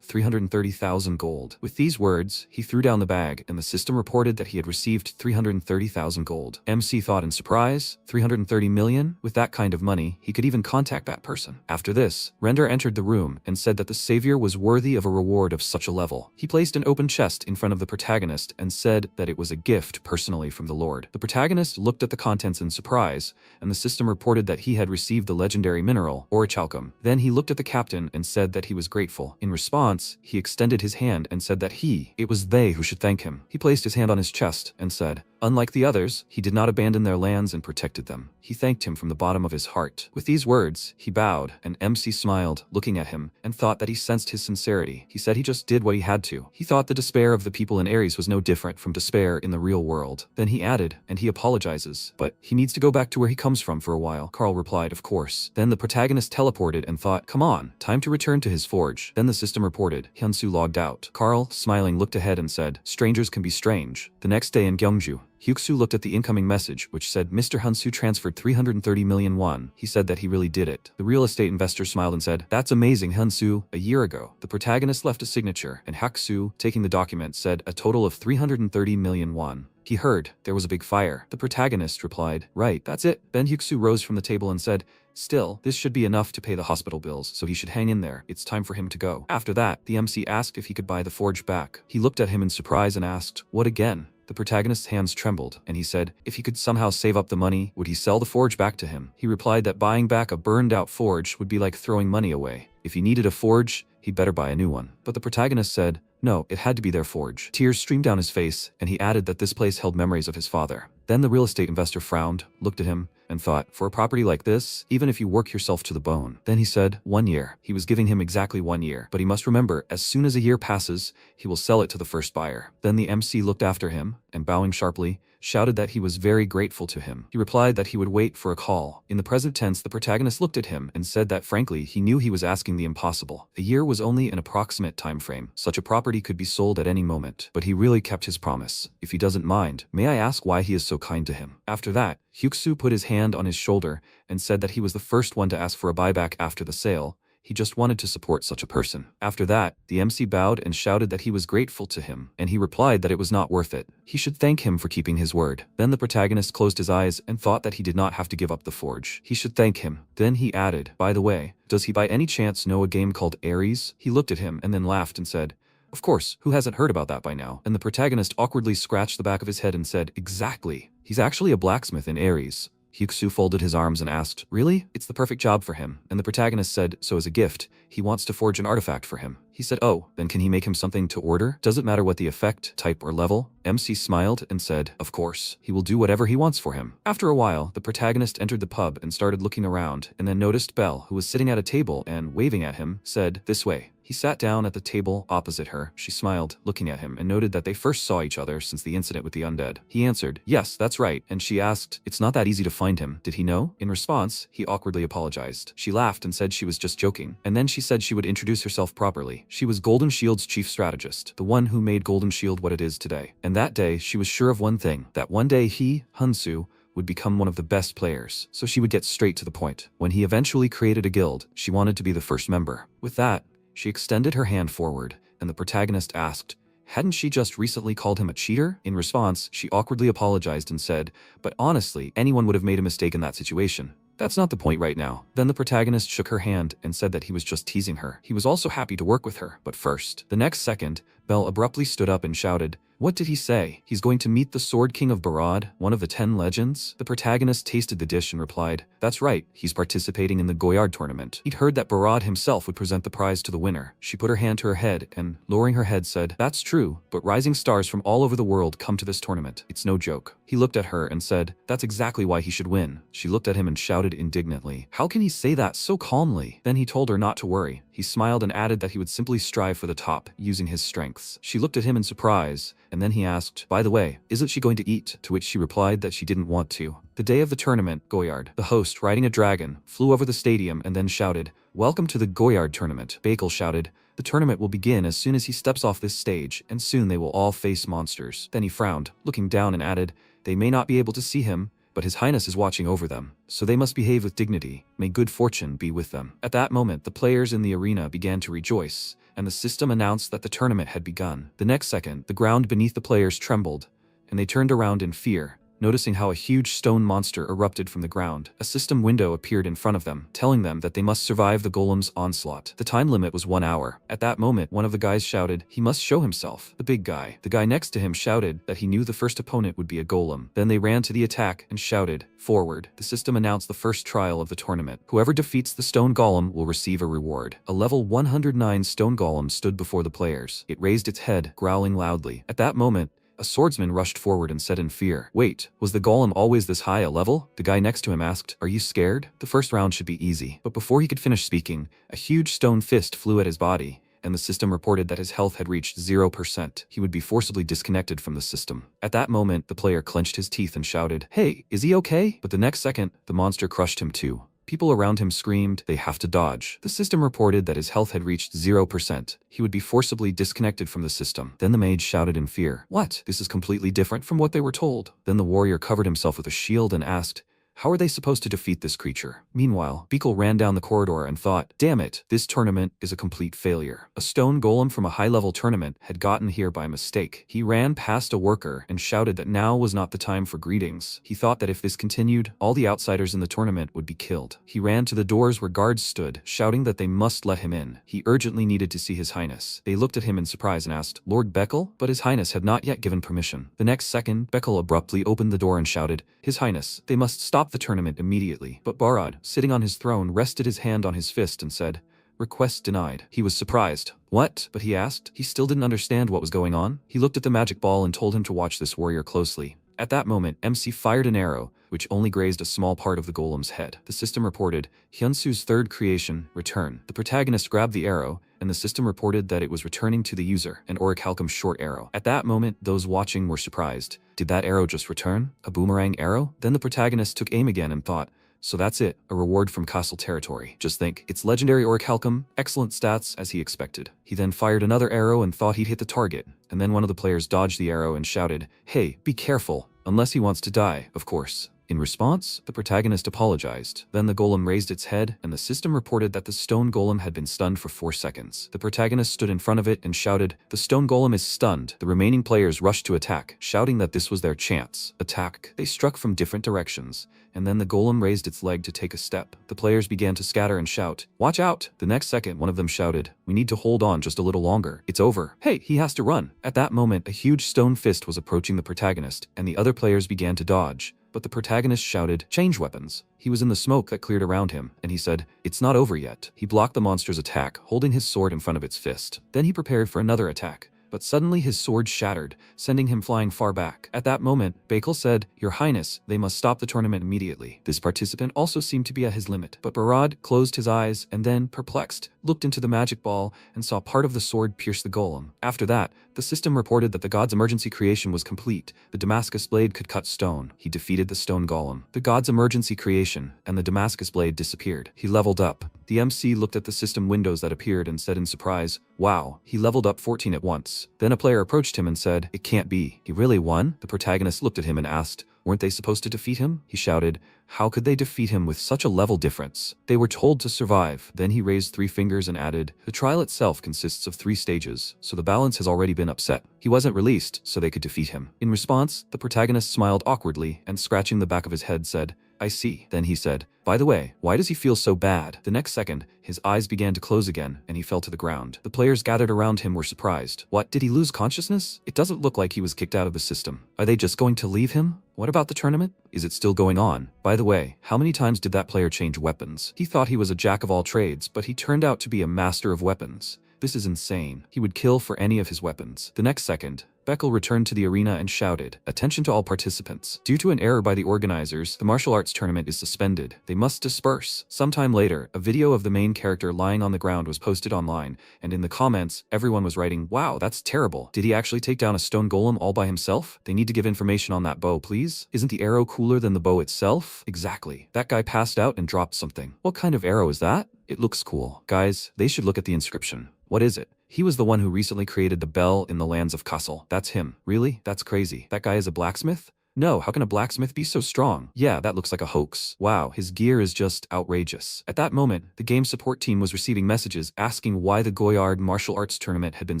330,000 gold. With these words, he threw down the bag, and the system reported that he had received 330,000 gold. MC thought in surprise, 330 million? With that kind of money, he could even contact that person. After this, Render entered the room and said that the savior was worthy of a reward of such a level. He placed an open chest in front of the protagonist and said that it was a gift personally from the Lord. The protagonist looked at the contents in surprise, and the system reported that he had received the legendary mineral, orichalcum. Then he looked at the captain and said that he was grateful. In response, he extended his hand and said that it was they who should thank him. He placed his hand on his chest and said, Unlike the others, he did not abandon their lands and protected them. He thanked him from the bottom of his heart. With these words, he bowed, and MC smiled, looking at him, and thought that he sensed his sincerity. He said he just did what he had to. He thought the despair of the people in Ares was no different from despair in the real world. Then he added, and he apologizes, but he needs to go back to where he comes from for a while. Carl replied, of course. Then the protagonist teleported and thought, come on, time to return to his forge. Then the system reported, Hyunsu logged out. Carl, smiling, looked ahead and said, strangers can be strange. The next day in Gyeongju, Hyuksu looked at the incoming message, which said Mr. Hyunsu transferred 330 million won. He said that he really did it. The real estate investor smiled and said, that's amazing, Hyunsu. A year ago, the protagonist left a signature, and Hyuksu, taking the document, said a total of 330 million won. He heard there was a big fire. The protagonist replied, right, that's it. Then Hyuksu rose from the table and said, still, this should be enough to pay the hospital bills, so he should hang in there. It's time for him to go. After that, the MC asked if he could buy the forge back. He looked at him in surprise and asked, what again? The protagonist's hands trembled, and he said, if he could somehow save up the money, would he sell the forge back to him? He replied that buying back a burned-out forge would be like throwing money away. If he needed a forge, he'd better buy a new one. But the protagonist said, no, it had to be their forge. Tears streamed down his face, and he added that this place held memories of his father. Then the real estate investor frowned, looked at him, and thought, for a property like this, even if you work yourself to the bone. Then he said, 1 year. He was giving him exactly 1 year, but he must remember, as soon as a year passes, he will sell it to the first buyer. Then the MC looked after him, and bowing sharply, shouted that he was very grateful to him. He replied that he would wait for a call. In the present tense, the protagonist looked at him and said that frankly, he knew he was asking the impossible. A year was only an approximate time frame. Such a property could be sold at any moment, but he really kept his promise. If he doesn't mind, may I ask why he is so kind to him? After that, Hyuksu put his hand on his shoulder and said that he was the first one to ask for a buyback after the sale. He just wanted to support such a person. After that, the MC bowed and shouted that he was grateful to him, and he replied that it was not worth it. He should thank him for keeping his word. Then the protagonist closed his eyes and thought that he did not have to give up the forge. He should thank him. Then he added, by the way, does he by any chance know a game called Ares? He looked at him and then laughed and said, of course, who hasn't heard about that by now? And the protagonist awkwardly scratched the back of his head and said, exactly. He's actually a blacksmith in Ares. Hyuksu folded his arms and asked, really? It's the perfect job for him. And the protagonist said, so as a gift, he wants to forge an artifact for him. He said, oh, then can he make him something to order? Does it matter what the effect, type, or level? MC smiled and said, of course, he will do whatever he wants for him. After a while, the protagonist entered the pub and started looking around, and then noticed Belle, who was sitting at a table and waving at him, said, this way. He sat down at the table opposite her. She smiled, looking at him, and noted that they first saw each other since the incident with the undead. He answered, yes, that's right, and she asked, it's not that easy to find him, did he know? In response, he awkwardly apologized. She laughed and said she was just joking, and then she said she would introduce herself properly. She was Golden Shield's chief strategist, the one who made Golden Shield what it is today. And that day, she was sure of one thing, that one day he, Hyunsu, would become one of the best players, so she would get straight to the point. When he eventually created a guild, she wanted to be the first member. With that, she extended her hand forward, and the protagonist asked, hadn't she just recently called him a cheater? In response, she awkwardly apologized and said, but honestly, anyone would have made a mistake in that situation. That's not the point right now. Then the protagonist shook her hand and said that he was just teasing her. He was also happy to work with her, but first. The next second, Belle abruptly stood up and shouted, what did he say? He's going to meet the Sword King of Barad, one of the 10 legends? The protagonist tasted the dish and replied, that's right, he's participating in the Goyard tournament. He'd heard that Barad himself would present the prize to the winner. She put her hand to her head and, lowering her head, said, that's true, but rising stars from all over the world come to this tournament. It's no joke. He looked at her and said, that's exactly why he should win. She looked at him and shouted indignantly, how can he say that so calmly? Then he told her not to worry. He smiled and added that he would simply strive for the top, using his strengths. She looked at him in surprise, and then he asked, by the way, isn't she going to eat? To which she replied that she didn't want to. The day of the tournament, Goyard, the host riding a dragon, flew over the stadium and then shouted, welcome to the Goyard tournament. Bakel shouted, the tournament will begin as soon as he steps off this stage, and soon they will all face monsters. Then he frowned, looking down and added, they may not be able to see him, but His Highness is watching over them, so they must behave with dignity. May good fortune be with them. At that moment, the players in the arena began to rejoice, and the system announced that the tournament had begun. The next second, the ground beneath the players trembled, and they turned around in fear, noticing how a huge stone monster erupted from the ground. A system window appeared in front of them, telling them that they must survive the golem's onslaught. The time limit was 1 hour. At that moment, one of the guys shouted, he must show himself. The big guy. The guy next to him shouted that he knew the first opponent would be a golem. Then they ran to the attack and shouted, forward. The system announced the first trial of the tournament. Whoever defeats the stone golem will receive a reward. A level 109 stone golem stood before the players. It raised its head, growling loudly. At that moment, A swordsman rushed forward and said in fear, "Wait, was the golem always this high a level?" The guy next to him asked, "Are you scared? The first round should be easy." But before he could finish speaking, a huge stone fist flew at his body, and the system reported that his health had reached 0%. He would be forcibly disconnected from the system. At that moment, the player clenched his teeth and shouted, "Hey, is he okay?" But the next second, the monster crushed him too. People around him screamed, "They have to dodge." The system reported that his health had reached 0%. He would be forcibly disconnected from the system. Then the mage shouted in fear, "What? This is completely different from what they were told." Then the warrior covered himself with a shield and asked, "How are they supposed to defeat this creature?" Meanwhile, Beekle ran down the corridor and thought, "Damn it, this tournament is a complete failure. A stone golem from a high-level tournament had gotten here by mistake." He ran past a worker and shouted that now was not the time for greetings. He thought that if this continued, all the outsiders in the tournament would be killed. He ran to the doors where guards stood, shouting that they must let him in. He urgently needed to see His Highness. They looked at him in surprise and asked, "Lord Beckle?" But His Highness had not yet given permission. The next second, Beckle abruptly opened the door and shouted, "His Highness, they must stop the tournament immediately." But Barad, sitting on his throne, rested his hand on his fist and said, "Request denied." He was surprised. "What?" But he asked. He still didn't understand what was going on. He looked at the magic ball and told him to watch this warrior closely. At that moment, MC fired an arrow, which only grazed a small part of the golem's head. The system reported, Hyunsu's third creation, return. The protagonist grabbed the arrow, and the system reported that it was returning to the user, an orichalcum short arrow. At that moment, those watching were surprised. Did that arrow just return? A boomerang arrow? Then the protagonist took aim again and thought, so that's it, a reward from Castle Territory. Just think, it's legendary orichalcum, excellent stats as he expected. He then fired another arrow and thought he'd hit the target, and then one of the players dodged the arrow and shouted, "Hey, be careful, unless he wants to die, of course." In response, the protagonist apologized. Then the golem raised its head, and the system reported that the stone golem had been stunned for 4 seconds. The protagonist stood in front of it and shouted, "The stone golem is stunned." The remaining players rushed to attack, shouting that this was their chance. Attack. They struck from different directions, and then the golem raised its leg to take a step. The players began to scatter and shout, "Watch out!" The next second, one of them shouted, "We need to hold on just a little longer. It's over. Hey, he has to run." At that moment, a huge stone fist was approaching the protagonist, and the other players began to dodge. But the protagonist shouted, "Change weapons." He was in the smoke that cleared around him, and he said, "It's not over yet." He blocked the monster's attack, holding his sword in front of its fist. Then he prepared for another attack. But suddenly his sword shattered, sending him flying far back. At that moment, Beckle said, "Your Highness, they must stop the tournament immediately." This participant also seemed to be at his limit, but Barad closed his eyes and then, perplexed, looked into the magic ball and saw part of the sword pierce the golem. After that, the system reported that the god's emergency creation was complete. The Damascus blade could cut stone. He defeated the stone golem. The god's emergency creation, and the Damascus blade disappeared. He leveled up. The MC looked at the system windows that appeared and said in surprise, "Wow, he leveled up 14 at once." Then a player approached him and said, "It can't be. He really won?" The protagonist looked at him and asked, "Weren't they supposed to defeat him?" He shouted, "How could they defeat him with such a level difference? They were told to survive." Then he raised 3 fingers and added, "The trial itself consists of 3 stages, so the balance has already been upset. He wasn't released, so they could defeat him." In response, the protagonist smiled awkwardly and scratching the back of his head said, "I see." Then he said, "By the way, why does he feel so bad?" The next second, his eyes began to close again, and he fell to the ground. The players gathered around him were surprised. What, did he lose consciousness? It doesn't look like he was kicked out of the system. Are they just going to leave him? What about the tournament? Is it still going on? By the way, how many times did that player change weapons? He thought he was a jack of all trades, but he turned out to be a master of weapons. This is insane. He would kill for any of his weapons. The next second, Beckle returned to the arena and shouted, "Attention to all participants. Due to an error by the organizers, the martial arts tournament is suspended. They must disperse." Sometime later, a video of the main character lying on the ground was posted online, and in the comments, everyone was writing, "Wow, that's terrible. Did he actually take down a stone golem all by himself? They need to give information on that bow, please. Isn't the arrow cooler than the bow itself?" Exactly. That guy passed out and dropped something. What kind of arrow is that? It looks cool. Guys, they should look at the inscription. What is it? He was the one who recently created the bell in the lands of Kassel. That's him. Really? That's crazy. That guy is a blacksmith? No, how can a blacksmith be so strong? Yeah, that looks like a hoax. Wow, his gear is just outrageous. At that moment, the game support team was receiving messages asking why the Goyard martial arts tournament had been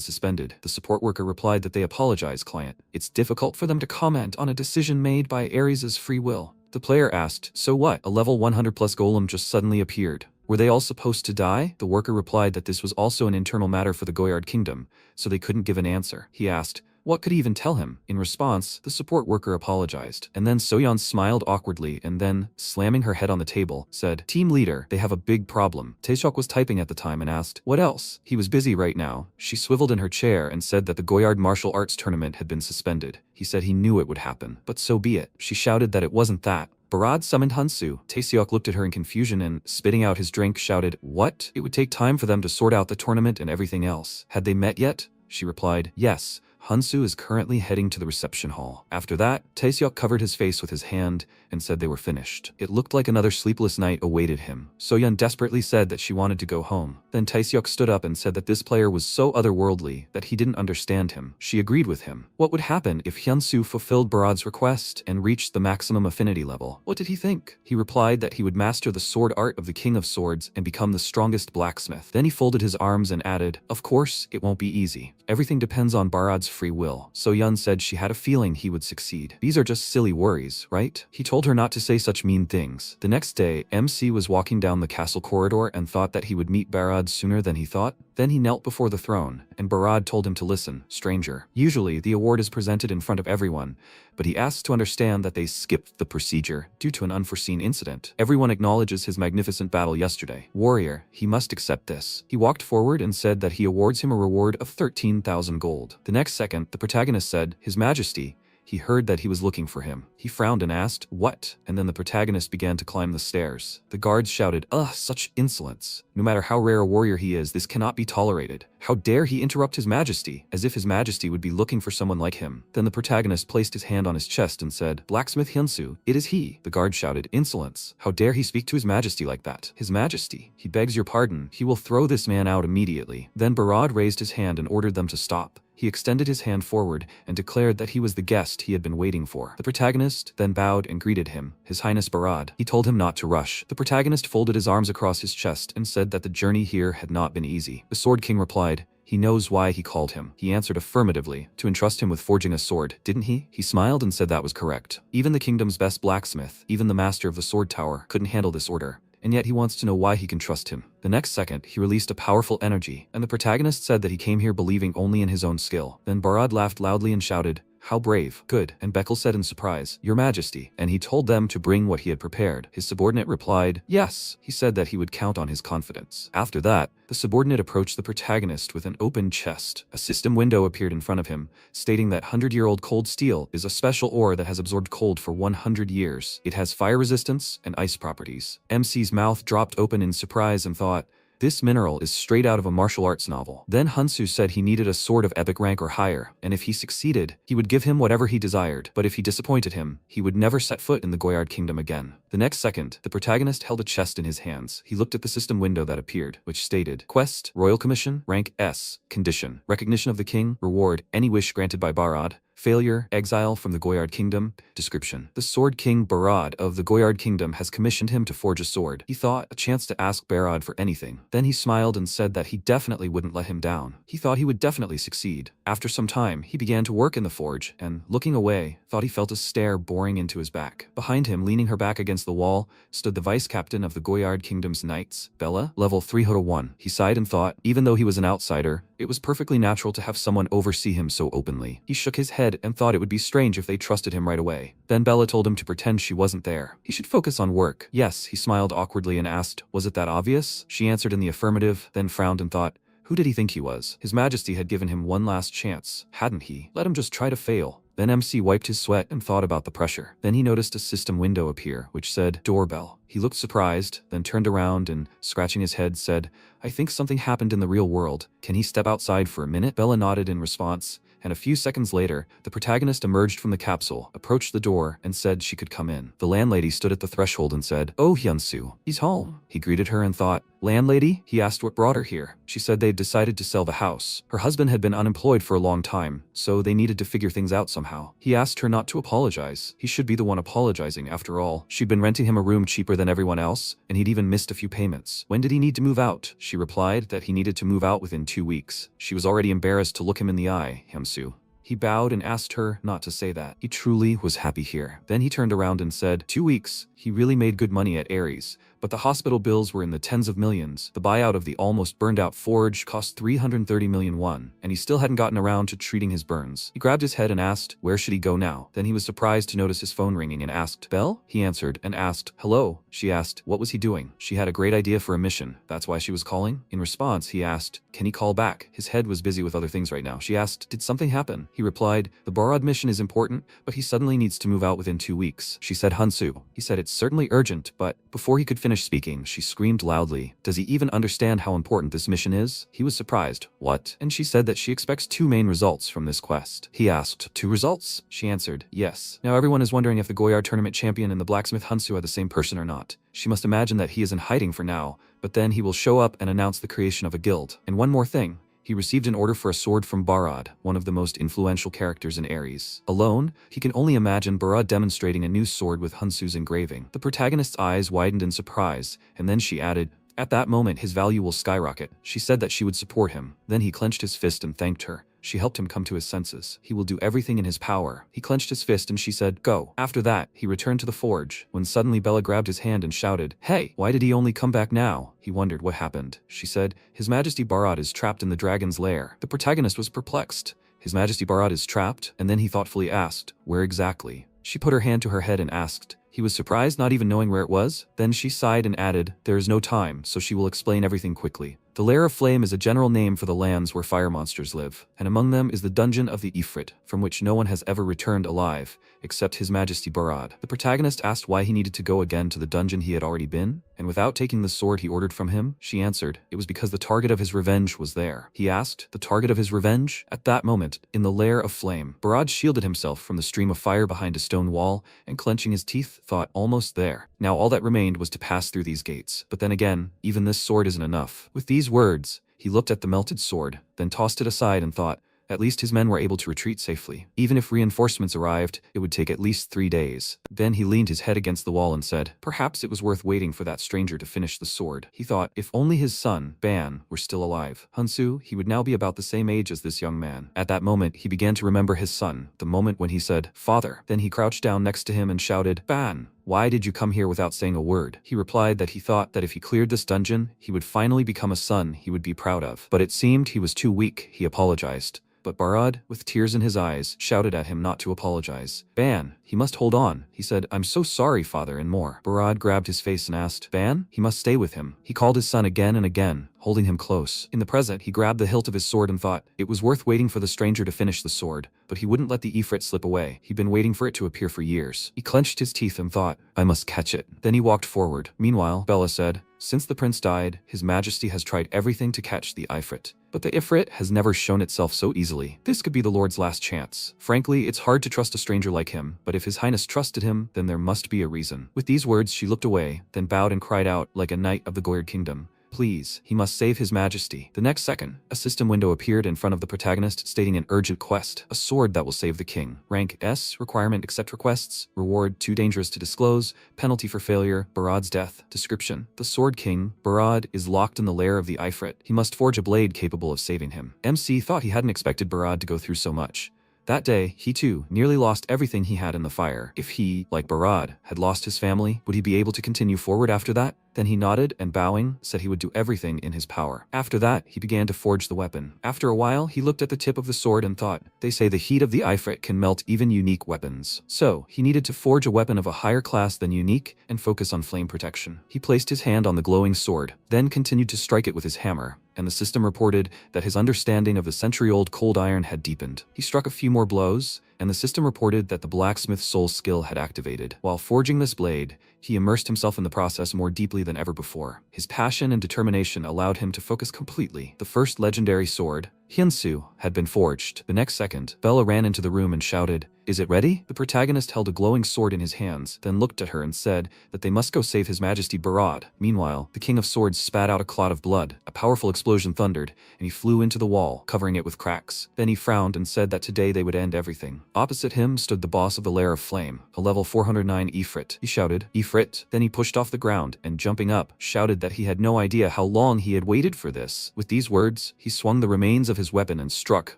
suspended. The support worker replied that they apologize, client. It's difficult for them to comment on a decision made by Ares' free will. The player asked, "So what? A level 100 plus golem just suddenly appeared. Were they all supposed to die?" The worker replied that this was also an internal matter for the Goyard kingdom, so they couldn't give an answer. He asked, What could he even tell him? In response, the support worker apologized. And then Soyeon smiled awkwardly and then, slamming her head on the table, said, "Team leader, they have a big problem." Taeseok was typing at the time and asked, "What else?" He was busy right now. She swiveled in her chair and said that the Goyard martial arts tournament had been suspended. He said he knew it would happen, but so be it. She shouted that it wasn't that. Barad summoned Hansu. Taeseok looked at her in confusion and, spitting out his drink, shouted, "What?" It would take time for them to sort out the tournament and everything else. Had they met yet? She replied, "Yes. Hansu is currently heading to the reception hall." After that, Taeseok covered his face with his hand and said they were finished. It looked like another sleepless night awaited him. Soyeon desperately said that she wanted to go home. Then Taeseok stood up and said that this player was so otherworldly that he didn't understand him. She agreed with him. What would happen if Hyunsu fulfilled Barad's request and reached the maximum affinity level? What did he think? He replied that he would master the sword art of the King of Swords and become the strongest blacksmith. Then he folded his arms and added, "Of course, it won't be easy. Everything depends on Barad's free will." Soyeon said she had a feeling he would succeed. These are just silly worries, right? He told her not to say such mean things. The next day, MC was walking down the castle corridor and thought that he would meet Barad sooner than he thought. Then he knelt before the throne, and Barad told him to listen. Stranger. Usually, the award is presented in front of everyone, but he asked to understand that they skipped the procedure due to an unforeseen incident. Everyone acknowledges his magnificent battle yesterday. Warrior, he must accept this. He walked forward and said that he awards him a reward of 13,000 gold. The next second, the protagonist said, "His Majesty." He heard that he was looking for him. He frowned and asked, "What?" And then the protagonist began to climb the stairs. The guards shouted, "Ugh, such insolence. No matter how rare a warrior he is, this cannot be tolerated. How dare he interrupt His Majesty?" As if His Majesty would be looking for someone like him. Then the protagonist placed his hand on his chest and said, "Blacksmith Hyunsu, it is he." The guard shouted, "Insolence. How dare he speak to His Majesty like that? His Majesty, he begs your pardon. He will throw this man out immediately." Then Barad raised his hand and ordered them to stop. He extended his hand forward and declared that he was the guest he had been waiting for. The protagonist then bowed and greeted him, His Highness Barad. He told him not to rush. The protagonist folded his arms across his chest and said that the journey here had not been easy. The Sword King replied, "He knows why he called him." He answered affirmatively, to entrust him with forging a sword, didn't he? He smiled and said that was correct. Even the kingdom's best blacksmith, even the master of the sword tower, couldn't handle this order. And yet he wants to know why he can trust him. The next second, he released a powerful energy, and the protagonist said that he came here believing only in his own skill. Then Barad laughed loudly and shouted, "How brave. Good." And Beckel said in surprise, "Your Majesty." And he told them to bring what he had prepared. His subordinate replied, "Yes." He said that he would count on his confidence. After that, the subordinate approached the protagonist with an open chest. A system window appeared in front of him, stating that 100-year-old cold steel is a special ore that has absorbed cold for 100 years. It has fire resistance and ice properties. MC's mouth dropped open in surprise and thought, this mineral is straight out of a martial arts novel. Then Hansu said he needed a sword of epic rank or higher, and if he succeeded, he would give him whatever he desired, but if he disappointed him, he would never set foot in the Goyard kingdom again. The next second, the protagonist held a chest in his hands. He looked at the system window that appeared, which stated, Quest, Royal Commission, Rank S, Condition, Recognition of the King, Reward, any wish granted by Barad. Failure, exile from the Goyard Kingdom. Description. The Sword King Barad of the Goyard Kingdom has commissioned him to forge a sword. He thought a chance to ask Barad for anything. Then he smiled and said that he definitely wouldn't let him down. He thought he would definitely succeed. After some time, he began to work in the forge, and, looking away, thought he felt a stare boring into his back. Behind him, leaning her back against the wall, stood the vice captain of the Goyard Kingdom's knights, Bella, level 301. He sighed and thought, even though he was an outsider, it was perfectly natural to have someone oversee him so openly. He shook his head and thought it would be strange if they trusted him right away. Then Bella told him to pretend she wasn't there. He should focus on work. Yes, he smiled awkwardly and asked, was it that obvious? She answered in the affirmative, then frowned and thought, who did he think he was? His Majesty had given him one last chance, hadn't he? Let him just try to fail. Then MC wiped his sweat and thought about the pressure. Then he noticed a system window appear, which said, doorbell. He looked surprised, then turned around and, scratching his head, said, I think something happened in the real world. Can he step outside for a minute? Bella nodded in response, and a few seconds later, the protagonist emerged from the capsule, approached the door, and said she could come in. The landlady stood at the threshold and said, Oh, Hyunsu, he's home. He greeted her and thought, Landlady? He asked what brought her here. She said they'd decided to sell the house. Her husband had been unemployed for a long time, so they needed to figure things out somehow. He asked her not to apologize. He should be the one apologizing, after all. She'd been renting him a room cheaper than everyone else, and he'd even missed a few payments. When did he need to move out? She replied that he needed to move out within 2 weeks. She was already embarrassed to look him in the eye, Hyunsu. He bowed and asked her not to say that. He truly was happy here. Then he turned around and said, 2 weeks. He really made good money at Ares, but the hospital bills were in the tens of millions. The buyout of the almost burned out forge cost 330 million won, and he still hadn't gotten around to treating his burns. He grabbed his head and asked, where should he go now? Then he was surprised to notice his phone ringing and asked, Belle? He answered and asked, hello? She asked, what was he doing? She had a great idea for a mission. That's why she was calling? In response, he asked, can he call back? His head was busy with other things right now. She asked, did something happen? He replied, the Barad mission is important, but he suddenly needs to move out within 2 weeks. She said, Hunsu. He said, it's certainly urgent, but before he could finish speaking, she screamed loudly, does he even understand how important this mission is? He was surprised. What? And she said that she expects 2 main results from this quest. He asked, 2 results? She answered, yes. Now everyone is wondering if the Goyard tournament champion and the blacksmith Hunsu are the same person or not. She must imagine that he is in hiding for now, but then he will show up and announce the creation of a guild. And one more thing. He received an order for a sword from Barad, one of the most influential characters in Ares. Alone, he can only imagine Barad demonstrating a new sword with Hunsu's engraving. The protagonist's eyes widened in surprise, and then she added, at that moment his value will skyrocket. She said that she would support him. Then he clenched his fist and thanked her. She helped him come to his senses. He will do everything in his power. He clenched his fist and she said, go. After that, he returned to the forge, when suddenly Bella grabbed his hand and shouted, hey, why did he only come back now? He wondered what happened. She said, His Majesty Barad is trapped in the dragon's lair. The protagonist was perplexed. His Majesty Barad is trapped? And then he thoughtfully asked, where exactly? She put her hand to her head and asked. He was surprised, not even knowing where it was. Then she sighed and added, there is no time, so she will explain everything quickly. The Lair of Flame is a general name for the lands where fire monsters live, and among them is the dungeon of the Ifrit, from which no one has ever returned alive, except His Majesty Barad. The protagonist asked why he needed to go again to the dungeon he had already been, and without taking the sword he ordered from him, she answered, it was because the target of his revenge was there. He asked, the target of his revenge? At that moment, in the Lair of Flame, Barad shielded himself from the stream of fire behind a stone wall, and clenching his teeth, thought, almost there. Now all that remained was to pass through these gates. But then again, even this sword isn't enough. With these words, he looked at the melted sword, then tossed it aside and thought, at least his men were able to retreat safely. Even if reinforcements arrived, it would take at least 3 days. Then he leaned his head against the wall and said, perhaps it was worth waiting for that stranger to finish the sword. He thought, if only his son, Ban, were still alive. Hunsu, he would now be about the same age as this young man. At that moment, he began to remember his son, the moment when he said, Father. Then he crouched down next to him and shouted, Ban, why did you come here without saying a word? He replied that he thought that if he cleared this dungeon, he would finally become a son he would be proud of. But it seemed he was too weak. He apologized. But Barad, with tears in his eyes, shouted at him not to apologize. Ban, he must hold on. He said, I'm so sorry, father, and more. Barad grabbed his face and asked, Ban, he must stay with him. He called his son again and again, holding him close. In the present, he grabbed the hilt of his sword and thought, it was worth waiting for the stranger to finish the sword, but he wouldn't let the Ifrit slip away. He'd been waiting for it to appear for years. He clenched his teeth and thought, I must catch it. Then he walked forward. Meanwhile, Bella said, since the prince died, His Majesty has tried everything to catch the Ifrit. But the Ifrit has never shown itself so easily. This could be the Lord's last chance. Frankly, it's hard to trust a stranger like him, but if His Highness trusted him, then there must be a reason. With these words, she looked away, then bowed and cried out like a knight of the Goyard kingdom. Please, he must save His Majesty. The next second, a system window appeared in front of the protagonist stating an urgent quest, a sword that will save the king. Rank S, requirement accept requests, reward too dangerous to disclose, penalty for failure, Barad's death. Description, the Sword King, Barad, is locked in the lair of the Ifrit. He must forge a blade capable of saving him. MC thought he hadn't expected Barad to go through so much. That day, he too nearly lost everything he had in the fire. If he, like Barad, had lost his family, would he be able to continue forward after that? Then he nodded and bowing, said he would do everything in his power. After that, he began to forge the weapon. After a while, he looked at the tip of the sword and thought, they say the heat of the Ifrit can melt even unique weapons. So, he needed to forge a weapon of a higher class than unique and focus on flame protection. He placed his hand on the glowing sword, then continued to strike it with his hammer, and the system reported that his understanding of the century-old cold iron had deepened. He struck a few more blows, and the system reported that the blacksmith's soul skill had activated. While forging this blade, he immersed himself in the process more deeply than ever before. His passion and determination allowed him to focus completely. The first legendary sword, Hyunsu, had been forged. The next second, Bella ran into the room and shouted, is it ready? The protagonist held a glowing sword in his hands, then looked at her and said that they must go save His Majesty Barad. Meanwhile, the King of Swords spat out a clot of blood. A powerful explosion thundered, and he flew into the wall, covering it with cracks. Then he frowned and said that today they would end everything. Opposite him stood the boss of the Lair of Flame, a level 409 Ifrit. He shouted, Ifrit. Then he pushed off the ground, and jumping up, shouted that he had no idea how long he had waited for this. With these words, he swung the remains of his weapon and struck,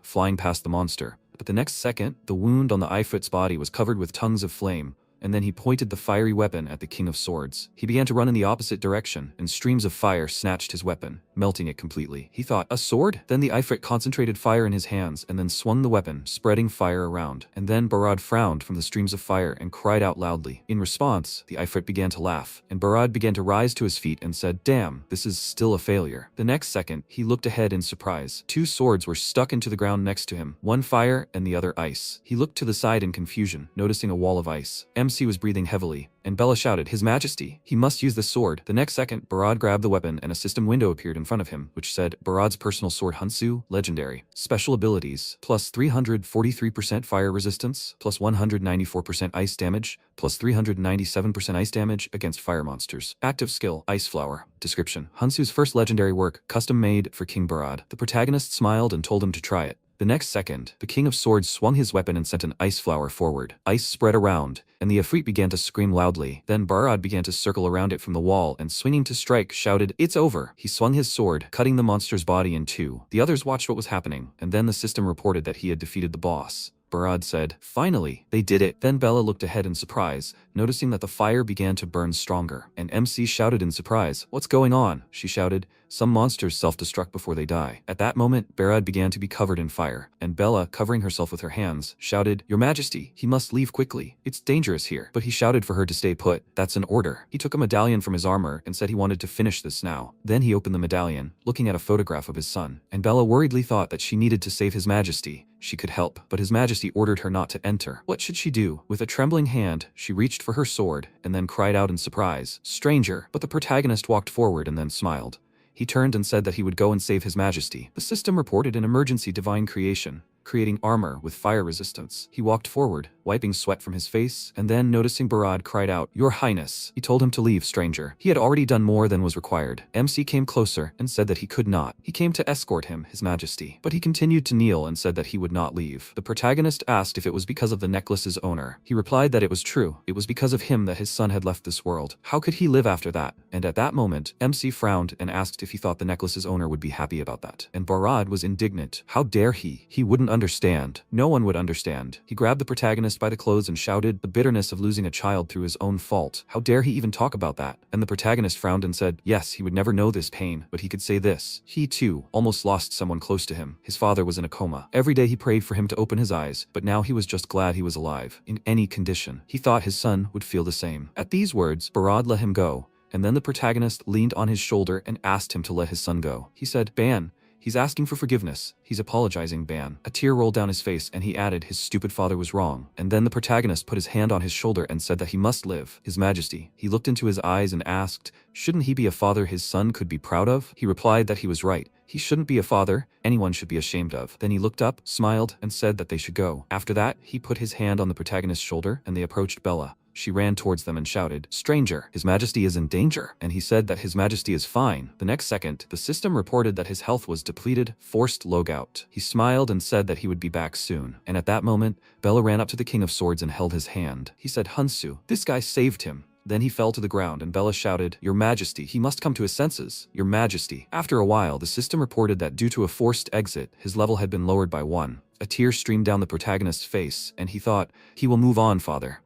flying past the monster. But the next second, the wound on the Ifrit's body was covered with tongues of flame, and then he pointed the fiery weapon at the King of Swords. He began to run in the opposite direction, and streams of fire snatched his weapon, melting it completely. He thought, a sword? Then the Ifrit concentrated fire in his hands and then swung the weapon, spreading fire around. And then Barad frowned from the streams of fire and cried out loudly. In response, the Ifrit began to laugh, and Barad began to rise to his feet and said, damn, this is still a failure. The next second, he looked ahead in surprise. Two swords were stuck into the ground next to him, one fire and the other ice. He looked to the side in confusion, noticing a wall of ice. MC was breathing heavily, and Bella shouted, His Majesty, he must use the sword. The next second, Barad grabbed the weapon and a system window appeared in front of him, which said, Barad's personal sword Hunsu, legendary. Special abilities, plus 343% fire resistance, plus 194% ice damage, plus 397% ice damage against fire monsters. Active skill, Ice Flower. Description, Hunsu's first legendary work, custom made for King Barad. The protagonist smiled and told him to try it. The next second, the King of Swords swung his weapon and sent an ice flower forward. Ice spread around, and the Ifrit began to scream loudly. Then Barad began to circle around it from the wall and swinging to strike, shouted, It's over! He swung his sword, cutting the monster's body in two. The others watched what was happening, and then the system reported that he had defeated the boss. Barad said, Finally, they did it. Then Bella looked ahead in surprise, noticing that the fire began to burn stronger. And MC shouted in surprise, What's going on? She shouted, Some monsters self-destruct before they die. At that moment, Barad began to be covered in fire, and Bella, covering herself with her hands, shouted, Your Majesty, he must leave quickly. It's dangerous here. But he shouted for her to stay put. That's an order. He took a medallion from his armor and said he wanted to finish this now. Then he opened the medallion, looking at a photograph of his son, and Bella worriedly thought that she needed to save His Majesty. She could help, but His Majesty ordered her not to enter. What should she do? With a trembling hand, she reached for her sword, and then cried out in surprise, Stranger! But the protagonist walked forward and then smiled. He turned and said that he would go and save His Majesty. The system reported an emergency divine creation, creating armor with fire resistance. He walked forward, wiping sweat from his face, and then noticing Barad cried out, Your Highness. He told him to leave, stranger. He had already done more than was required. MC came closer and said that he could not. He came to escort him, His Majesty, but he continued to kneel and said that he would not leave. The protagonist asked if it was because of the necklace's owner. He replied that it was true. It was because of him that his son had left this world. How could he live after that? And at that moment, MC frowned and asked if he thought the necklace's owner would be happy about that. And Barad was indignant. How dare he? He wouldn't understand. No one would understand. He grabbed the protagonist by the clothes and shouted, the bitterness of losing a child through his own fault. How dare he even talk about that? And the protagonist frowned and said, yes, he would never know this pain, but he could say this. He too almost lost someone close to him. His father was in a coma. Every day he prayed for him to open his eyes, but now he was just glad he was alive. In any condition, he thought his son would feel the same. At these words, Barad let him go, and then the protagonist leaned on his shoulder and asked him to let his son go. He said, Ban. He's asking for forgiveness. He's apologizing, Ban. A tear rolled down his face and he added his stupid father was wrong. And then the protagonist put his hand on his shoulder and said that he must live. His Majesty. He looked into his eyes and asked, shouldn't he be a father his son could be proud of? He replied that he was right. He shouldn't be a father anyone should be ashamed of. Then he looked up, smiled, and said that they should go. After that, he put his hand on the protagonist's shoulder and they approached Bella. She ran towards them and shouted, stranger, His Majesty is in danger. And he said that His Majesty is fine. The next second, the system reported that his health was depleted, forced logout. He smiled and said that he would be back soon. And at that moment, Bella ran up to the King of Swords and held his hand. He said, Hunsu, this guy saved him. Then he fell to the ground and Bella shouted, Your Majesty, he must come to his senses. Your Majesty. After a while, the system reported that due to a forced exit, his level had been lowered by 1. A tear streamed down the protagonist's face, and he thought, he will move on, father.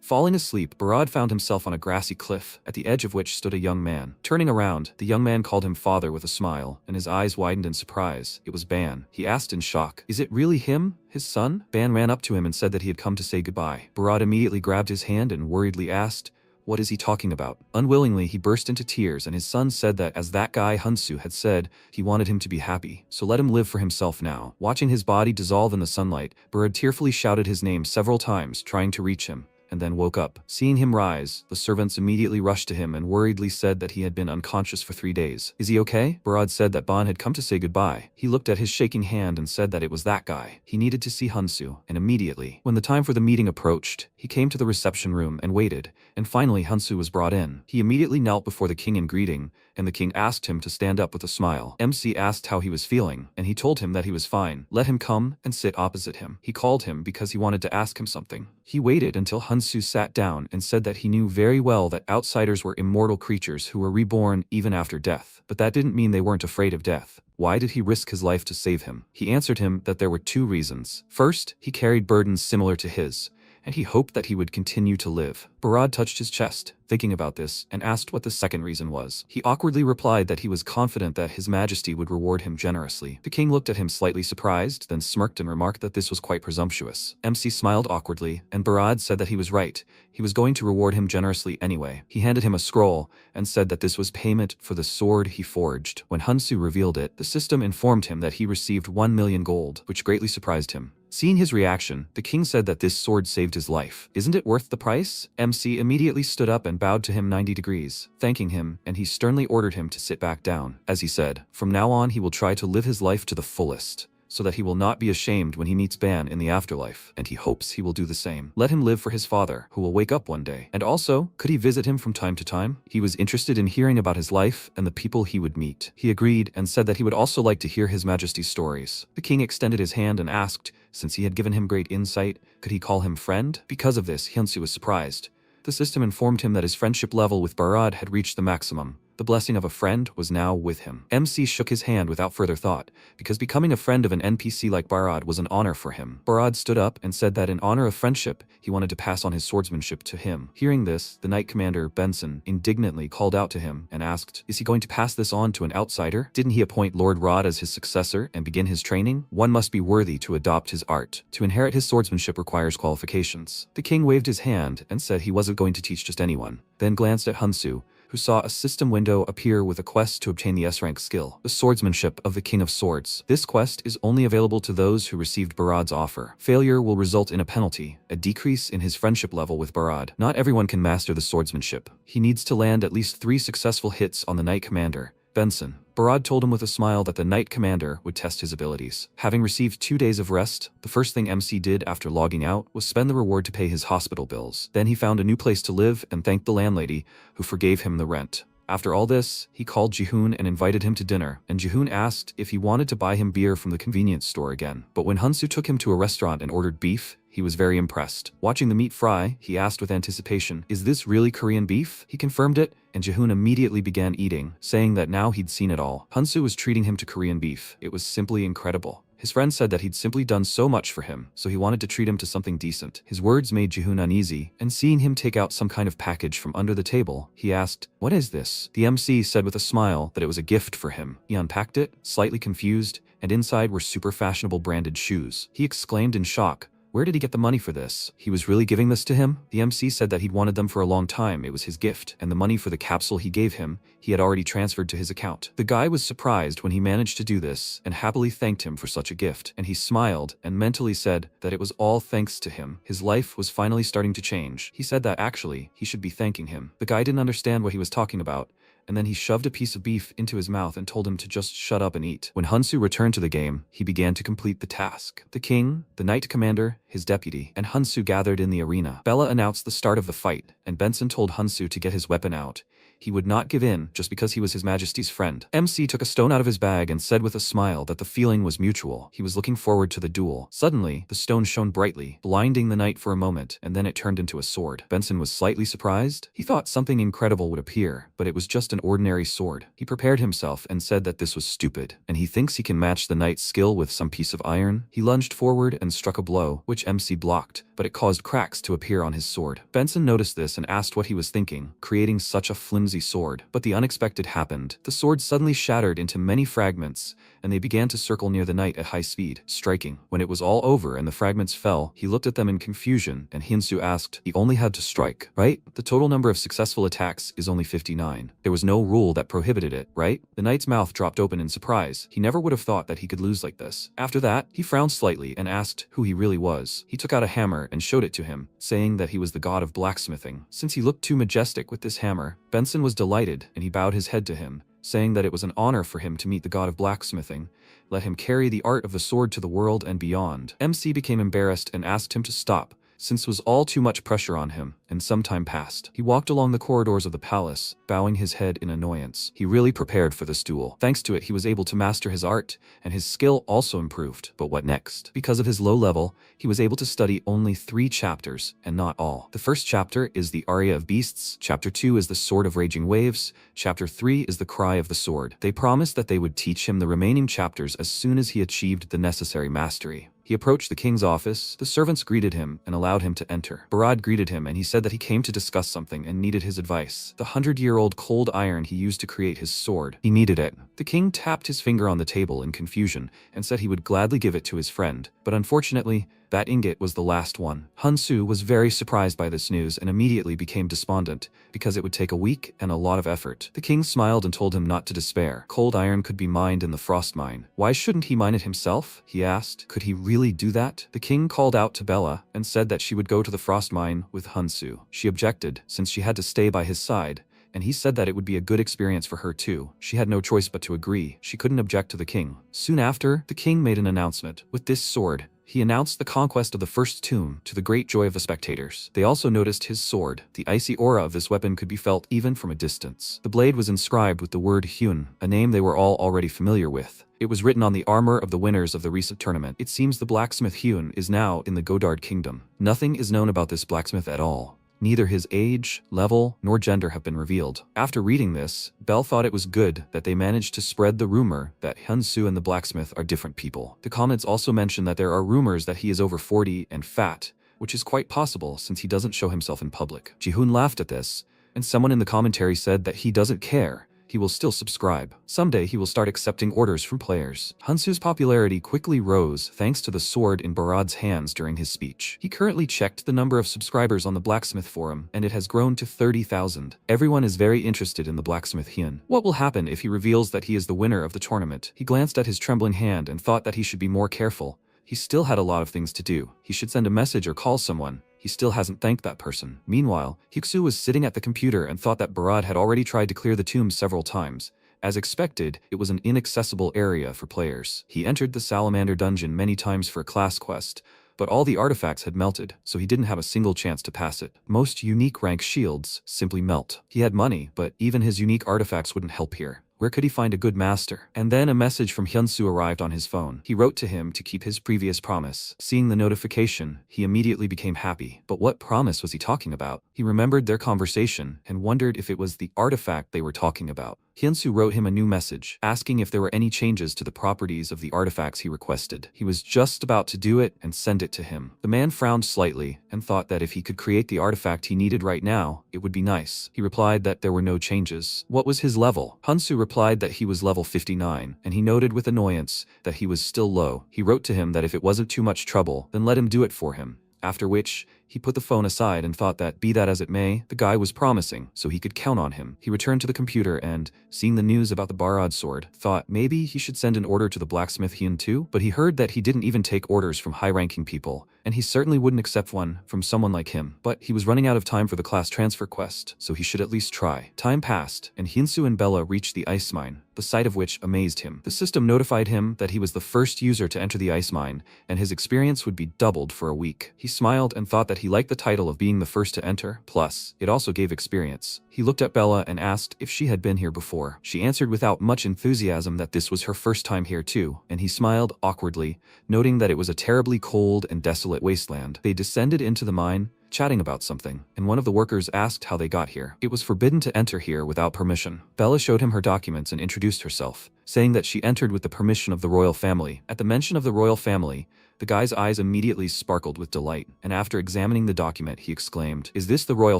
Falling asleep, Barad found himself on a grassy cliff, at the edge of which stood a young man. Turning around, the young man called him father with a smile, and his eyes widened in surprise. It was Ban. He asked in shock, is it really him, his son? Ban ran up to him and said that he had come to say goodbye. Barad immediately grabbed his hand and worriedly asked, what is he talking about? Unwillingly, he burst into tears and his son said that as that guy Hunsu had said, he wanted him to be happy, so let him live for himself now. Watching his body dissolve in the sunlight, Barad tearfully shouted his name several times, trying to reach him, and then woke up. Seeing him rise, the servants immediately rushed to him and worriedly said that he had been unconscious for 3 days. Is he okay? Barad said that Ban had come to say goodbye. He looked at his shaking hand and said that it was that guy. He needed to see Hunsu, and immediately, when the time for the meeting approached, he came to the reception room and waited, and finally Hunsu was brought in. He immediately knelt before the king in greeting, and the king asked him to stand up with a smile. MC asked how he was feeling, and he told him that he was fine. Let him come and sit opposite him. He called him because he wanted to ask him something. He waited until Hunsu sat down and said that he knew very well that outsiders were immortal creatures who were reborn even after death, but that didn't mean they weren't afraid of death. Why did he risk his life to save him? He answered him that there were 2 reasons. First, he carried burdens similar to his, and he hoped that he would continue to live. Barad touched his chest, thinking about this, and asked what the second reason was. He awkwardly replied that he was confident that His Majesty would reward him generously. The king looked at him slightly surprised, then smirked and remarked that this was quite presumptuous. MC smiled awkwardly, and Barad said that he was right. He was going to reward him generously anyway. He handed him a scroll, and said that this was payment for the sword he forged. When Hunsu revealed it, the system informed him that he received 1 million gold, which greatly surprised him. Seeing his reaction, the king said that this sword saved his life. Isn't it worth the price? MC immediately stood up and bowed to him 90 degrees, thanking him, and he sternly ordered him to sit back down. As he said, from now on he will try to live his life to the fullest, so that he will not be ashamed when he meets Ban in the afterlife, and he hopes he will do the same. Let him live for his father, who will wake up one day. And also, could he visit him from time to time? He was interested in hearing about his life and the people he would meet. He agreed and said that he would also like to hear His Majesty's stories. The king extended his hand and asked, since he had given him great insight, could he call him friend? Because of this, Hyunsu was surprised. The system informed him that his friendship level with Barad had reached the maximum. The blessing of a friend was now with him. MC shook his hand without further thought, because becoming a friend of an NPC like Barad was an honor for him. Barad stood up and said that in honor of friendship, he wanted to pass on his swordsmanship to him. Hearing this, the Knight Commander, Benson, indignantly called out to him and asked, is he going to pass this on to an outsider? Didn't he appoint Lord Rod as his successor and begin his training? One must be worthy to adopt his art. To inherit his swordsmanship requires qualifications. The king waved his hand and said he wasn't going to teach just anyone, then glanced at Hunsu, who saw a system window appear with a quest to obtain the S-rank skill, the swordsmanship of the King of Swords. This quest is only available to those who received Barad's offer. Failure will result in a penalty, a decrease in his friendship level with Barad. Not everyone can master the swordsmanship. He needs to land at least 3 successful hits on the Knight Commander, Benson. Barad told him with a smile that the Knight Commander would test his abilities. Having received 2 days of rest, the first thing MC did after logging out was spend the reward to pay his hospital bills. Then he found a new place to live and thanked the landlady, who forgave him the rent. After all this, he called Jihoon and invited him to dinner, and Jihoon asked if he wanted to buy him beer from the convenience store again. But when Hunsu took him to a restaurant and ordered beef, he was very impressed. Watching the meat fry, he asked with anticipation, is this really Korean beef? He confirmed it, and Jihoon immediately began eating, saying that now he'd seen it all. Hunsu was treating him to Korean beef. It was simply incredible. His friend said that he'd simply done so much for him, so he wanted to treat him to something decent. His words made Jihoon uneasy, and seeing him take out some kind of package from under the table, he asked, what is this? The MC said with a smile that it was a gift for him. He unpacked it, slightly confused, and inside were super fashionable branded shoes. He exclaimed in shock, where did he get the money for this? He was really giving this to him? The MC said that he'd wanted them for a long time. It was his gift, and the money for the capsule he gave him, he had already transferred to his account. The guy was surprised when he managed to do this, and happily thanked him for such a gift, and he smiled and mentally said that it was all thanks to him. His life was finally starting to change. He said that actually, he should be thanking him. The guy didn't understand what he was talking about, and then he shoved a piece of beef into his mouth and told him to just shut up and eat. When Hunsu returned to the game, he began to complete the task. The king, the Knight Commander, his deputy, and Hunsu gathered in the arena. Bella announced the start of the fight, and Benson told Hunsu to get his weapon out. He would not give in just because he was His Majesty's friend. MC took a stone out of his bag and said with a smile that the feeling was mutual. He was looking forward to the duel. Suddenly, the stone shone brightly, blinding the knight for a moment, and then it turned into a sword. Benson was slightly surprised. He thought something incredible would appear, but it was just an ordinary sword. He prepared himself and said that this was stupid, and he thinks he can match the knight's skill with some piece of iron. He lunged forward and struck a blow, which MC blocked, but it caused cracks to appear on his sword. Benson noticed this and asked what he was thinking, creating such a flimsy sword. But the unexpected happened. The sword suddenly shattered into many fragments, and they began to circle near the knight at high speed, striking. When it was all over and the fragments fell, he looked at them in confusion, and Hyunsu asked, he only had to strike, right? The total number of successful attacks is only 59. There was no rule that prohibited it, right? The knight's mouth dropped open in surprise. He never would have thought that he could lose like this. After that, he frowned slightly and asked who he really was. He took out a hammer and showed it to him, saying that he was the god of blacksmithing. Since he looked too majestic with this hammer, Benson was delighted, and he bowed his head to him, saying that it was an honor for him to meet the god of blacksmithing. Let him carry the art of the sword to the world and beyond. MC became embarrassed and asked him to stop, since it was all too much pressure on him, and some time passed. He walked along the corridors of the palace, bowing his head in annoyance. He really prepared for this duel. Thanks to it, he was able to master his art, and his skill also improved. But what next? Because of his low level, he was able to study only 3 chapters, and not all. The first chapter is the Aria of Beasts, Chapter 2 is the Sword of Raging Waves, Chapter 3 is the Cry of the Sword. They promised that they would teach him the remaining chapters as soon as he achieved the necessary mastery. He approached the king's office, the servants greeted him and allowed him to enter. Barad greeted him and he said that he came to discuss something and needed his advice. The 100-year-old cold iron he used to create his sword. He needed it. The king tapped his finger on the table in confusion and said he would gladly give it to his friend, but unfortunately, that ingot was the last one. Hansu was very surprised by this news and immediately became despondent, because it would take a week and a lot of effort. The king smiled and told him not to despair. Cold iron could be mined in the frost mine. Why shouldn't he mine it himself? He asked. Could he really do that? The king called out to Bella and said that she would go to the frost mine with Hansu. She objected, since she had to stay by his side, and he said that it would be a good experience for her too. She had no choice but to agree. She couldn't object to the king. Soon after, the king made an announcement. With this sword, he announced the conquest of the first tomb, to the great joy of the spectators. They also noticed his sword. The icy aura of this weapon could be felt even from a distance. The blade was inscribed with the word Hyun, a name they were all already familiar with. It was written on the armor of the winners of the recent tournament. It seems the blacksmith Hyun is now in the Godard kingdom. Nothing is known about this blacksmith at all. Neither his age, level, nor gender have been revealed. After reading this, Belle thought it was good that they managed to spread the rumor that Hyun-soo and the blacksmith are different people. The comments also mention that there are rumors that he is over 40 and fat, which is quite possible since he doesn't show himself in public. Ji-hoon laughed at this, and someone in the commentary said that he doesn't care. He will still subscribe. Someday he will start accepting orders from players. Hansu's popularity quickly rose thanks to the sword in Barad's hands during his speech. He currently checked the number of subscribers on the Blacksmith forum, and it has grown to 30,000. Everyone is very interested in the Blacksmith Hyun. What will happen if he reveals that he is the winner of the tournament? He glanced at his trembling hand and thought that he should be more careful. He still had a lot of things to do. He should send a message or call someone. He still hasn't thanked that person. Meanwhile, Hiksu was sitting at the computer and thought that Barad had already tried to clear the tomb several times. As expected, it was an inaccessible area for players. He entered the Salamander dungeon many times for a class quest, but all the artifacts had melted, so he didn't have a single chance to pass it. Most unique rank shields simply melt. He had money, but even his unique artifacts wouldn't help here. Where could he find a good master? And then a message from Hyun-soo arrived on his phone. He wrote to him to keep his previous promise. Seeing the notification, he immediately became happy. But what promise was he talking about? He remembered their conversation and wondered if it was the artifact they were talking about. Hyun-soo wrote him a new message, asking if there were any changes to the properties of the artifacts he requested. He was just about to do it and send it to him. The man frowned slightly and thought that if he could create the artifact he needed right now, it would be nice. He replied that there were no changes. What was his level? Hyun-soo replied that he was level 59, and he noted with annoyance that he was still low. He wrote to him that if it wasn't too much trouble, then let him do it for him. After which, he put the phone aside and thought that, be that as it may, the guy was promising, so he could count on him. He returned to the computer and, seeing the news about the Barad sword, thought maybe he should send an order to the blacksmith Hyun too, but he heard that he didn't even take orders from high-ranking people, and he certainly wouldn't accept one from someone like him. But he was running out of time for the class transfer quest, so he should at least try. Time passed, and Hyun-soo and Bella reached the ice mine, the sight of which amazed him. The system notified him that he was the first user to enter the ice mine, and his experience would be doubled for a week. He smiled and thought that he liked the title of being the first to enter, plus, it also gave experience. He looked at Bella and asked if she had been here before. She answered without much enthusiasm that this was her first time here too, and he smiled awkwardly, noting that it was a terribly cold and desolate wasteland. They descended into the mine, chatting about something, and one of the workers asked how they got here. It was forbidden to enter here without permission. Bella showed him her documents and introduced herself, saying that she entered with the permission of the royal family. At the mention of the royal family, the guy's eyes immediately sparkled with delight, and after examining the document, he exclaimed, "Is this the royal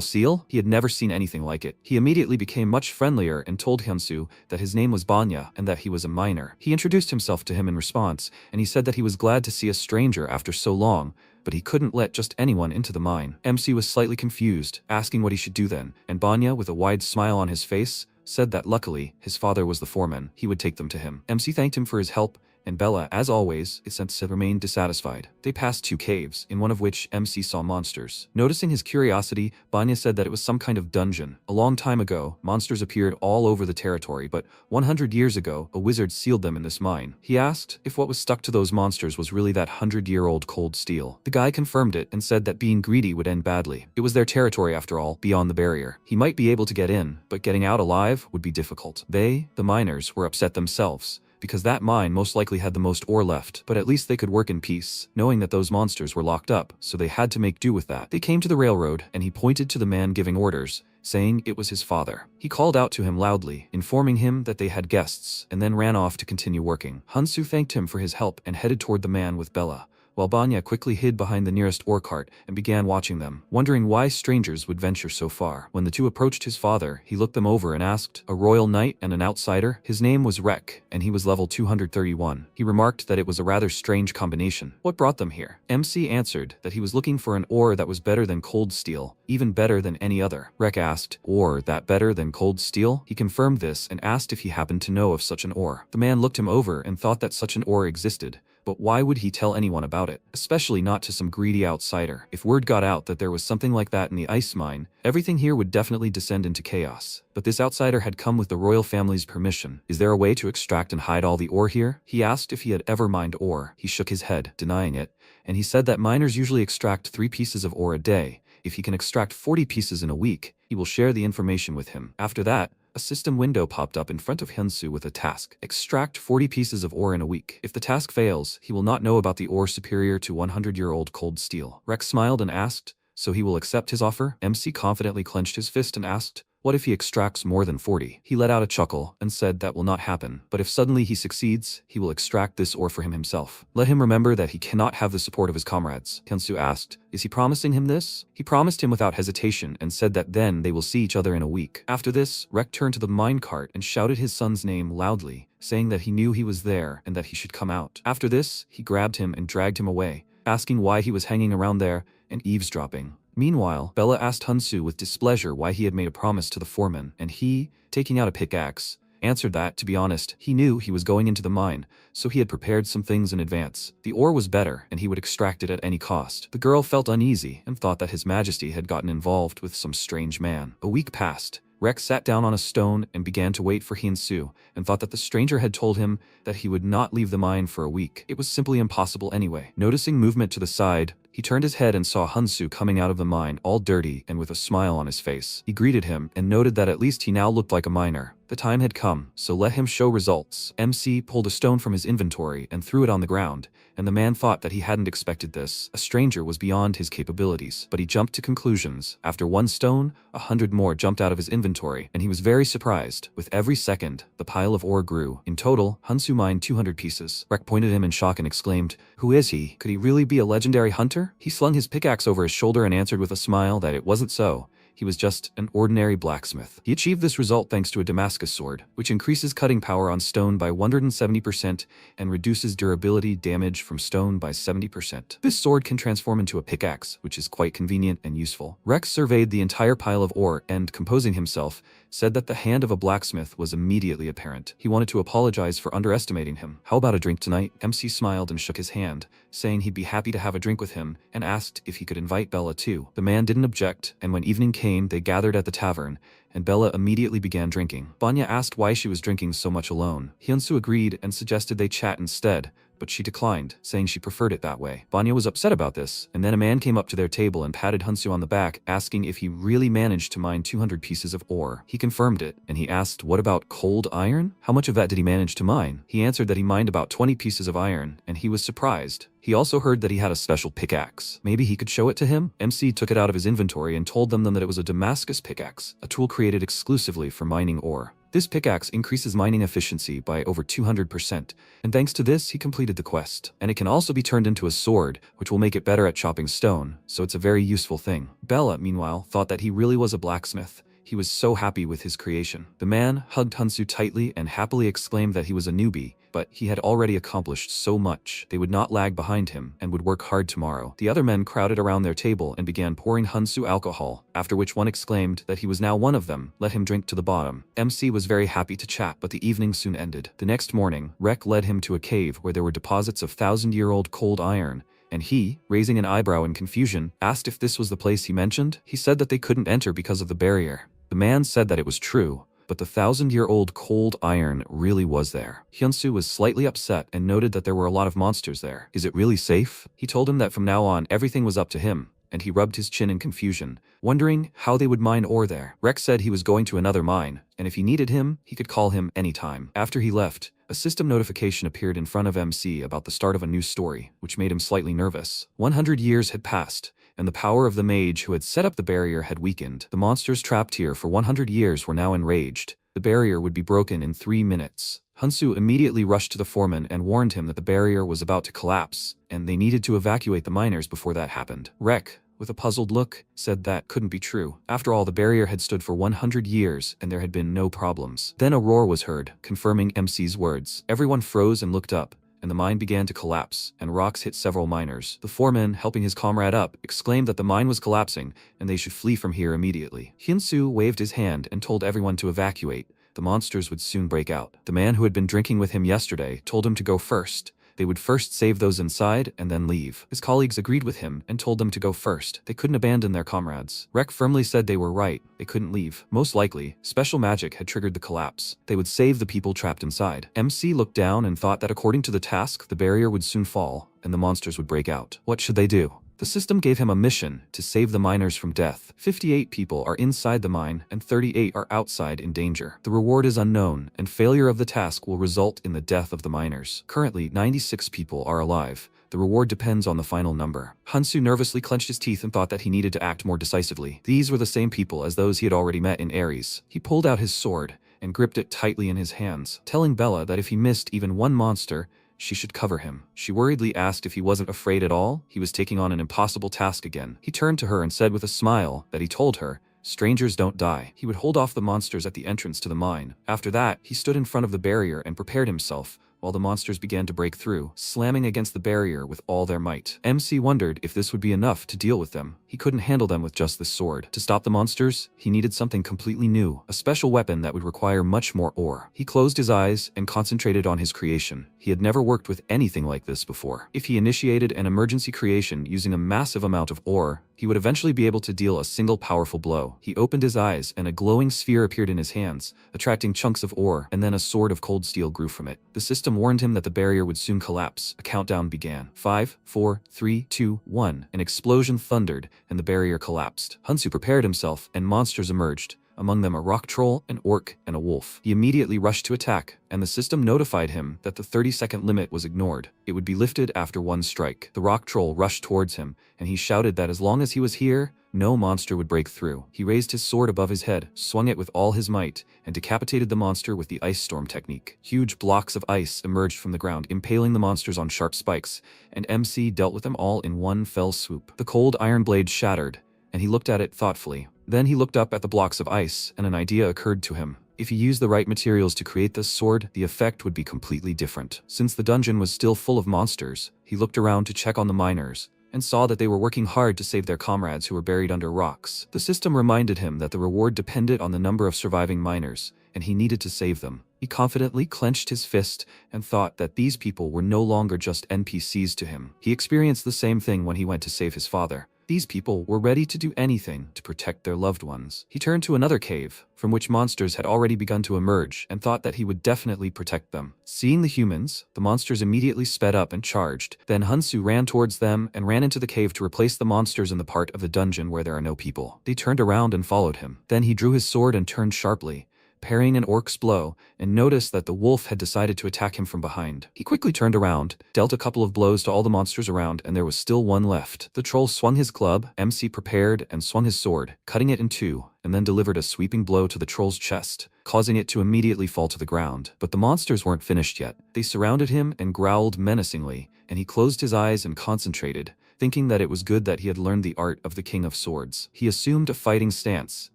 seal?" He had never seen anything like it. He immediately became much friendlier and told Hyun-soo that his name was Banya and that he was a miner. He introduced himself to him in response, and he said that he was glad to see a stranger after so long, but he couldn't let just anyone into the mine. MC was slightly confused, asking what he should do then, and Banya, with a wide smile on his face, said that luckily, his father was the foreman. He would take them to him. MC thanked him for his help, and Bella, as always, it sensed to remain dissatisfied. They passed 2 caves, in one of which MC saw monsters. Noticing his curiosity, Banya said that it was some kind of dungeon. A long time ago, monsters appeared all over the territory, but 100 years ago, a wizard sealed them in this mine. He asked if what was stuck to those monsters was really that 100-year-old cold steel. The guy confirmed it and said that being greedy would end badly. It was their territory after all, beyond the barrier. He might be able to get in, but getting out alive would be difficult. They, the miners, were upset themselves, because that mine most likely had the most ore left, but at least they could work in peace, knowing that those monsters were locked up, so they had to make do with that. They came to the railroad, and he pointed to the man giving orders, saying it was his father. He called out to him loudly, informing him that they had guests, and then ran off to continue working. Hyun-soo thanked him for his help and headed toward the man with Bella, while Banya quickly hid behind the nearest ore cart and began watching them, wondering why strangers would venture so far. When the two approached his father, he looked them over and asked, "A royal knight and an outsider?" His name was Rek, and he was level 231. He remarked that it was a rather strange combination. What brought them here? MC answered that he was looking for an ore that was better than cold steel, even better than any other. Rek asked, "Ore that better than cold steel?" He confirmed this and asked if he happened to know of such an ore. The man looked him over and thought that such an ore existed, but why would he tell anyone about it? Especially not to some greedy outsider. If word got out that there was something like that in the ice mine, everything here would definitely descend into chaos. But this outsider had come with the royal family's permission. Is there a way to extract and hide all the ore here? He asked if he had ever mined ore. He shook his head, denying it, and he said that miners usually extract 3 pieces of ore a day. If he can extract 40 pieces in a week, he will share the information with him. After that, a system window popped up in front of Hyunsu with a task. Extract 40 pieces of ore in a week. If the task fails, he will not know about the ore superior to 100-year-old cold steel. Rex smiled and asked, "So he will accept his offer?" MC confidently clenched his fist and asked, "What if he extracts more than 40? He let out a chuckle and said that will not happen, but if suddenly he succeeds, he will extract this ore for himself. Let him remember that he cannot have the support of his comrades." Hyunsu asked, "Is he promising him this?" He promised him without hesitation and said that then they will see each other in a week. After this, Rek turned to the minecart and shouted his son's name loudly, saying that he knew he was there and that he should come out. After this, he grabbed him and dragged him away, asking why he was hanging around there and eavesdropping. Meanwhile, Bella asked Hyunsu with displeasure why he had made a promise to the foreman, and he, taking out a pickaxe, answered that, to be honest, he knew he was going into the mine, so he had prepared some things in advance. The ore was better, and he would extract it at any cost. The girl felt uneasy and thought that His Majesty had gotten involved with some strange man. A week passed. Rex sat down on a stone and began to wait for Hyunsu, and thought that the stranger had told him that he would not leave the mine for a week. It was simply impossible anyway. Noticing movement to the side, he turned his head and saw Hyunsu coming out of the mine, all dirty and with a smile on his face. He greeted him and noted that at least he now looked like a miner. The time had come, so let him show results. MC pulled a stone from his inventory and threw it on the ground, and the man thought that he hadn't expected this. A stranger was beyond his capabilities, but he jumped to conclusions. After 1 stone, 100 more jumped out of his inventory, and he was very surprised. With every second, the pile of ore grew. In total, Hyunsu mined 200 pieces. Rek pointed at him in shock and exclaimed, "Who is he? Could he really be a legendary hunter?" He slung his pickaxe over his shoulder and answered with a smile that it wasn't so. He was just an ordinary blacksmith. He achieved this result thanks to a Damascus sword, which increases cutting power on stone by 170% and reduces durability damage from stone by 70%. This sword can transform into a pickaxe, which is quite convenient and useful. Rex surveyed the entire pile of ore and, composing himself, said that the hand of a blacksmith was immediately apparent. He wanted to apologize for underestimating him. "How about a drink tonight?" MC smiled and shook his hand, saying he'd be happy to have a drink with him, and asked if he could invite Bella too. The man didn't object, and when evening came, they gathered at the tavern, and Bella immediately began drinking. Banya asked why she was drinking so much alone. Hyunsu agreed and suggested they chat instead, but she declined, saying she preferred it that way. Banya was upset about this, and then a man came up to their table and patted Hyunsu on the back, asking if he really managed to mine 200 pieces of ore. He confirmed it, and he asked, "What about cold iron? How much of that did he manage to mine?" He answered that he mined about 20 pieces of iron, and he was surprised. He also heard that he had a special pickaxe. Maybe he could show it to him? MC took it out of his inventory and told them that it was a Damascus pickaxe, a tool created exclusively for mining ore. This pickaxe increases mining efficiency by over 200%, and thanks to this he completed the quest. And it can also be turned into a sword, which will make it better at chopping stone, so it's a very useful thing. Bella, meanwhile, thought that he really was a blacksmith. He was so happy with his creation. The man hugged Hyunsu tightly and happily exclaimed that he was a newbie, but he had already accomplished so much. They would not lag behind him and would work hard tomorrow. The other men crowded around their table and began pouring Hyunsu alcohol, after which one exclaimed that he was now one of them. Let him drink to the bottom. MC was very happy to chat, but the evening soon ended. The next morning, Rek led him to a cave where there were deposits of 1,000-year-old cold iron, and he, raising an eyebrow in confusion, asked if this was the place he mentioned. He said that they couldn't enter because of the barrier. The man said that it was true, but the 1,000-year-old cold iron really was there. Hyunsu was slightly upset and noted that there were a lot of monsters there. Is it really safe? He told him that from now on everything was up to him, and he rubbed his chin in confusion, wondering how they would mine ore there. Rex said he was going to another mine, and if he needed him, he could call him anytime. After he left, a system notification appeared in front of MC about the start of a new story, which made him slightly nervous. 100 years had passed, and the power of the mage who had set up the barrier had weakened. The monsters trapped here for 100 years were now enraged. The barrier would be broken in 3 minutes. Hunsu immediately rushed to the foreman and warned him that the barrier was about to collapse, and they needed to evacuate the miners before that happened. Rek, with a puzzled look, said that couldn't be true. After all, the barrier had stood for 100 years, and there had been no problems. Then a roar was heard, confirming MC's words. Everyone froze and looked up, and the mine began to collapse, and rocks hit several miners. The foreman, helping his comrade up, exclaimed that the mine was collapsing, and they should flee from here immediately. Hunsu waved his hand and told everyone to evacuate. The monsters would soon break out. The man who had been drinking with him yesterday told him to go first. They would first save those inside and then leave. His colleagues agreed with him and told them to go first. They couldn't abandon their comrades. Rek firmly said they were right. They couldn't leave. Most likely, special magic had triggered the collapse. They would save the people trapped inside. MC looked down and thought that according to the task, the barrier would soon fall and the monsters would break out. What should they do? The system gave him a mission to save the miners from death. 58 people are inside the mine and 38 are outside in danger. The reward is unknown, and failure of the task will result in the death of the miners. Currently, 96 people are alive. The reward depends on the final number. Hunsu nervously clenched his teeth and thought that he needed to act more decisively. These were the same people as those he had already met in Ares. He pulled out his sword and gripped it tightly in his hands, telling Bella that if he missed even one monster, she should cover him. She worriedly asked if he wasn't afraid at all. He was taking on an impossible task again. He turned to her and said with a smile that he told her, strangers don't die. He would hold off the monsters at the entrance to the mine. After that, he stood in front of the barrier and prepared himself, while the monsters began to break through, slamming against the barrier with all their might. MC wondered if this would be enough to deal with them. He couldn't handle them with just this sword. To stop the monsters, he needed something completely new, a special weapon that would require much more ore. He closed his eyes and concentrated on his creation. He had never worked with anything like this before. If he initiated an emergency creation using a massive amount of ore, he would eventually be able to deal a single powerful blow. He opened his eyes and a glowing sphere appeared in his hands, attracting chunks of ore, and then a sword of cold steel grew from it. The system warned him that the barrier would soon collapse. A countdown began. 5, 4, 3, 2, 1. An explosion thundered, and the barrier collapsed. Hunsu prepared himself, and monsters emerged. Among them a rock troll, an orc, and a wolf. He immediately rushed to attack, and the system notified him that the 30-second limit was ignored. It would be lifted after one strike. The rock troll rushed towards him, and he shouted that as long as he was here, no monster would break through. He raised his sword above his head, swung it with all his might, and decapitated the monster with the ice storm technique. Huge blocks of ice emerged from the ground, impaling the monsters on sharp spikes, and MC dealt with them all in one fell swoop. The cold iron blade shattered, and he looked at it thoughtfully. Then he looked up at the blocks of ice, and an idea occurred to him. If he used the right materials to create this sword, the effect would be completely different. Since the dungeon was still full of monsters, he looked around to check on the miners, and saw that they were working hard to save their comrades who were buried under rocks. The system reminded him that the reward depended on the number of surviving miners, and he needed to save them. He confidently clenched his fist and thought that these people were no longer just NPCs to him. He experienced the same thing when he went to save his father. These people were ready to do anything to protect their loved ones. He turned to another cave, from which monsters had already begun to emerge, and thought that he would definitely protect them. Seeing the humans, the monsters immediately sped up and charged. Then Hunsu ran towards them and ran into the cave to replace the monsters in the part of the dungeon where there are no people. They turned around and followed him. Then he drew his sword and turned sharply, parrying an orc's blow, and noticed that the wolf had decided to attack him from behind. He quickly turned around, dealt a couple of blows to all the monsters around, and there was still one left. The troll swung his club, MC prepared and swung his sword, cutting it in two, and then delivered a sweeping blow to the troll's chest, causing it to immediately fall to the ground. But the monsters weren't finished yet. They surrounded him and growled menacingly, and he closed his eyes and concentrated, thinking that it was good that he had learned the art of the King of Swords. He assumed a fighting stance,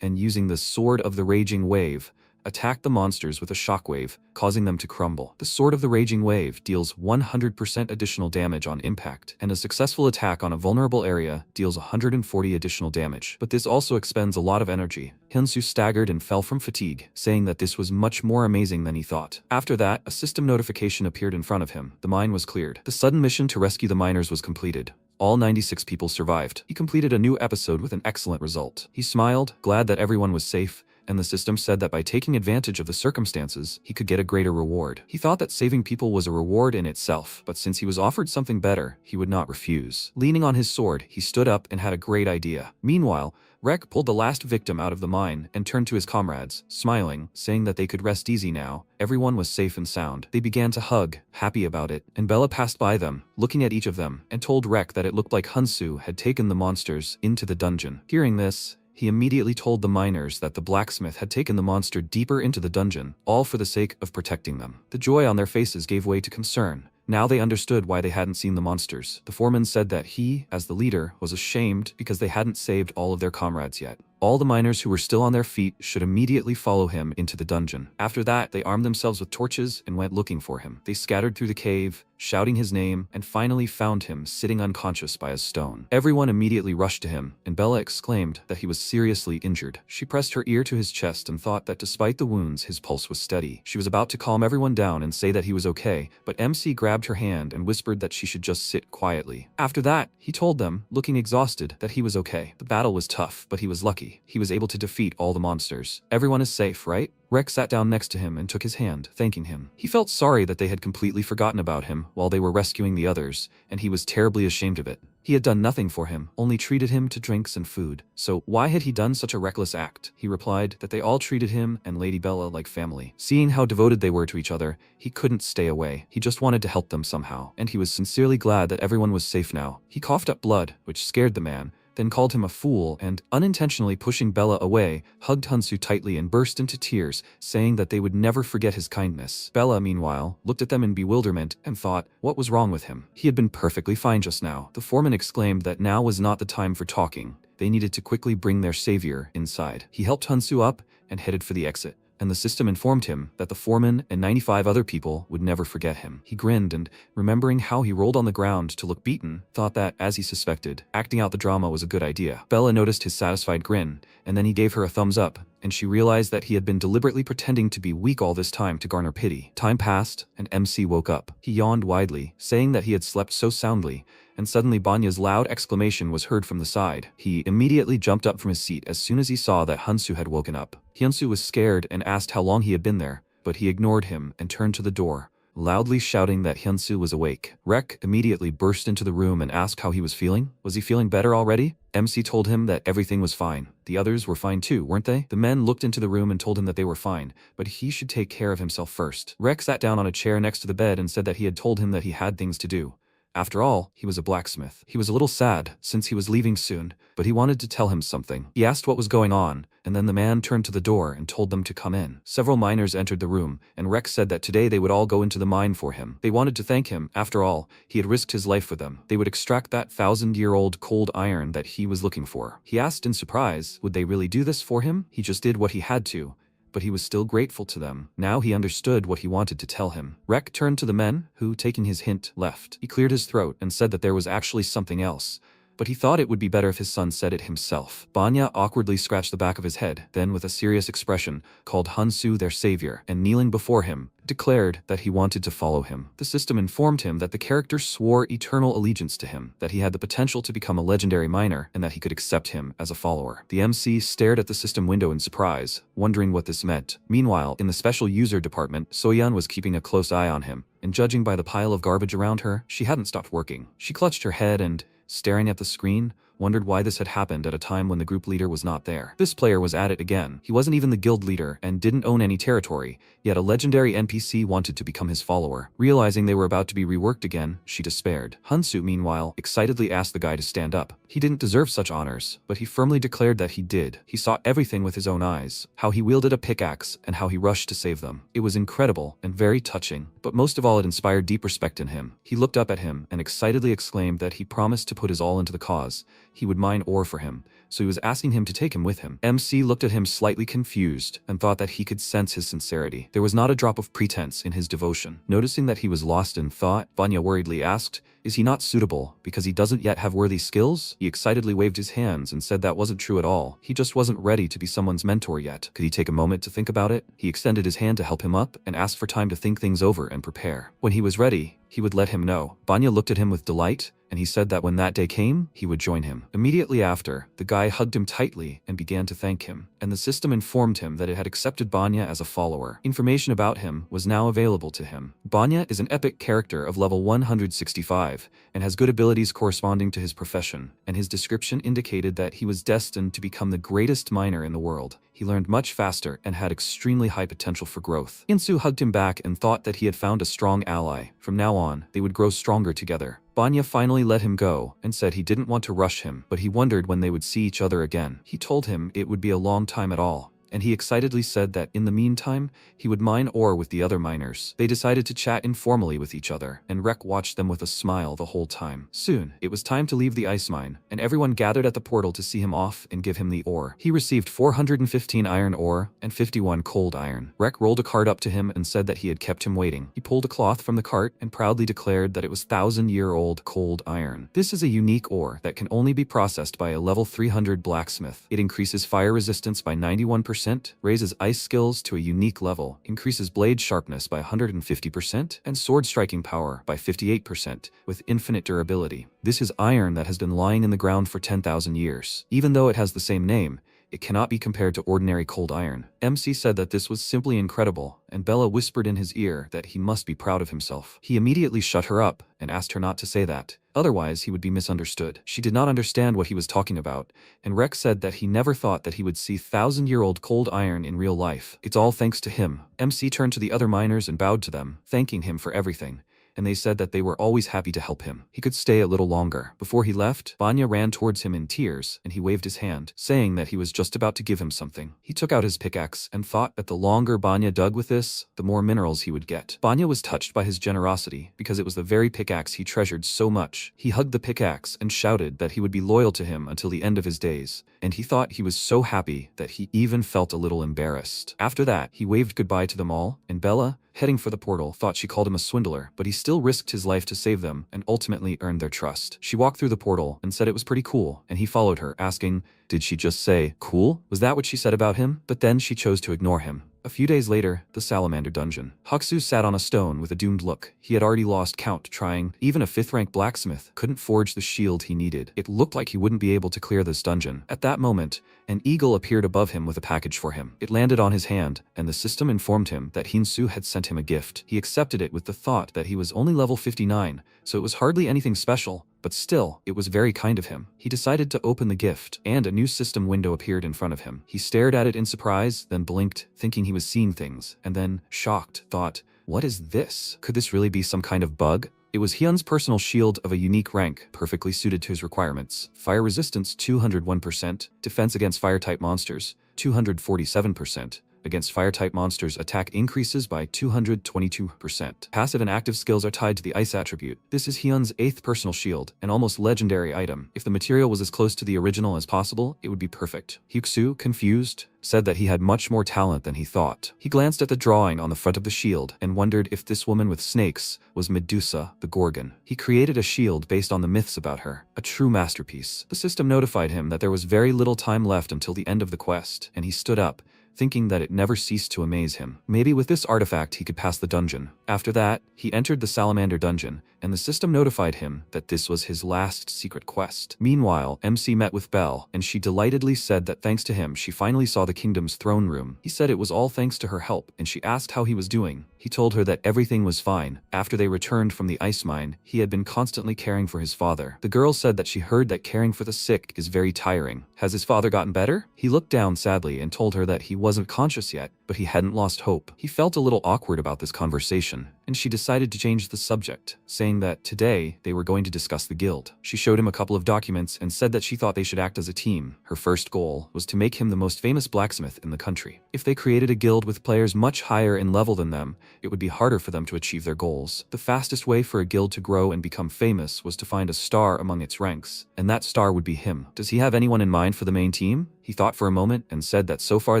and using the Sword of the Raging Wave, attacked the monsters with a shockwave, causing them to crumble. The Sword of the Raging Wave deals 100% additional damage on impact, and a successful attack on a vulnerable area deals 140 additional damage. But this also expends a lot of energy. Hunsu staggered and fell from fatigue, saying that this was much more amazing than he thought. After that, a system notification appeared in front of him. The mine was cleared. The sudden mission to rescue the miners was completed. All 96 people survived. He completed a new episode with an excellent result. He smiled, glad that everyone was safe, and the system said that by taking advantage of the circumstances, he could get a greater reward. He thought that saving people was a reward in itself, but since he was offered something better, he would not refuse. Leaning on his sword, he stood up and had a great idea. Meanwhile, Rek pulled the last victim out of the mine and turned to his comrades, smiling, saying that they could rest easy now. Everyone was safe and sound. They began to hug, happy about it, and Bella passed by them, looking at each of them, and told Rek that it looked like Hunsu had taken the monsters into the dungeon. Hearing this, He immediately told the miners that the blacksmith had taken the monster deeper into the dungeon, all for the sake of protecting them. The joy on their faces gave way to concern. Now they understood why they hadn't seen the monsters. The foreman said that he, as the leader, was ashamed because they hadn't saved all of their comrades yet. All the miners who were still on their feet should immediately follow him into the dungeon. After that, they armed themselves with torches and went looking for him. They scattered through the cave, shouting his name, and finally found him sitting unconscious by a stone. Everyone immediately rushed to him, and Bella exclaimed that he was seriously injured. She pressed her ear to his chest and thought that despite the wounds, his pulse was steady. She was about to calm everyone down and say that he was okay, but MC grabbed her hand and whispered that she should just sit quietly. After that, he told them, looking exhausted, that he was okay. The battle was tough, but he was lucky. He was able to defeat all the monsters. Everyone is safe, right? Rex sat down next to him and took his hand, thanking him. He felt sorry that they had completely forgotten about him while they were rescuing the others, and he was terribly ashamed of it. He had done nothing for him, only treated him to drinks and food. So why had he done such a reckless act? He replied that they all treated him and Lady Bella like family. Seeing how devoted they were to each other, he couldn't stay away. He just wanted to help them somehow, and he was sincerely glad that everyone was safe now. He coughed up blood, which scared the man, then called him a fool and, unintentionally pushing Bella away, hugged Hunsu tightly and burst into tears, saying that they would never forget his kindness. Bella, meanwhile, looked at them in bewilderment and thought, what was wrong with him? He had been perfectly fine just now. The foreman exclaimed that now was not the time for talking. They needed to quickly bring their savior inside. He helped Hunsu up and headed for the exit, and the system informed him that the foreman and 95 other people would never forget him. He grinned and, remembering how he rolled on the ground to look beaten, thought that, as he suspected, acting out the drama was a good idea. Bella noticed his satisfied grin, and then he gave her a thumbs up, and she realized that he had been deliberately pretending to be weak all this time to garner pity. Time passed, and MC woke up. He yawned widely, saying that he had slept so soundly, and suddenly Banya's loud exclamation was heard from the side. He immediately jumped up from his seat as soon as he saw that Hunsu had woken up. Hyunsu was scared and asked how long he had been there, but he ignored him and turned to the door, loudly shouting that Hyunsu was awake. Rek immediately burst into the room and asked how he was feeling. Was he feeling better already? MC told him that everything was fine. The others were fine too, weren't they? The men looked into the room and told him that they were fine, but he should take care of himself first. Rek sat down on a chair next to the bed and said that he had told him that he had things to do. After all, he was a blacksmith. He was a little sad, since he was leaving soon, but he wanted to tell him something. He asked what was going on, and then the man turned to the door and told them to come in. Several miners entered the room, and Rex said that today they would all go into the mine for him. They wanted to thank him. After all, he had risked his life for them. They would extract that 1,000-year-old cold iron that he was looking for. He asked in surprise, would they really do this for him? He just did what he had to, but he was still grateful to them. Now he understood what he wanted to tell him. Rek turned to the men, who, taking his hint, left. He cleared his throat and said that there was actually something else, but he thought it would be better if his son said it himself. Banya awkwardly scratched the back of his head, then with a serious expression, called Hunsu their savior, and kneeling before him, declared that he wanted to follow him. The system informed him that the character swore eternal allegiance to him, that he had the potential to become a legendary miner, and that he could accept him as a follower. The MC stared at the system window in surprise, wondering what this meant. Meanwhile, in the special user department, Soyeon was keeping a close eye on him, and judging by the pile of garbage around her, she hadn't stopped working. She clutched her head and, staring at the screen, wondered why this had happened at a time when the group leader was not there. This player was at it again. He wasn't even the guild leader and didn't own any territory, yet a legendary NPC wanted to become his follower. Realizing they were about to be reworked again, she despaired. Hunsu, meanwhile, excitedly asked the guy to stand up. He didn't deserve such honors, but he firmly declared that he did. He saw everything with his own eyes, how he wielded a pickaxe and how he rushed to save them. It was incredible and very touching, but most of all it inspired deep respect in him. He looked up at him and excitedly exclaimed that he promised to put his all into the cause. He would mine ore for him, so he was asking him to take him with him. MC looked at him slightly confused and thought that he could sense his sincerity. There was not a drop of pretense in his devotion. Noticing that he was lost in thought, Vanya worriedly asked, "Is he not suitable because he doesn't yet have worthy skills?" He excitedly waved his hands and said that wasn't true at all. He just wasn't ready to be someone's mentor yet. Could he take a moment to think about it? He extended his hand to help him up and asked for time to think things over and prepare. When he was ready, he would let him know. Vanya looked at him with delight, and he said that when that day came, he would join him. Immediately after, the guy hugged him tightly and began to thank him, and the system informed him that it had accepted Banya as a follower. Information about him was now available to him. Banya is an epic character of level 165. drive, and has good abilities corresponding to his profession, and his description indicated that he was destined to become the greatest miner in the world. He learned much faster and had extremely high potential for growth. Insu hugged him back and thought that he had found a strong ally. From now on, they would grow stronger together. Banya finally let him go and said he didn't want to rush him, but he wondered when they would see each other again. He told him it would be a long time at all, and he excitedly said that in the meantime, he would mine ore with the other miners. They decided to chat informally with each other, and Rek watched them with a smile the whole time. Soon, it was time to leave the ice mine, and everyone gathered at the portal to see him off and give him the ore. He received 415 iron ore and 51 cold iron. Rek rolled a cart up to him and said that he had kept him waiting. He pulled a cloth from the cart and proudly declared that it was 1,000-year-old cold iron. This is a unique ore that can only be processed by a level 300 blacksmith. It increases fire resistance by 91%, raises ice skills to a unique level, increases blade sharpness by 150%, and sword striking power by 58%, with infinite durability. This is iron that has been lying in the ground for 10,000 years. Even though it has the same name, it cannot be compared to ordinary cold iron. MC said that this was simply incredible, and Bella whispered in his ear that he must be proud of himself. He immediately shut her up and asked her not to say that. Otherwise, he would be misunderstood. She did not understand what he was talking about, and Rex said that he never thought that he would see 1,000-year-old cold iron in real life. It's all thanks to him. MC turned to the other miners and bowed to them, thanking him for everything, and they said that they were always happy to help him. He could stay a little longer. Before he left, Banya ran towards him in tears, and he waved his hand, saying that he was just about to give him something. He took out his pickaxe and thought that the longer Banya dug with this, the more minerals he would get. Banya was touched by his generosity, because it was the very pickaxe he treasured so much. He hugged the pickaxe and shouted that he would be loyal to him until the end of his days, and he thought he was so happy that he even felt a little embarrassed. After that, he waved goodbye to them all, and Bella, heading for the portal, thought she called him a swindler, but he still risked his life to save them and ultimately earned their trust. She walked through the portal and said it was pretty cool, and he followed her, asking, "Did she just say, cool? Was that what she said about him?" But then she chose to ignore him. A few days later, the Salamander Dungeon. Haksu sat on a stone with a doomed look. He had already lost count trying. Even a 5th-rank blacksmith couldn't forge the shield he needed. It looked like he wouldn't be able to clear this dungeon. At that moment, an eagle appeared above him with a package for him. It landed on his hand, and the system informed him that Hinsu had sent him a gift. He accepted it with the thought that he was only level 59, so it was hardly anything special. But still, it was very kind of him. He decided to open the gift, and a new system window appeared in front of him. He stared at it in surprise, then blinked, thinking he was seeing things, and then, shocked, thought, "What is this? Could this really be some kind of bug?" It was Hyun's personal shield of a unique rank, perfectly suited to his requirements. Fire resistance 201%, defense against fire-type monsters 247%. Against fire-type monsters, attack increases by 222%. Passive and active skills are tied to the ice attribute. This is Hyun's 8th personal shield, an almost legendary item. If the material was as close to the original as possible, it would be perfect. Hyuksu, confused, said that he had much more talent than he thought. He glanced at the drawing on the front of the shield and wondered if this woman with snakes was Medusa, the Gorgon. He created a shield based on the myths about her, a true masterpiece. The system notified him that there was very little time left until the end of the quest, and he stood up, thinking that it never ceased to amaze him. Maybe with this artifact he could pass the dungeon. After that, he entered the Salamander Dungeon, and the system notified him that this was his last secret quest. Meanwhile, MC met with Belle, and she delightedly said that thanks to him she finally saw the kingdom's throne room. He said it was all thanks to her help, and she asked how he was doing. He told her that everything was fine. After they returned from the ice mine, he had been constantly caring for his father. The girl said that she heard that caring for the sick is very tiring. Has his father gotten better? He looked down sadly and told her that he wasn't conscious yet, but he hadn't lost hope. He felt a little awkward about this conversation, and she decided to change the subject, saying that today they were going to discuss the guild. She showed him a couple of documents and said that she thought they should act as a team. Her first goal was to make him the most famous blacksmith in the country. If they created a guild with players much higher in level than them, it would be harder for them to achieve their goals. The fastest way for a guild to grow and become famous was to find a star among its ranks, and that star would be him. Does he have anyone in mind for the main team? He thought for a moment and said that so far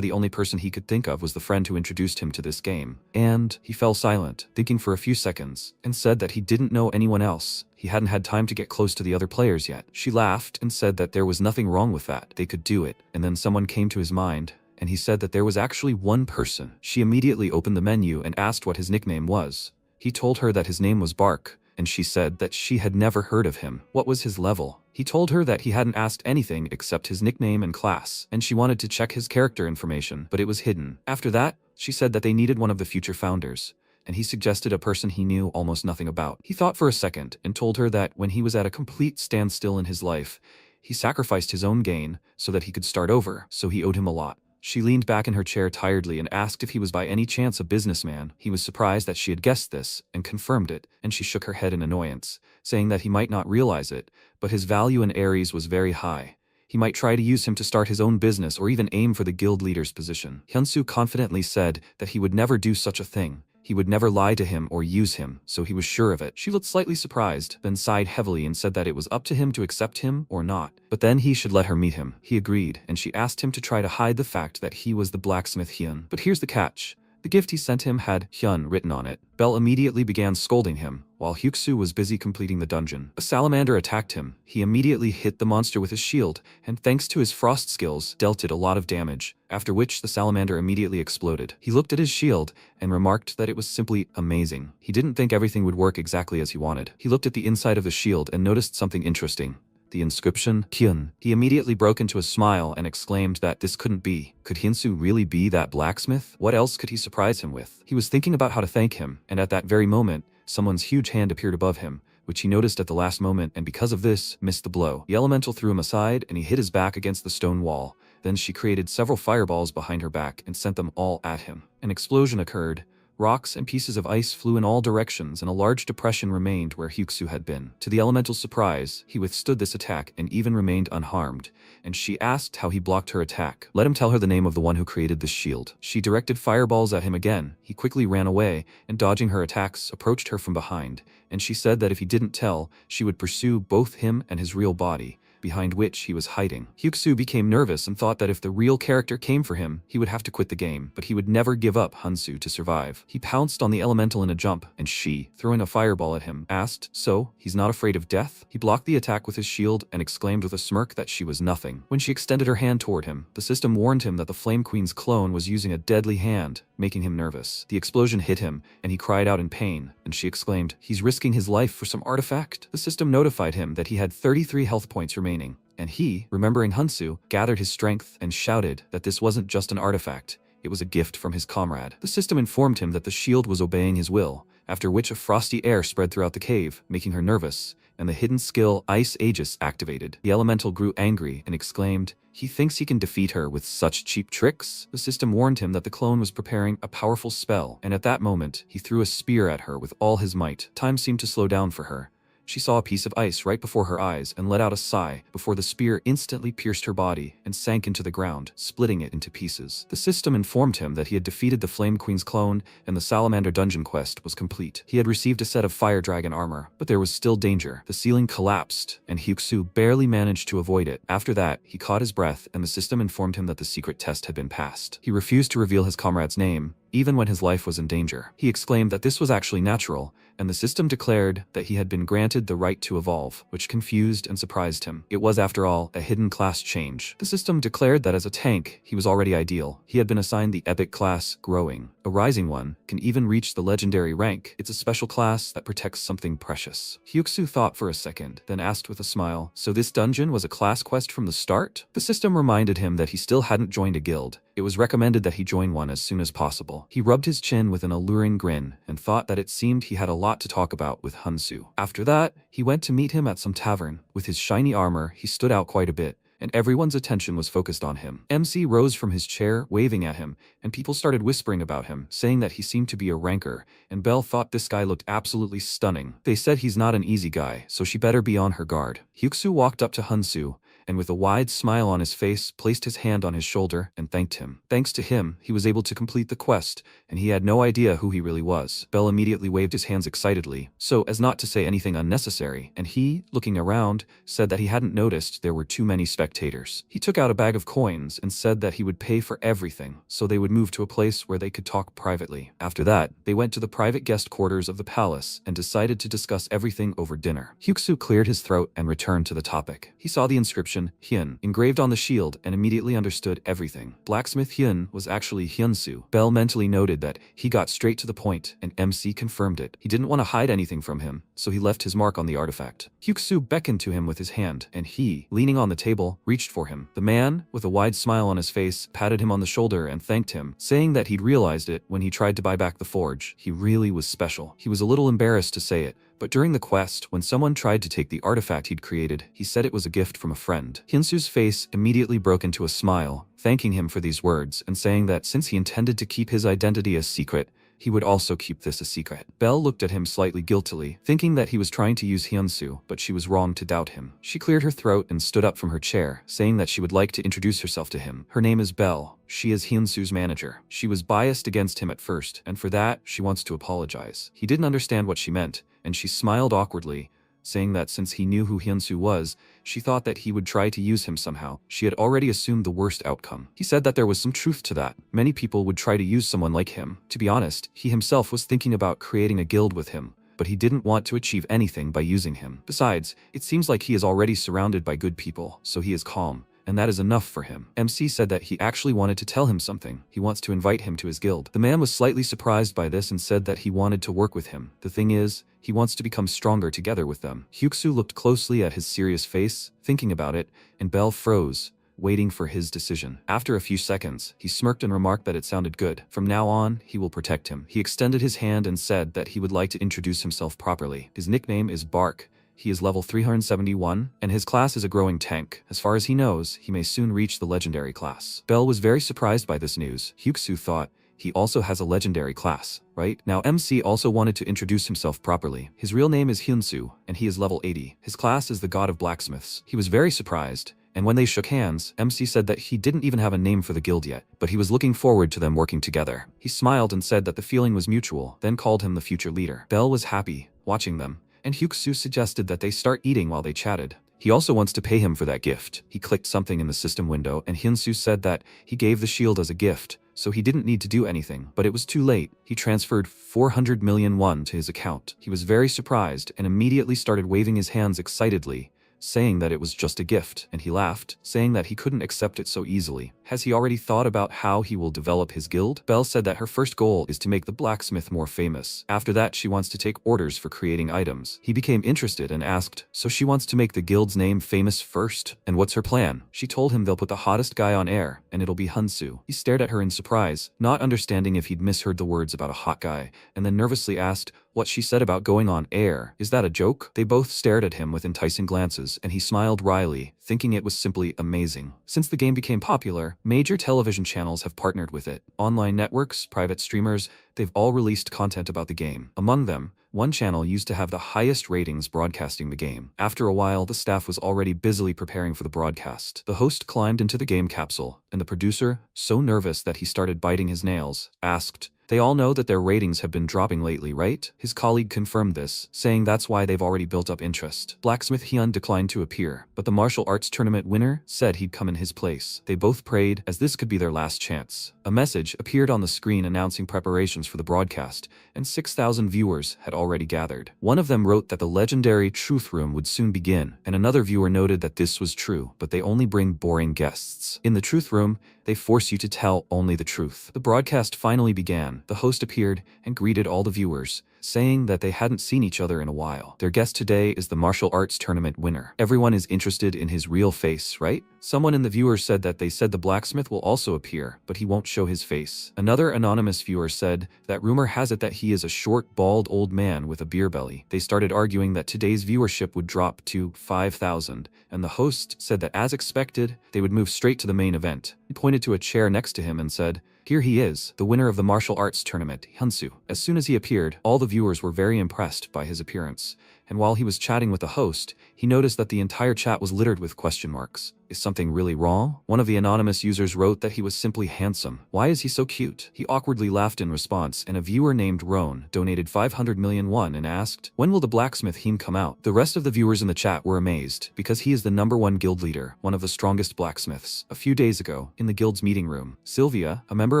the only person he could think of was the friend who introduced him to this game. And he fell silent, thinking for a few seconds, and said that he didn't know anyone else. He hadn't had time to get close to the other players yet. She laughed and said that there was nothing wrong with that. They could do it. And then someone came to his mind, and he said that there was actually one person. She immediately opened the menu and asked what his nickname was. He told her that his name was Bark, and she said that she had never heard of him. What was his level? He told her that he hadn't asked anything except his nickname and class, and she wanted to check his character information, but it was hidden. After that, she said that they needed one of the future founders, and he suggested a person he knew almost nothing about. He thought for a second and told her that when he was at a complete standstill in his life, he sacrificed his own gain so that he could start over, so he owed him a lot. She leaned back in her chair tiredly and asked if he was by any chance a businessman. He was surprised that she had guessed this, and confirmed it, and she shook her head in annoyance, saying that he might not realize it, but his value in Ares was very high. He might try to use him to start his own business or even aim for the guild leader's position. Hyunsoo confidently said that he would never do such a thing. He would never lie to him or use him, so he was sure of it. She looked slightly surprised, then sighed heavily and said that it was up to him to accept him or not, but then he should let her meet him. He agreed, and she asked him to try to hide the fact that he was the blacksmith Hyun. But here's the catch. The gift he sent him had Hyun written on it. Belle immediately began scolding him, while Hyuksoo was busy completing the dungeon. A salamander attacked him. He immediately hit the monster with his shield, and thanks to his frost skills, dealt it a lot of damage, after which the salamander immediately exploded. He looked at his shield, and remarked that it was simply amazing. He didn't think everything would work exactly as he wanted. He looked at the inside of the shield and noticed something interesting. The inscription, Kyun. He immediately broke into a smile and exclaimed that this couldn't be. Could Hyunsoo really be that blacksmith? What else could he surprise him with? He was thinking about how to thank him, and at that very moment, someone's huge hand appeared above him, which he noticed at the last moment, and because of this, missed the blow. The elemental threw him aside, and he hit his back against the stone wall. Then she created several fireballs behind her back and sent them all at him. An explosion occurred. Rocks and pieces of ice flew in all directions, and a large depression remained where Hyuksoo had been. To the elemental's surprise, he withstood this attack and even remained unharmed, and she asked how he blocked her attack. Let him tell her the name of the one who created this shield. She directed fireballs at him again. He quickly ran away, and dodging her attacks, approached her from behind, and she said that if he didn't tell, she would pursue both him and his real body, behind which he was hiding. Hyuksoo became nervous and thought that if the real character came for him, he would have to quit the game, but he would never give up Hyunsoo to survive. He pounced on the elemental in a jump, and she, throwing a fireball at him, asked, "So, he's not afraid of death?" He blocked the attack with his shield and exclaimed with a smirk that she was nothing. When she extended her hand toward him, the system warned him that the Flame Queen's clone was using a deadly hand, making him nervous. The explosion hit him, and he cried out in pain, and she exclaimed, "He's risking his life for some artifact?" The system notified him that he had 33 health points remaining, and he, remembering Hyunsoo, gathered his strength and shouted that this wasn't just an artifact, it was a gift from his comrade. The system informed him that the shield was obeying his will, after which a frosty air spread throughout the cave, making her nervous, and the hidden skill Ice Aegis activated. The elemental grew angry and exclaimed, "He thinks he can defeat her with such cheap tricks?" The system warned him that the clone was preparing a powerful spell, and at that moment, he threw a spear at her with all his might. Time seemed to slow down for her. She saw a piece of ice right before her eyes and let out a sigh before the spear instantly pierced her body and sank into the ground, splitting it into pieces. The system informed him that he had defeated the Flame Queen's clone and the Salamander dungeon quest was complete. He had received a set of fire dragon armor, but there was still danger. The ceiling collapsed, and Hyuksoo barely managed to avoid it. After that, he caught his breath, and the system informed him that the secret test had been passed. He refused to reveal his comrade's name, even when his life was in danger. He exclaimed that this was actually natural, and the system declared that he had been granted the right to evolve, which confused and surprised him. It was, after all, a hidden class change. The system declared that as a tank, he was already ideal. He had been assigned the epic class, Growing. A rising one can even reach the legendary rank. It's a special class that protects something precious. Hyuksoo thought for a second, then asked with a smile, "So this dungeon was a class quest from the start?" The system reminded him that he still hadn't joined a guild. It was recommended that he join one as soon as possible. He rubbed his chin with an alluring grin and thought that it seemed he had a lot to talk about with Hyunsoo. After that, he went to meet him at some tavern. With his shiny armor, he stood out quite a bit, and everyone's attention was focused on him. MC rose from his chair, waving at him, and people started whispering about him, saying that he seemed to be a ranker, and Belle thought this guy looked absolutely stunning. They said he's not an easy guy, so she better be on her guard. Hyuksoo walked up to Hyunsoo, and with a wide smile on his face, placed his hand on his shoulder and thanked him. Thanks to him, he was able to complete the quest, and he had no idea who he really was. Belle immediately waved his hands excitedly, so as not to say anything unnecessary, and he, looking around, said that he hadn't noticed there were too many spectators. He took out a bag of coins and said that he would pay for everything, so they would move to a place where they could talk privately. After that, they went to the private guest quarters of the palace and decided to discuss everything over dinner. Hyuksoo cleared his throat and returned to the topic. He saw the inscription inscription, Hyun, engraved on the shield and immediately understood everything. Blacksmith Hyun was actually Hyunsu. Bell mentally noted that he got straight to the point, and MC confirmed it. He didn't want to hide anything from him, so he left his mark on the artifact. Hyuksu beckoned to him with his hand, and he, leaning on the table, reached for him. The man, with a wide smile on his face, patted him on the shoulder and thanked him, saying that he'd realized it when he tried to buy back the forge. He really was special. He was a little embarrassed to say it, but during the quest, when someone tried to take the artifact he'd created, he said it was a gift from a friend. Hyunsu's face immediately broke into a smile, thanking him for these words and saying that since he intended to keep his identity a secret, he would also keep this a secret. Belle looked at him slightly guiltily, thinking that he was trying to use Hyunsu, but she was wrong to doubt him. She cleared her throat and stood up from her chair, saying that she would like to introduce herself to him. Her name is Belle. She is Hyunsu's manager. She was biased against him at first, and for that, she wants to apologize. He didn't understand what she meant, and she smiled awkwardly, saying that since he knew who Hyunsu was, she thought that he would try to use him somehow. She had already assumed the worst outcome. He said that there was some truth to that. Many people would try to use someone like him. To be honest, he himself was thinking about creating a guild with him, but he didn't want to achieve anything by using him. Besides, it seems like he is already surrounded by good people, so he is calm, and that is enough for him. MC said that he actually wanted to tell him something. He wants to invite him to his guild. The man was slightly surprised by this and said that he wanted to work with him. The thing is, he wants to become stronger together with them. Hyuksu looked closely at his serious face, thinking about it, and Belle froze, waiting for his decision. After a few seconds, he smirked and remarked that it sounded good. From now on, he will protect him. He extended his hand and said that he would like to introduce himself properly. His nickname is Bark. He is level 371, and his class is a growing tank. As far as he knows, he may soon reach the legendary class. Belle was very surprised by this news. Hyuksu thought, he also has a legendary class, right? Now MC also wanted to introduce himself properly. His real name is Hyunsu, and he is level 80. His class is the god of blacksmiths. He was very surprised, and when they shook hands, MC said that he didn't even have a name for the guild yet, but he was looking forward to them working together. He smiled and said that the feeling was mutual, then called him the future leader. Belle was happy, watching them, and Hyuksu suggested that they start eating while they chatted. He also wants to pay him for that gift. He clicked something in the system window, and Hyunsu said that he gave the shield as a gift, so he didn't need to do anything, but it was too late. He transferred 400 million won to his account. He was very surprised and immediately started waving his hands excitedly, saying that it was just a gift, and he laughed, saying that he couldn't accept it so easily. Has he already thought about how he will develop his guild? Belle said that her first goal is to make the blacksmith more famous. After that, she wants to take orders for creating items. He became interested and asked, so she wants to make the guild's name famous first? And what's her plan? She told him they'll put the hottest guy on air, and it'll be Hyunsu. He stared at her in surprise, not understanding if he'd misheard the words about a hot guy, and then nervously asked what she said about going on air. Is that a joke? They both stared at him with enticing glances, and he smiled wryly, thinking it was simply amazing. Since the game became popular, major television channels have partnered with it. Online networks, private streamers, they've all released content about the game. Among them, one channel used to have the highest ratings broadcasting the game. After a while, the staff was already busily preparing for the broadcast. The host climbed into the game capsule, and the producer, so nervous that he started biting his nails, asked, "They all know that their ratings have been dropping lately, right?" His colleague confirmed this, saying that's why they've already built up interest. Blacksmith Hyun declined to appear, but the martial arts tournament winner said he'd come in his place. They both prayed, as this could be their last chance. A message appeared on the screen announcing preparations for the broadcast, and 6,000 viewers had already gathered. One of them wrote that the legendary Truth Room would soon begin, and another viewer noted that this was true, but they only bring boring guests. In the Truth Room, they force you to tell only the truth. The broadcast finally began. The host appeared and greeted all the viewers, saying that they hadn't seen each other in a while. Their guest today is the martial arts tournament winner. Everyone is interested in his real face, right? Someone in the viewers said that they said the blacksmith will also appear, but he won't show his face. Another anonymous viewer said that rumor has it that he is a short, bald old man with a beer belly. They started arguing that today's viewership would drop to 5,000, and the host said that as expected, they would move straight to the main event. He pointed to a chair next to him and said, "Here he is, the winner of the martial arts tournament, Hyunsu." As soon as he appeared, all the viewers were very impressed by his appearance, and while he was chatting with the host, he noticed that the entire chat was littered with question marks. Is something really wrong? One of the anonymous users wrote that he was simply handsome. Why is he so cute? He awkwardly laughed in response, and a viewer named Roan donated 500 million won and asked, when will the blacksmith heme come out? The rest of the viewers in the chat were amazed, because he is the #1 guild leader, one of the strongest blacksmiths. A few days ago, in the guild's meeting room, Sylvia, a member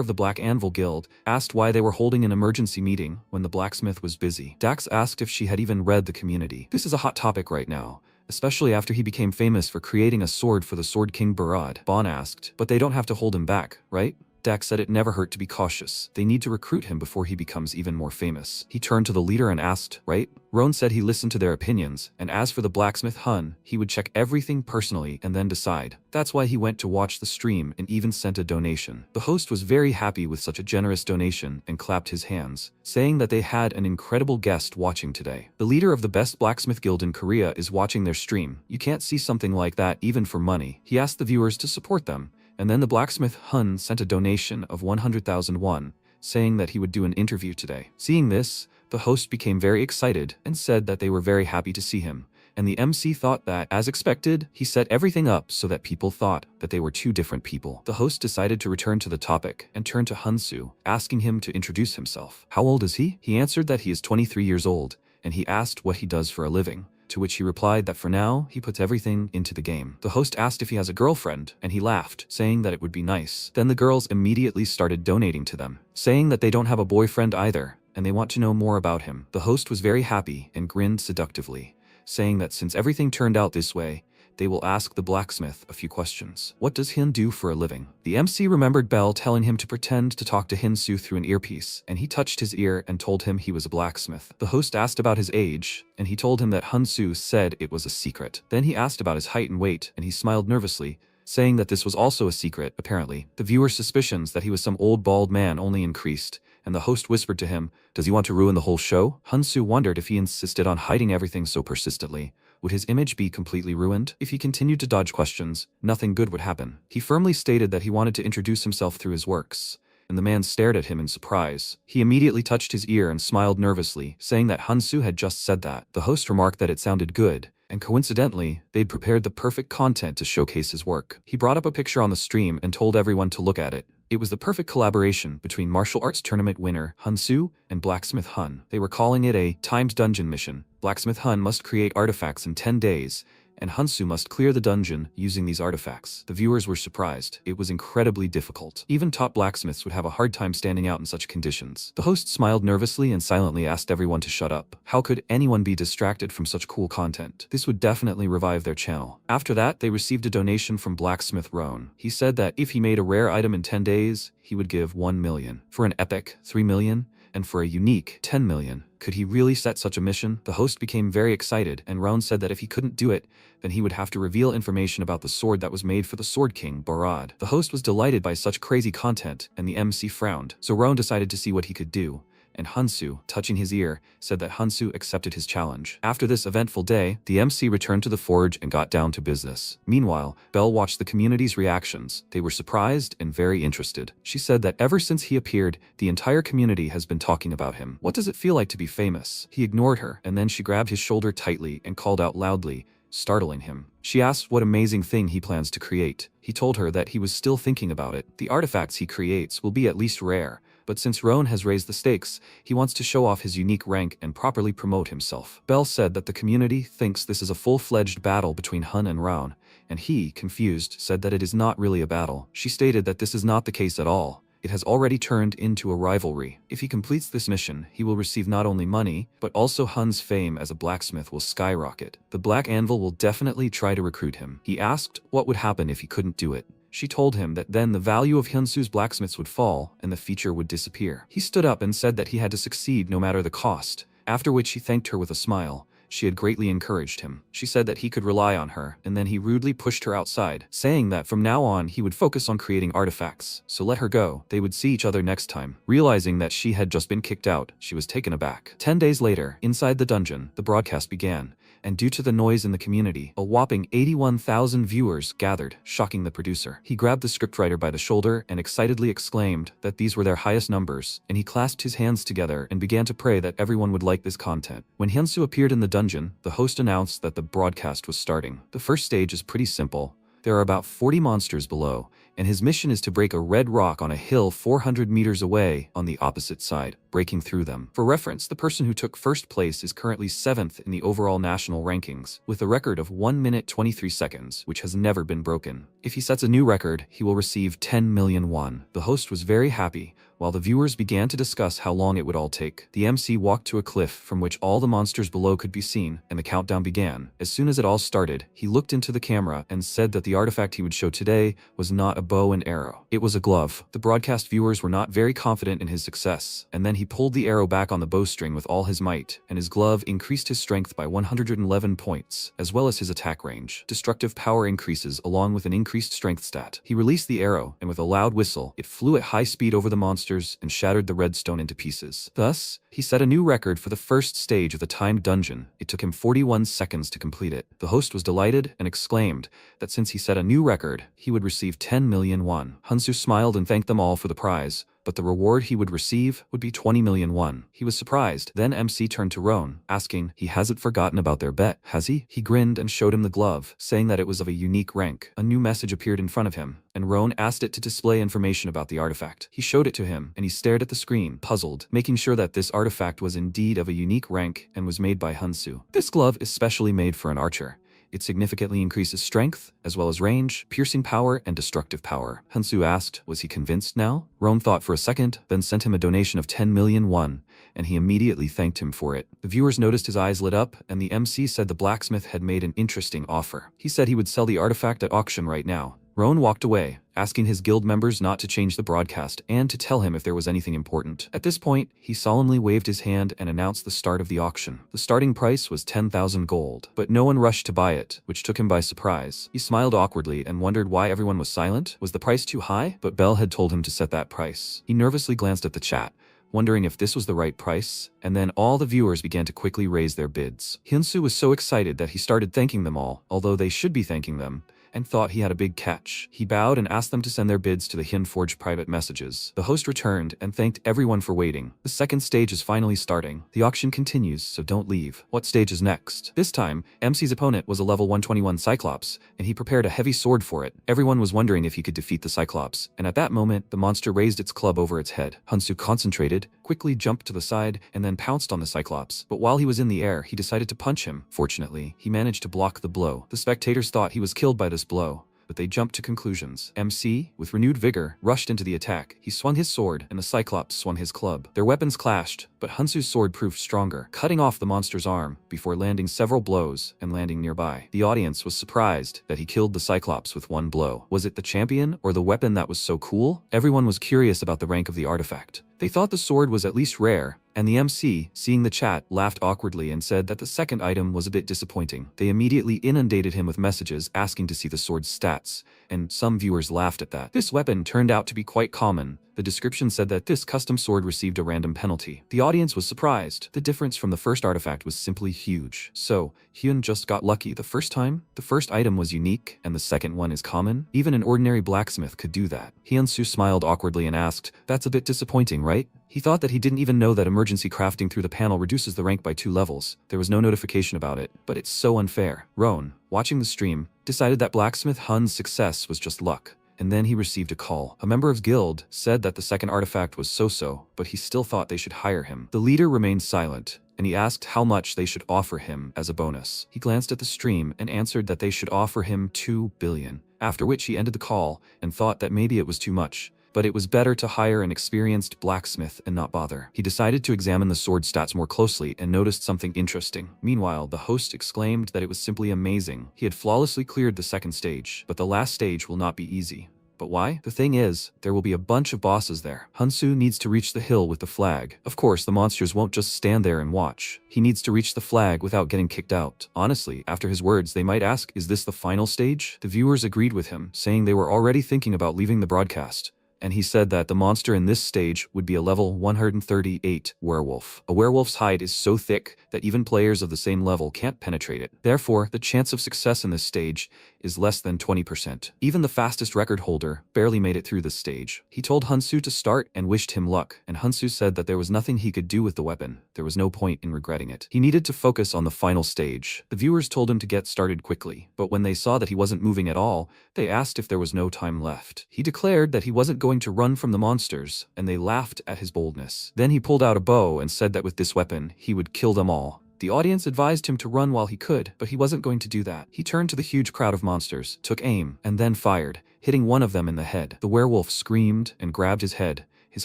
of the Black Anvil Guild, asked why they were holding an emergency meeting when the blacksmith was busy. Dax asked if she had even read the community. This is a hot topic right now. especially after he became famous for creating a sword for the Sword King Barad. Bon asked, but they don't have to hold him back, right? Dak said it never hurt to be cautious. They need to recruit him before he becomes even more famous. He turned to the leader and asked, right? Roan said he listened to their opinions, and as for the blacksmith Hun, he would check everything personally and then decide. That's why he went to watch the stream and even sent a donation. The host was very happy with such a generous donation and clapped his hands, saying that they had an incredible guest watching today. The leader of the best blacksmith guild in Korea is watching their stream. You can't see something like that even for money. He asked the viewers to support them. And then the blacksmith Hun sent a donation of 100,000 won, saying that he would do an interview today. Seeing this, the host became very excited and said that they were very happy to see him. And the MC thought that, as expected, he set everything up so that people thought that they were two different people. The host decided to return to the topic and turned to Hunsu, asking him to introduce himself. How old is he? He answered that he is 23 years old, and he asked what he does for a living. To which he replied that for now, he puts everything into the game. The host asked if he has a girlfriend, and he laughed, saying that it would be nice. Then the girls immediately started donating to them, saying that they don't have a boyfriend either, and they want to know more about him. The host was very happy and grinned seductively, saying that since everything turned out this way, they will ask the blacksmith a few questions. What does Hin do for a living? The MC remembered Bell telling him to pretend to talk to Hinsu through an earpiece, and he touched his ear and told him he was a blacksmith. The host asked about his age, and he told him that Hunsu said it was a secret. Then he asked about his height and weight, and he smiled nervously, saying that this was also a secret, apparently. The viewer's suspicions that he was some old bald man only increased, and the host whispered to him, "Does he want to ruin the whole show?" Hunsu wondered if he insisted on hiding everything so persistently, would his image be completely ruined? If he continued to dodge questions, nothing good would happen. He firmly stated that he wanted to introduce himself through his works, and the man stared at him in surprise. He immediately touched his ear and smiled nervously, saying that Hunsu had just said that. The host remarked that it sounded good, and coincidentally, they'd prepared the perfect content to showcase his work. He brought up a picture on the stream and told everyone to look at it. It was the perfect collaboration between martial arts tournament winner Hunsu and Blacksmith Hun. They were calling it a timed dungeon mission. Blacksmith Hun must create artifacts in 10 days, and Hunsu must clear the dungeon using these artifacts. The viewers were surprised. It was incredibly difficult. Even top blacksmiths would have a hard time standing out in such conditions. The host smiled nervously and silently asked everyone to shut up. How could anyone be distracted from such cool content? This would definitely revive their channel. After that, they received a donation from Blacksmith Roan. He said that if he made a rare item in 10 days, he would give 1 million. For an epic, 3 million. And for a unique, 10 million. Could he really set such a mission? The host became very excited, and Roan said that if he couldn't do it, then he would have to reveal information about the sword that was made for the Sword King, Barad. The host was delighted by such crazy content, and the MC frowned, so Roan decided to see what he could do. And Hunsu, touching his ear, said that Hunsu accepted his challenge. After this eventful day, the MC returned to the forge and got down to business. Meanwhile, Belle watched the community's reactions. They were surprised and very interested. She said that ever since he appeared, the entire community has been talking about him. What does it feel like to be famous? He ignored her, and then she grabbed his shoulder tightly and called out loudly, startling him. She asked what amazing thing he plans to create. He told her that he was still thinking about it. The artifacts he creates will be at least rare, but since Roan has raised the stakes, he wants to show off his unique rank and properly promote himself. Bell said that the community thinks this is a full-fledged battle between Hun and Roan, and he, confused, said that it is not really a battle. She stated that this is not the case at all. It has already turned into a rivalry. If he completes this mission, he will receive not only money, but also Hun's fame as a blacksmith will skyrocket. The Black Anvil will definitely try to recruit him. He asked what would happen if he couldn't do it. She told him that then the value of Hyunsu's blacksmiths would fall and the feature would disappear. He stood up and said that he had to succeed no matter the cost, after which he thanked her with a smile. She had greatly encouraged him. She said that he could rely on her, and then he rudely pushed her outside, saying that from now on he would focus on creating artifacts, so let her go. They would see each other next time. Realizing that she had just been kicked out, she was taken aback. 10 days later, inside the dungeon, the broadcast began, and due to the noise in the community, a whopping 81,000 viewers gathered, shocking the producer. He grabbed the scriptwriter by the shoulder and excitedly exclaimed that these were their highest numbers, and he clasped his hands together and began to pray that everyone would like this content. When Hyunsu appeared in the dungeon, the host announced that the broadcast was starting. The first stage is pretty simple. There are about 40 monsters below, and his mission is to break a red rock on a hill 400 meters away on the opposite side, breaking through them. For reference, the person who took first place is currently 7th in the overall national rankings, with a record of 1 minute 23 seconds, which has never been broken. If he sets a new record, he will receive 10 million won. The host was very happy, While the viewers began to discuss how long it would all take, the MC walked to a cliff from which all the monsters below could be seen, and the countdown began. As soon as it all started, he looked into the camera and said that the artifact he would show today was not a bow and arrow. It was a glove. The broadcast viewers were not very confident in his success, and then he pulled the arrow back on the bowstring with all his might, and his glove increased his strength by 111 points, as well as his attack range. Destructive power increases along with an increased strength stat. He released the arrow, and with a loud whistle, it flew at high speed over the monsters and shattered the redstone into pieces. Thus, he set a new record for the first stage of the timed dungeon. It took him 41 seconds to complete it. The host was delighted and exclaimed that since he set a new record, he would receive 10 million won. Hansu smiled and thanked them all for the prize, but the reward he would receive would be 20 million won. He was surprised. Then MC turned to Roan, asking, he hasn't forgotten about their bet, has he? He grinned and showed him the glove, saying that it was of a unique rank. A new message appeared in front of him, and Roan asked it to display information about the artifact. He showed it to him, and he stared at the screen, puzzled, making sure that this artifact was indeed of a unique rank and was made by Hansu. This glove is specially made for an archer. It significantly increases strength, as well as range, piercing power, and destructive power. Hansu asked, was he convinced now? Roan thought for a second, then sent him a donation of 10 million won, and he immediately thanked him for it. The viewers noticed his eyes lit up, and the MC said the blacksmith had made an interesting offer. He said he would sell the artifact at auction right now. Roan walked away, asking his guild members not to change the broadcast and to tell him if there was anything important. At this point, he solemnly waved his hand and announced the start of the auction. The starting price was 10,000 gold, but no one rushed to buy it, which took him by surprise. He smiled awkwardly and wondered why everyone was silent. Was the price too high? But Bell had told him to set that price. He nervously glanced at the chat, wondering if this was the right price, and then all the viewers began to quickly raise their bids. Hyunsu was so excited that he started thanking them all, although they should be thanking them, and thought he had a big catch. He bowed and asked them to send their bids to the Hyunforge private messages. The host returned and thanked everyone for waiting. The second stage is finally starting. The auction continues, so don't leave. What stage is next? This time, MC's opponent was a level 121 Cyclops, and he prepared a heavy sword for it. Everyone was wondering if he could defeat the Cyclops, and at that moment, the monster raised its club over its head. Hansu concentrated, quickly jumped to the side, and then pounced on the Cyclops. But while he was in the air, he decided to punch him. Fortunately, he managed to block the blow. The spectators thought he was killed by this blow, but they jumped to conclusions. MC, with renewed vigor, rushed into the attack. He swung his sword, and the Cyclops swung his club. Their weapons clashed, but Hansu's sword proved stronger, cutting off the monster's arm before landing several blows and landing nearby. The audience was surprised that he killed the Cyclops with one blow. Was it the champion or the weapon that was so cool? Everyone was curious about the rank of the artifact. They thought the sword was at least rare, and the MC, seeing the chat, laughed awkwardly and said that the second item was a bit disappointing. They immediately inundated him with messages asking to see the sword's stats, and some viewers laughed at that. This weapon turned out to be quite common. The description said that this custom sword received a random penalty. The audience was surprised. The difference from the first artifact was simply huge. So, Hyun just got lucky the first time. The first item was unique, and the second one is common. Even an ordinary blacksmith could do that. Hyun-soo smiled awkwardly and asked, that's a bit disappointing, right? He thought that he didn't even know that emergency crafting through the panel reduces the rank by 2 levels. There was no notification about it, but it's so unfair. Roan, watching the stream, decided that Blacksmith Hun's success was just luck. And then he received a call. A member of his guild said that the second artifact was so-so, but he still thought they should hire him. The leader remained silent, and he asked how much they should offer him as a bonus. He glanced at the stream and answered that they should offer him 2 billion, after which he ended the call and thought that maybe it was too much. But it was better to hire an experienced blacksmith and not bother. He decided to examine the sword stats more closely and noticed something interesting. Meanwhile, the host exclaimed that it was simply amazing. He had flawlessly cleared the second stage, but the last stage will not be easy. But why? The thing is, there will be a bunch of bosses there. Hansu needs to reach the hill with the flag. Of course, the monsters won't just stand there and watch. He needs to reach the flag without getting kicked out. Honestly, after his words, they might ask, is this the final stage? The viewers agreed with him, saying they were already thinking about leaving the broadcast. And he said that the monster in this stage would be a level 138 werewolf. A werewolf's hide is so thick that even players of the same level can't penetrate it. Therefore, the chance of success in this stage is less than 20%. Even the fastest record holder barely made it through this stage. He told Hansu to start and wished him luck, and Hansu said that there was nothing he could do with the weapon. There was no point in regretting it. He needed to focus on the final stage. The viewers told him to get started quickly, but when they saw that he wasn't moving at all, they asked if there was no time left. He declared that he wasn't going to run from the monsters, and they laughed at his boldness. Then he pulled out a bow and said that with this weapon, he would kill them all. The audience advised him to run while he could, but he wasn't going to do that. He turned to the huge crowd of monsters, took aim, and then fired, hitting one of them in the head. The werewolf screamed and grabbed his head, his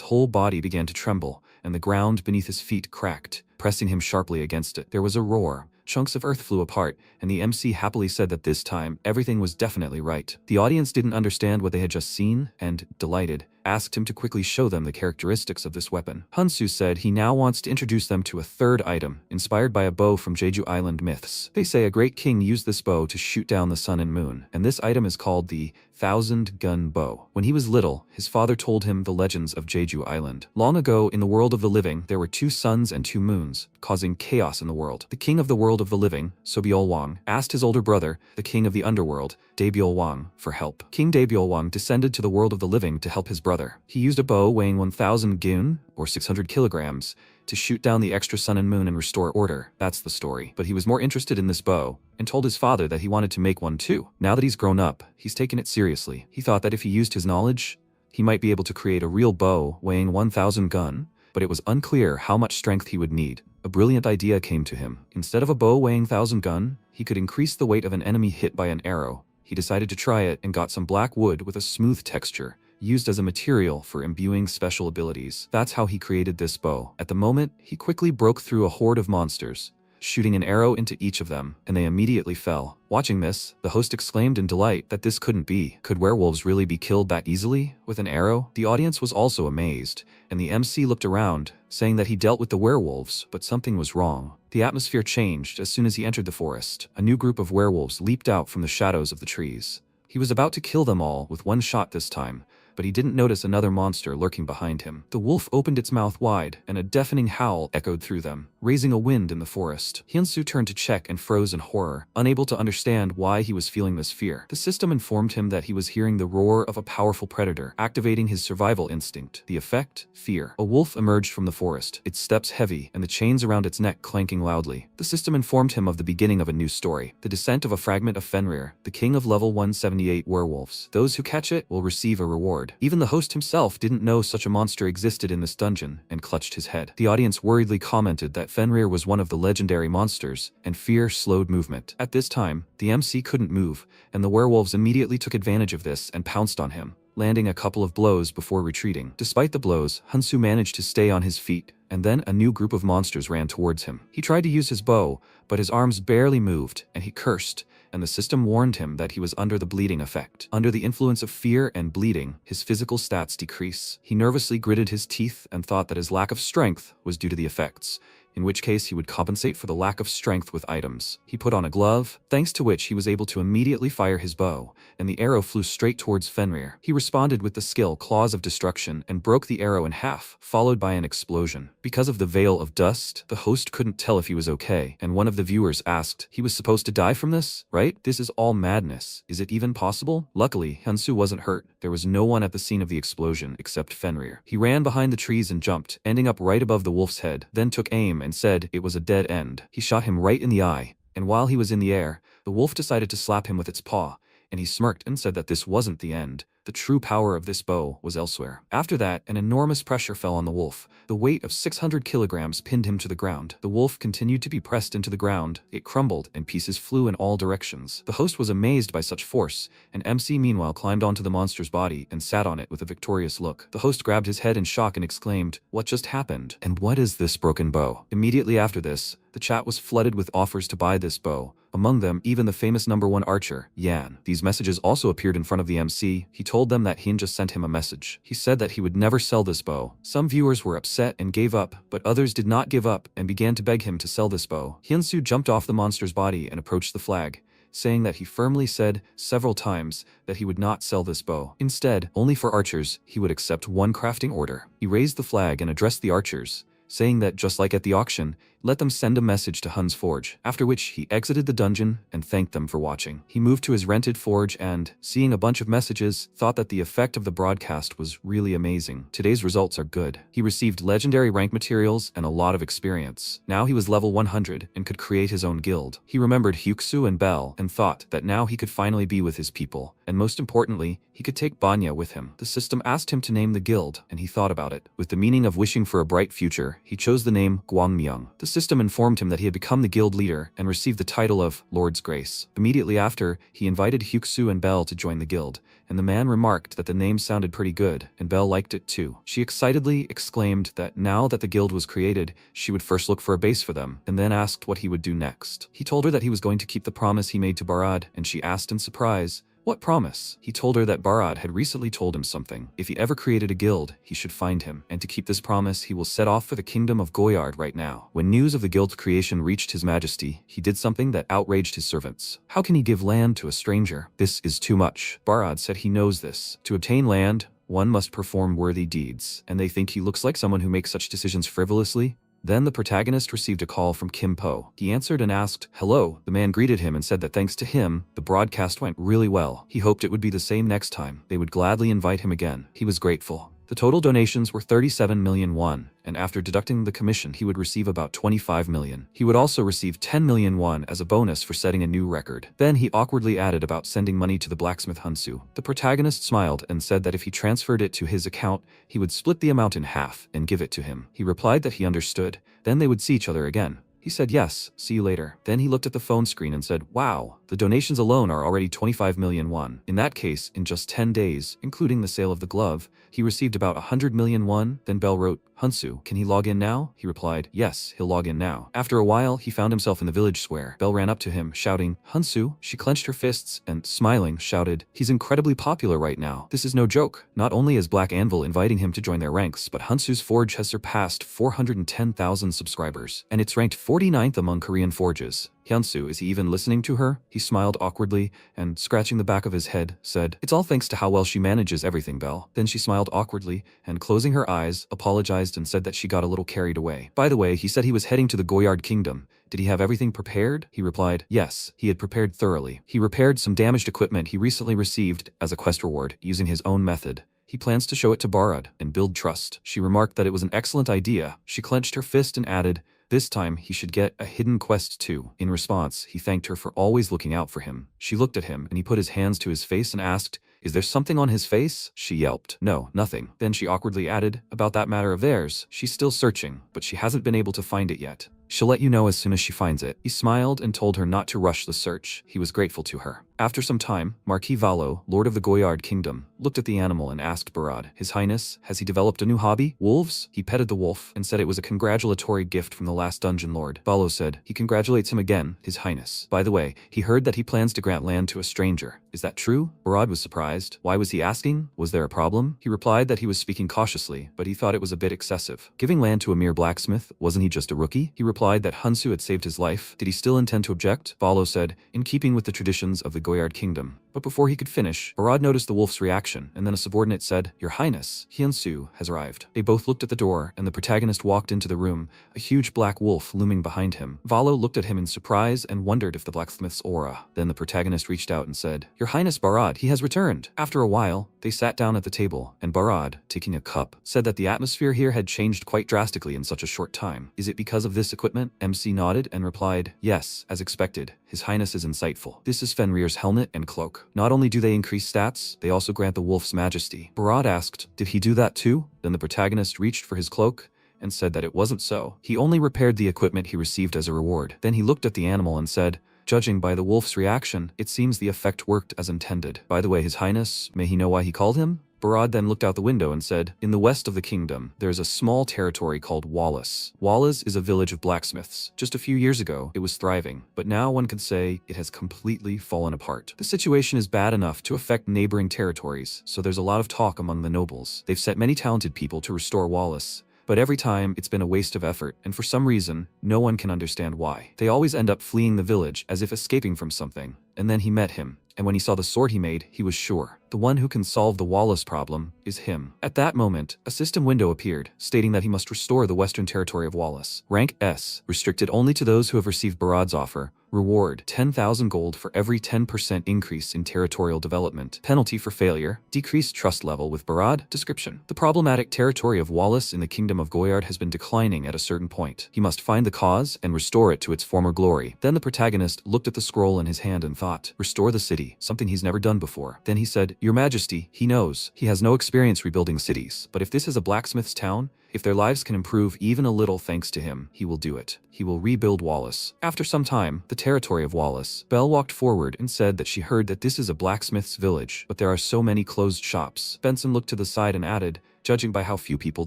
whole body began to tremble, and the ground beneath his feet cracked, pressing him sharply against it. There was a roar. Chunks of earth flew apart, and the MC happily said that this time, everything was definitely right. The audience didn't understand what they had just seen, and, delighted, asked him to quickly show them the characteristics of this weapon. Hansu said he now wants to introduce them to a third item, inspired by a bow from Jeju Island myths. They say a great king used this bow to shoot down the sun and moon, and this item is called the 1,000-gun bow. When he was little, his father told him the legends of Jeju Island. Long ago, in the world of the living, there were 2 suns and 2 moons, causing chaos in the world. The king of the world of the living, Sobyul Wang, asked his older brother, the king of the underworld, Daebyul Wang, for help. King Daebyul Wang descended to the world of the living to help his brother. He used a bow weighing 1,000 gun, or 600 kilograms, to shoot down the extra sun and moon and restore order. That's the story. But he was more interested in this bow, and told his father that he wanted to make one too. Now that he's grown up, he's taken it seriously. He thought that if he used his knowledge, he might be able to create a real bow weighing 1,000 gun, but it was unclear how much strength he would need. A brilliant idea came to him. Instead of a bow weighing 1,000 gun, he could increase the weight of an enemy hit by an arrow. He decided to try it and got some black wood with a smooth texture, used as a material for imbuing special abilities. That's how he created this bow. At the moment, he quickly broke through a horde of monsters, shooting an arrow into each of them, and they immediately fell. Watching this, the host exclaimed in delight that this couldn't be. Could werewolves really be killed that easily, with an arrow? The audience was also amazed, and the MC looked around, saying that he dealt with the werewolves, but something was wrong. The atmosphere changed as soon as he entered the forest. A new group of werewolves leaped out from the shadows of the trees. He was about to kill them all with one shot this time, but he didn't notice another monster lurking behind him. The wolf opened its mouth wide, and a deafening howl echoed through them, raising a wind in the forest. Hyunsu turned to check and froze in horror, unable to understand why he was feeling this fear. The system informed him that he was hearing the roar of a powerful predator, activating his survival instinct. The effect? Fear. A wolf emerged from the forest, its steps heavy, and the chains around its neck clanking loudly. The system informed him of the beginning of a new story, the descent of a fragment of Fenrir, the king of level 178 werewolves. Those who catch it will receive a reward. Even the host himself didn't know such a monster existed in this dungeon, and clutched his head. The audience worriedly commented that Fenrir was one of the legendary monsters, and fear slowed movement. At this time, the MC couldn't move, and the werewolves immediately took advantage of this and pounced on him, landing a couple of blows before retreating. Despite the blows, Hansu managed to stay on his feet, and then a new group of monsters ran towards him. He tried to use his bow, but his arms barely moved, and he cursed, and the system warned him that he was under the bleeding effect. Under the influence of fear and bleeding, his physical stats decrease. He nervously gritted his teeth and thought that his lack of strength was due to the effects, in which case he would compensate for the lack of strength with items. He put on a glove, thanks to which he was able to immediately fire his bow, and the arrow flew straight towards Fenrir. He responded with the skill Claws of Destruction and broke the arrow in half, followed by an explosion. Because of the veil of dust, the host couldn't tell if he was okay, and one of the viewers asked, "He was supposed to die from this, right? This is all madness. Is it even possible?" Luckily, Hyunsu wasn't hurt. There was no one at the scene of the explosion except Fenrir. He ran behind the trees and jumped, ending up right above the wolf's head, then took aim and said it was a dead end. He shot him right in the eye, and while he was in the air, the wolf decided to slap him with its paw, and he smirked and said that this wasn't the end. The true power of this bow was elsewhere. After that, an enormous pressure fell on the wolf. The weight of 600 kilograms pinned him to the ground. The wolf continued to be pressed into the ground. It crumbled, and pieces flew in all directions. The host was amazed by such force, and MC meanwhile climbed onto the monster's body and sat on it with a victorious look. The host grabbed his head in shock and exclaimed, "What just happened? And what is this broken bow?" Immediately after this, the chat was flooded with offers to buy this bow. Among them, even the famous #1 archer, Yan. These messages also appeared in front of the MC. He told them that Hyun just sent him a message. He said that he would never sell this bow. Some viewers were upset and gave up, but others did not give up and began to beg him to sell this bow. Hyunsu jumped off the monster's body and approached the flag, saying that he firmly said several times that he would not sell this bow. Instead, only for archers, he would accept one crafting order. He raised the flag and addressed the archers, saying that just like at the auction, let them send a message to Hun's forge, after which he exited the dungeon and thanked them for watching. He moved to his rented forge and, seeing a bunch of messages, thought that the effect of the broadcast was really amazing. Today's results are good. He received legendary rank materials and a lot of experience. Now he was level 100 and could create his own guild. He remembered Hyuksu and Bell and thought that now he could finally be with his people, and most importantly, he could take Banya with him. The system asked him to name the guild, and he thought about it. With the meaning of wishing for a bright future, he chose the name Gwangmyeong. The system informed him that he had become the guild leader and received the title of Lord's Grace. Immediately after, he invited Hyuksu and Belle to join the guild, and the man remarked that the name sounded pretty good, and Belle liked it too. She excitedly exclaimed that now that the guild was created, she would first look for a base for them, and then asked what he would do next. He told her that he was going to keep the promise he made to Barad, and she asked in surprise, "What promise?" He told her that Barad had recently told him something. If he ever created a guild, he should find him, and to keep this promise, he will set off for the kingdom of Goyard right now. When news of the guild's creation reached His Majesty, he did something that outraged his servants. How can he give land to a stranger? This is too much. Barad said he knows this. To obtain land, one must perform worthy deeds, and they think he looks like someone who makes such decisions frivolously. Then the protagonist received a call from Kim Po. He answered and asked, "Hello." The man greeted him and said that thanks to him, the broadcast went really well. He hoped it would be the same next time. They would gladly invite him again. He was grateful. The total donations were 37 million won, and after deducting the commission he would receive about 25 million. He would also receive 10 million won as a bonus for setting a new record. Then he awkwardly added about sending money to the blacksmith Hunsu. The protagonist smiled and said that if he transferred it to his account, he would split the amount in half and give it to him. He replied that he understood. Then they would see each other again. He said yes, see you later. Then he looked at the phone screen and said, "Wow, the donations alone are already 25 million won. In that case, in just 10 days, including the sale of the glove, he received about 100 million won." Then Belle wrote, "Hunsu, can he log in now?" He replied, "Yes, he'll log in now." After a while, he found himself in the village square. Belle ran up to him, shouting, "Hunsu." She clenched her fists and, smiling, shouted, "He's incredibly popular right now. This is no joke." Not only is Black Anvil inviting him to join their ranks, but Hunsu's forge has surpassed 410,000 subscribers, and it's ranked 49th among Korean forges. Hyunsu, is he even listening to her? He smiled awkwardly and, scratching the back of his head, said, "It's all thanks to how well she manages everything, Belle." Then she smiled awkwardly and, closing her eyes, apologized and said that she got a little carried away. By the way, he said he was heading to the Goyard Kingdom. Did he have everything prepared? He replied, yes, he had prepared thoroughly. He repaired some damaged equipment he recently received as a quest reward using his own method. He plans to show it to Barad and build trust. She remarked that it was an excellent idea. She clenched her fist and added, this time he should get a hidden quest too. In response, he thanked her for always looking out for him. She looked at him and he put his hands to his face and asked, "Is there something on his face?" She yelped, "No, nothing." Then she awkwardly added, "About that matter of theirs, she's still searching, but she hasn't been able to find it yet. She'll let you know as soon as she finds it." He smiled and told her not to rush the search. He was grateful to her. After some time, Marquis Valo, Lord of the Goyard Kingdom, looked at the animal and asked Barad, "His Highness, has he developed a new hobby? Wolves?" He petted the wolf and said it was a congratulatory gift from the last dungeon lord. Valo said, "He congratulates him again, His Highness. By the way, he heard that he plans to grant land to a stranger. Is that true?" Barad was surprised. Why was he asking? Was there a problem? He replied that he was speaking cautiously, but he thought it was a bit excessive. Giving land to a mere blacksmith, wasn't he just a rookie? He replied that Hunsu had saved his life. Did he still intend to object? Valo said, in keeping with the traditions of the Goyard Kingdom. But before he could finish, Barad noticed the wolf's reaction, and then a subordinate said, "Your Highness, Hyunsu has arrived." They both looked at the door, and the protagonist walked into the room, a huge black wolf looming behind him. Valo looked at him in surprise and wondered if the blacksmith's aura. Then the protagonist reached out and said, "Your Highness Barad, he has returned." After a while, they sat down at the table, and Barad, taking a cup, said that the atmosphere here had changed quite drastically in such a short time. "Is it because of this equipment?" MC nodded and replied, "Yes, as expected. His Highness is insightful. This is Fenrir's helmet and cloak. Not only do they increase stats, they also grant the wolf's majesty." Barad asked, "Did he do that too?" Then the protagonist reached for his cloak and said that it wasn't so. He only repaired the equipment he received as a reward. Then he looked at the animal and said, "Judging by the wolf's reaction, it seems the effect worked as intended. By the way, His Highness, may he know why he called him?" Barad then looked out the window and said, "In the west of the kingdom, there's a small territory called Wallace. Wallace is a village of blacksmiths. Just a few years ago, it was thriving, but now one could say it has completely fallen apart. The situation is bad enough to affect neighboring territories, so there's a lot of talk among the nobles. They've sent many talented people to restore Wallace, but every time it's been a waste of effort, and for some reason, no one can understand why. They always end up fleeing the village as if escaping from something." And then he met him, and when he saw the sword he made, he was sure. The one who can solve the Wallace problem is him. At that moment, a system window appeared, stating that he must restore the western territory of Wallace. Rank S, restricted only to those who have received Barad's offer. Reward, 10,000 gold for every 10% increase in territorial development. Penalty for failure, decreased trust level with Barad. Description: the problematic territory of Wallace in the Kingdom of Goyard has been declining at a certain point. He must find the cause and restore it to its former glory. Then the protagonist looked at the scroll in his hand and thought, restore the city, something he's never done before. Then he said, "Your Majesty, he knows. He has no experience rebuilding cities, but if this is a blacksmith's town, If their lives can improve even a little thanks to him, he will do it. He will rebuild Wallace. After some time, the territory of Wallace, Belle walked forward and said that she heard that this is a blacksmith's village, but there are so many closed shops. Benson looked to the side and added, judging by how few people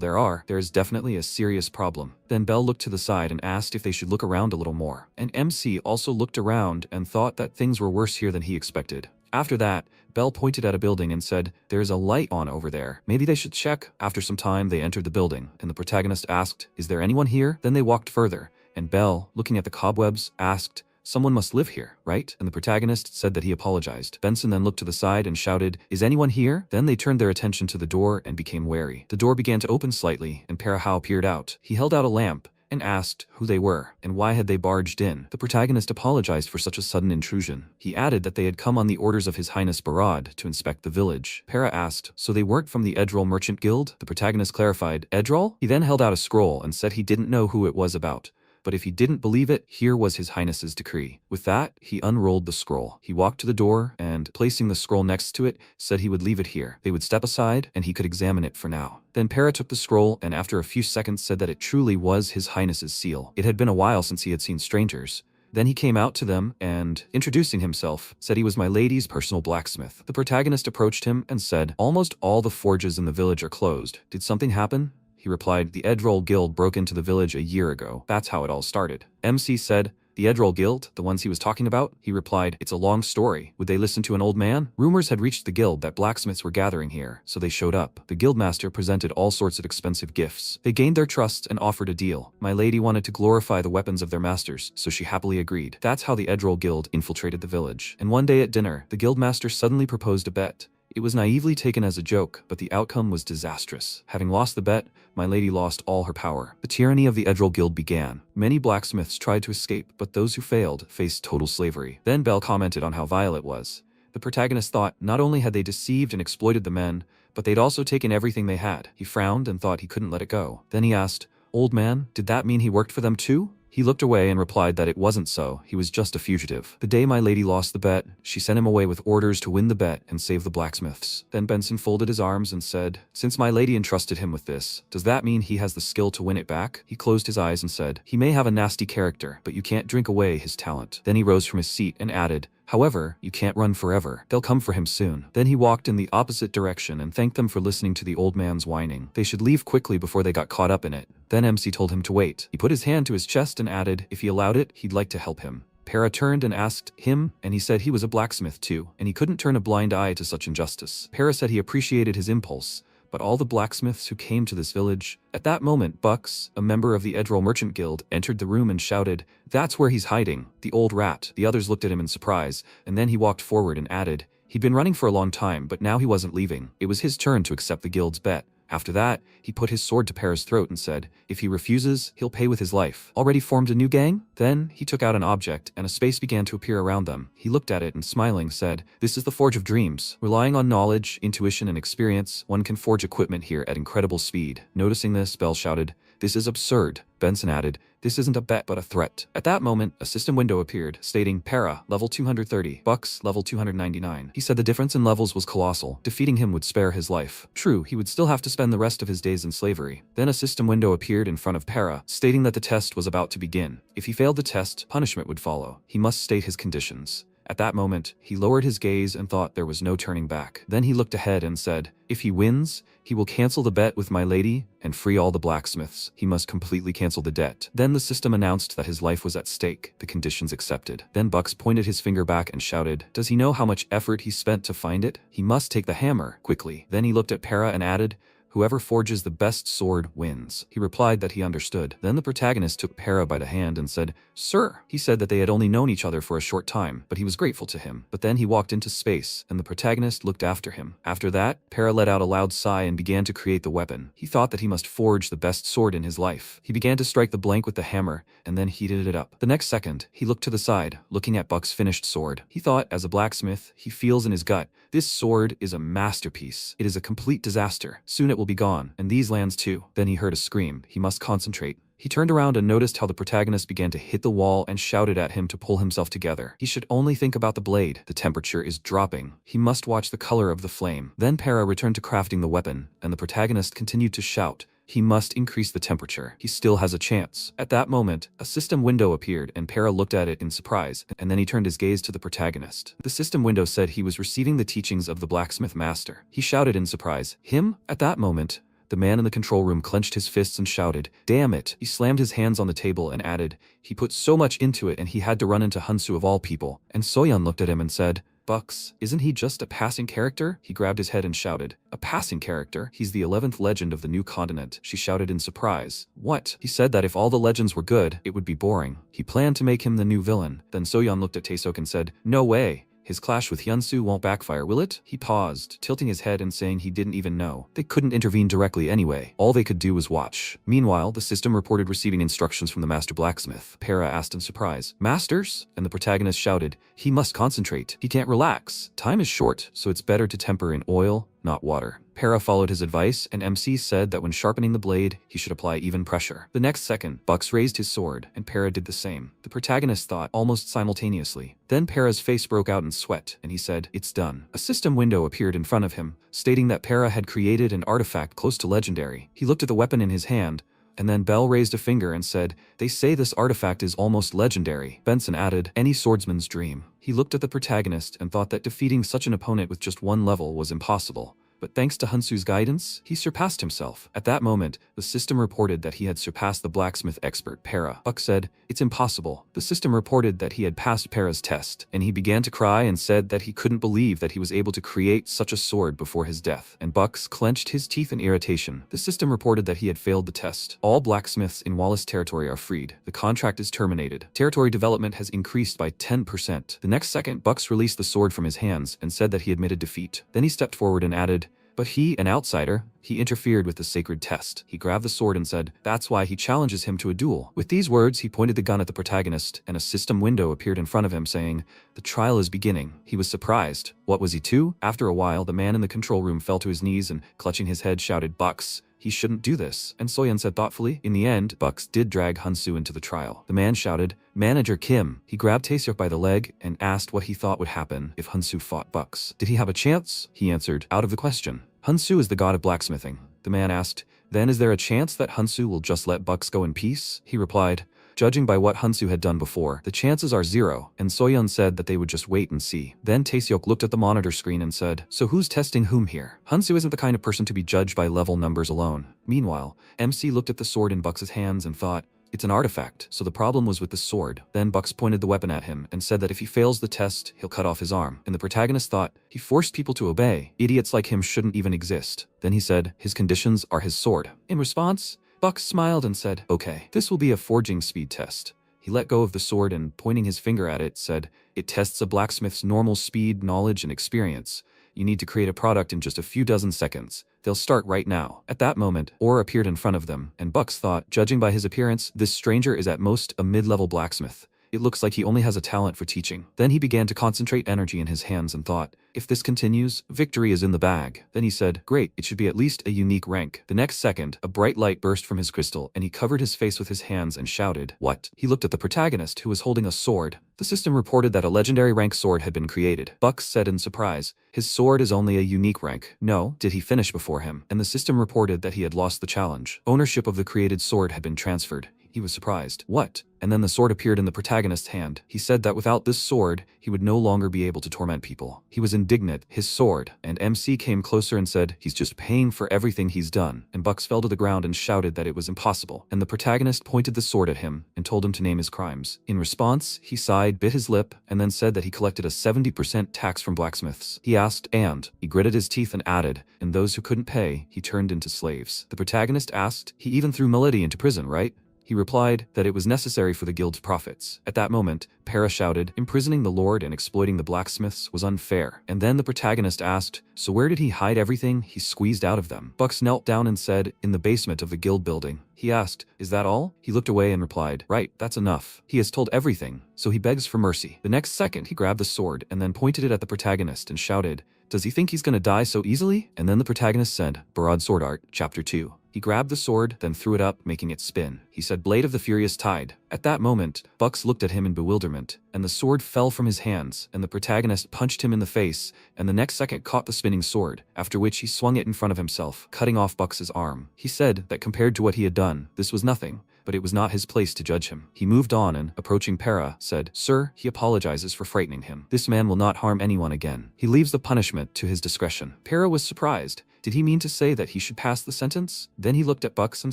there is definitely a serious problem. Then Belle looked to the side and asked if they should look around a little more. And MC also looked around and thought that things were worse here than he expected. After that, Belle pointed at a building and said, there is a light on over there. Maybe they should check. After some time, they entered the building, and the protagonist asked, is there anyone here? Then they walked further, and Belle, looking at the cobwebs, asked, someone must live here, right? And the protagonist said that he apologized. Benson then looked to the side and shouted, is anyone here? Then they turned their attention to the door and became wary. The door began to open slightly, and Parahao peered out. He held out a lamp and asked who they were and why had they barged in. The protagonist apologized for such a sudden intrusion. He added that they had come on the orders of His Highness Barad to inspect the village. Para asked, so they weren't from the Edrol Merchant Guild? The protagonist clarified, Edrol? He then held out a scroll and said he didn't know who it was about, but if he didn't believe it, here was His Highness's decree. With that, he unrolled the scroll. He walked to the door and, placing the scroll next to it, said he would leave it here. They would step aside and he could examine it for now. Then Para took the scroll and after a few seconds said that it truly was His Highness's seal. It had been a while since he had seen strangers. Then he came out to them and, introducing himself, said he was my lady's personal blacksmith. The protagonist approached him and said, almost all the forges in the village are closed. Did something happen? He replied, the Edrol Guild broke into the village a year ago. That's how it all started. MC said, the Edrol Guild, the ones he was talking about? He replied, it's a long story. Would they listen to an old man? Rumors had reached the guild that blacksmiths were gathering here, so they showed up. The guildmaster presented all sorts of expensive gifts. They gained their trust and offered a deal. My lady wanted to glorify the weapons of their masters, so she happily agreed. That's how the Edrol Guild infiltrated the village. And one day at dinner, the guildmaster suddenly proposed a bet. It was naively taken as a joke, but the outcome was disastrous. Having lost the bet, my lady lost all her power. The tyranny of the Edrol Guild began. Many blacksmiths tried to escape, but those who failed faced total slavery. Then Belle commented on how vile it was. The protagonist thought not only had they deceived and exploited the men, but they'd also taken everything they had. He frowned and thought he couldn't let it go. Then he asked, old man, did that mean he worked for them too? He looked away and replied that it wasn't so, he was just a fugitive. The day my lady lost the bet, she sent him away with orders to win the bet and save the blacksmiths. Then Benson folded his arms and said, since my lady entrusted him with this, does that mean he has the skill to win it back? He closed his eyes and said, he may have a nasty character, but you can't drink away his talent. Then he rose from his seat and added, however, you can't run forever. They'll come for him soon. Then he walked in the opposite direction and thanked them for listening to the old man's whining. They should leave quickly before they got caught up in it. Then MC told him to wait. He put his hand to his chest and added, if he allowed it, he'd like to help him. Para turned and asked him, and he said he was a blacksmith too, and he couldn't turn a blind eye to such injustice. Para said he appreciated his impulse, but all the blacksmiths who came to this village. At that moment, Bucks, a member of the Edrol Merchant Guild, entered the room and shouted, that's where he's hiding, the old rat. The others looked at him in surprise, and then he walked forward and added, he'd been running for a long time, but now he wasn't leaving. It was his turn to accept the guild's bet. After that, he put his sword to Para's throat and said, if he refuses, he'll pay with his life. Already formed a new gang? Then, he took out an object, and a space began to appear around them. He looked at it and smiling said, this is the Forge of Dreams. Relying on knowledge, intuition, and experience, one can forge equipment here at incredible speed. Noticing this, Belle shouted, this is absurd. Benson added, this isn't a bet but a threat. At that moment, a system window appeared, stating Para, level 230, Bucks, level 299. He said the difference in levels was colossal. Defeating him would spare his life. True, he would still have to spend the rest of his days in slavery. Then a system window appeared in front of Para, stating that the test was about to begin. If he failed the test, punishment would follow. He must state his conditions. At that moment, he lowered his gaze and thought there was no turning back. Then he looked ahead and said, if he wins, he will cancel the bet with my lady and free all the blacksmiths. He must completely cancel the debt. Then the system announced that his life was at stake. The conditions accepted. Then Bucks pointed his finger back and shouted, does he know how much effort he spent to find it? He must take the hammer, quickly. Then he looked at Para and added, whoever forges the best sword wins. He replied that he understood. Then the protagonist took Para by the hand and said, sir. He said that they had only known each other for a short time, but he was grateful to him. But then he walked into space, and the protagonist looked after him. After that, Para let out a loud sigh and began to create the weapon. He thought that he must forge the best sword in his life. He began to strike the blank with the hammer, and then heated it up. The next second, he looked to the side, looking at Buck's finished sword. He thought, as a blacksmith, he feels in his gut, this sword is a masterpiece. It is a complete disaster. Soon it will be gone, and these lands too. Then he heard a scream. He must concentrate. He turned around and noticed how the protagonist began to hit the wall and shouted at him to pull himself together. He should only think about the blade. The temperature is dropping. He must watch the color of the flame. Then Para returned to crafting the weapon, and the protagonist continued to shout, He must increase the temperature. He still has a chance. At that moment, a system window appeared and Para looked at it in surprise, and then he turned his gaze to the protagonist. The system window said he was receiving the teachings of the blacksmith master. He shouted in surprise, "Him?" At that moment, the man in the control room clenched his fists and shouted, "Damn it." He slammed his hands on the table and added, "He put so much into it and he had to run into Hansu of all people." And Soyeon looked at him and said, "Bucks, isn't he just a passing character?" He grabbed his head and shouted, "A passing character? He's the 11th legend of the new continent." She shouted in surprise. "What?" He said that if all the legends were good, it would be boring. He planned to make him the new villain. Then Soyeon looked at Taesok and said, "No way. His clash with Hyunsu won't backfire, will it?" He paused, tilting his head and saying he didn't even know. They couldn't intervene directly anyway. All they could do was watch. Meanwhile, the system reported receiving instructions from the master blacksmith. Para asked in surprise, "Masters?" And the protagonist shouted, "He must concentrate. He can't relax. Time is short, so it's better to temper in oil, not water." Para followed his advice, and MC said that when sharpening the blade, he should apply even pressure. The next second, Bucks raised his sword, and Para did the same. The protagonist thought almost simultaneously. Then Para's face broke out in sweat, and he said, "It's done." A system window appeared in front of him, stating that Para had created an artifact close to legendary. He looked at the weapon in his hand, and then Bell raised a finger and said, "They say this artifact is almost legendary." Benson added, "Any swordsman's dream." He looked at the protagonist and thought that defeating such an opponent with just one level was impossible. But thanks to Hansu's guidance, he surpassed himself. At that moment, the system reported that he had surpassed the blacksmith expert Para. Buck said, "It's impossible." The system reported that he had passed Para's test, and he began to cry and said that he couldn't believe that he was able to create such a sword before his death. And Bucks clenched his teeth in irritation. The system reported that he had failed the test. All blacksmiths in Wallace territory are freed. The contract is terminated. Territory development has increased by 10%. The next second, Bucks released the sword from his hands and said that he admitted defeat. Then he stepped forward and added, "But he, an outsider, he interfered with the sacred test." He grabbed the sword and said, "That's why he challenges him to a duel." With these words, he pointed the gun at the protagonist, and a system window appeared in front of him saying, "The trial is beginning." He was surprised. What was he to? After a while, the man in the control room fell to his knees and, clutching his head, shouted, "Bucks, he shouldn't do this." And Soyeon said thoughtfully, "In the end, Bucks did drag Hansu into the trial." The man shouted, "Manager Kim." He grabbed Taeseok by the leg and asked what he thought would happen if Hansu fought Bucks. Did he have a chance? He answered, "Out of the question." "Hansu is the god of blacksmithing." The man asked, "Then is there a chance that Hansu will just let Bucks go in peace?" He replied, "Judging by what Hansu had done before, the chances are 0, and Soyeon said that they would just wait and see. Then Taeseok looked at the monitor screen and said, "So who's testing whom here? Hansu isn't the kind of person to be judged by level numbers alone." Meanwhile, MC looked at the sword in Bucks' hands and thought, "It's an artifact, so the problem was with the sword." Then Bucks pointed the weapon at him and said that if he fails the test, he'll cut off his arm. And the protagonist thought, he forced people to obey. Idiots like him shouldn't even exist. Then he said, his conditions are his sword. In response, Bucks smiled and said, "Okay, this will be a forging speed test." He let go of the sword and, pointing his finger at it, said, "It tests a blacksmith's normal speed, knowledge, and experience. You need to create a product in just a few dozen seconds. They'll start right now." At that moment, Orr appeared in front of them, and Bucks thought, judging by his appearance, this stranger is at most a mid-level blacksmith. It looks like he only has a talent for teaching. Then he began to concentrate energy in his hands and thought, if this continues, victory is in the bag. Then he said, "Great, it should be at least a unique rank." The next second, a bright light burst from his crystal, and he covered his face with his hands and shouted, "What?" He looked at the protagonist, who was holding a sword. The system reported that a legendary rank sword had been created. Bucks said in surprise, "His sword is only a unique rank." No, did he finish before him? And the system reported that he had lost the challenge. Ownership of the created sword had been transferred. He was surprised. What? And then the sword appeared in the protagonist's hand. He said that without this sword, he would no longer be able to torment people. He was indignant. His sword. And MC came closer and said, "He's just paying for everything he's done." And Bucks fell to the ground and shouted that it was impossible. And the protagonist pointed the sword at him and told him to name his crimes. In response, he sighed, bit his lip, and then said that he collected a 70% tax from blacksmiths. He asked, and he gritted his teeth and added, "And those who couldn't pay, he turned into slaves." The protagonist asked, "He even threw Melody into prison, right?" He replied that it was necessary for the guild's profits. At that moment, Para shouted, "Imprisoning the lord and exploiting the blacksmiths was unfair." And then the protagonist asked, "So where did he hide everything he squeezed out of them?" Bucks knelt down and said, "In the basement of the guild building." He asked, "Is that all?" He looked away and replied, "Right, that's enough. He has told everything, so he begs for mercy." The next second, he grabbed the sword and then pointed it at the protagonist and shouted, "Does he think he's gonna die so easily?" And then the protagonist said, Broadsword Art, Chapter 2. He grabbed the sword, then threw it up, making it spin. He said, "Blade of the Furious Tide." At that moment, Bucks looked at him in bewilderment, and the sword fell from his hands, and the protagonist punched him in the face, and the next second caught the spinning sword, after which he swung it in front of himself, cutting off Bucks's arm. He said that compared to what he had done, this was nothing, but it was not his place to judge him. He moved on and, approaching Para, said, "Sir, he apologizes for frightening him. This man will not harm anyone again. He leaves the punishment to his discretion." Para was surprised. Did he mean to say that he should pass the sentence? Then he looked at Bucks and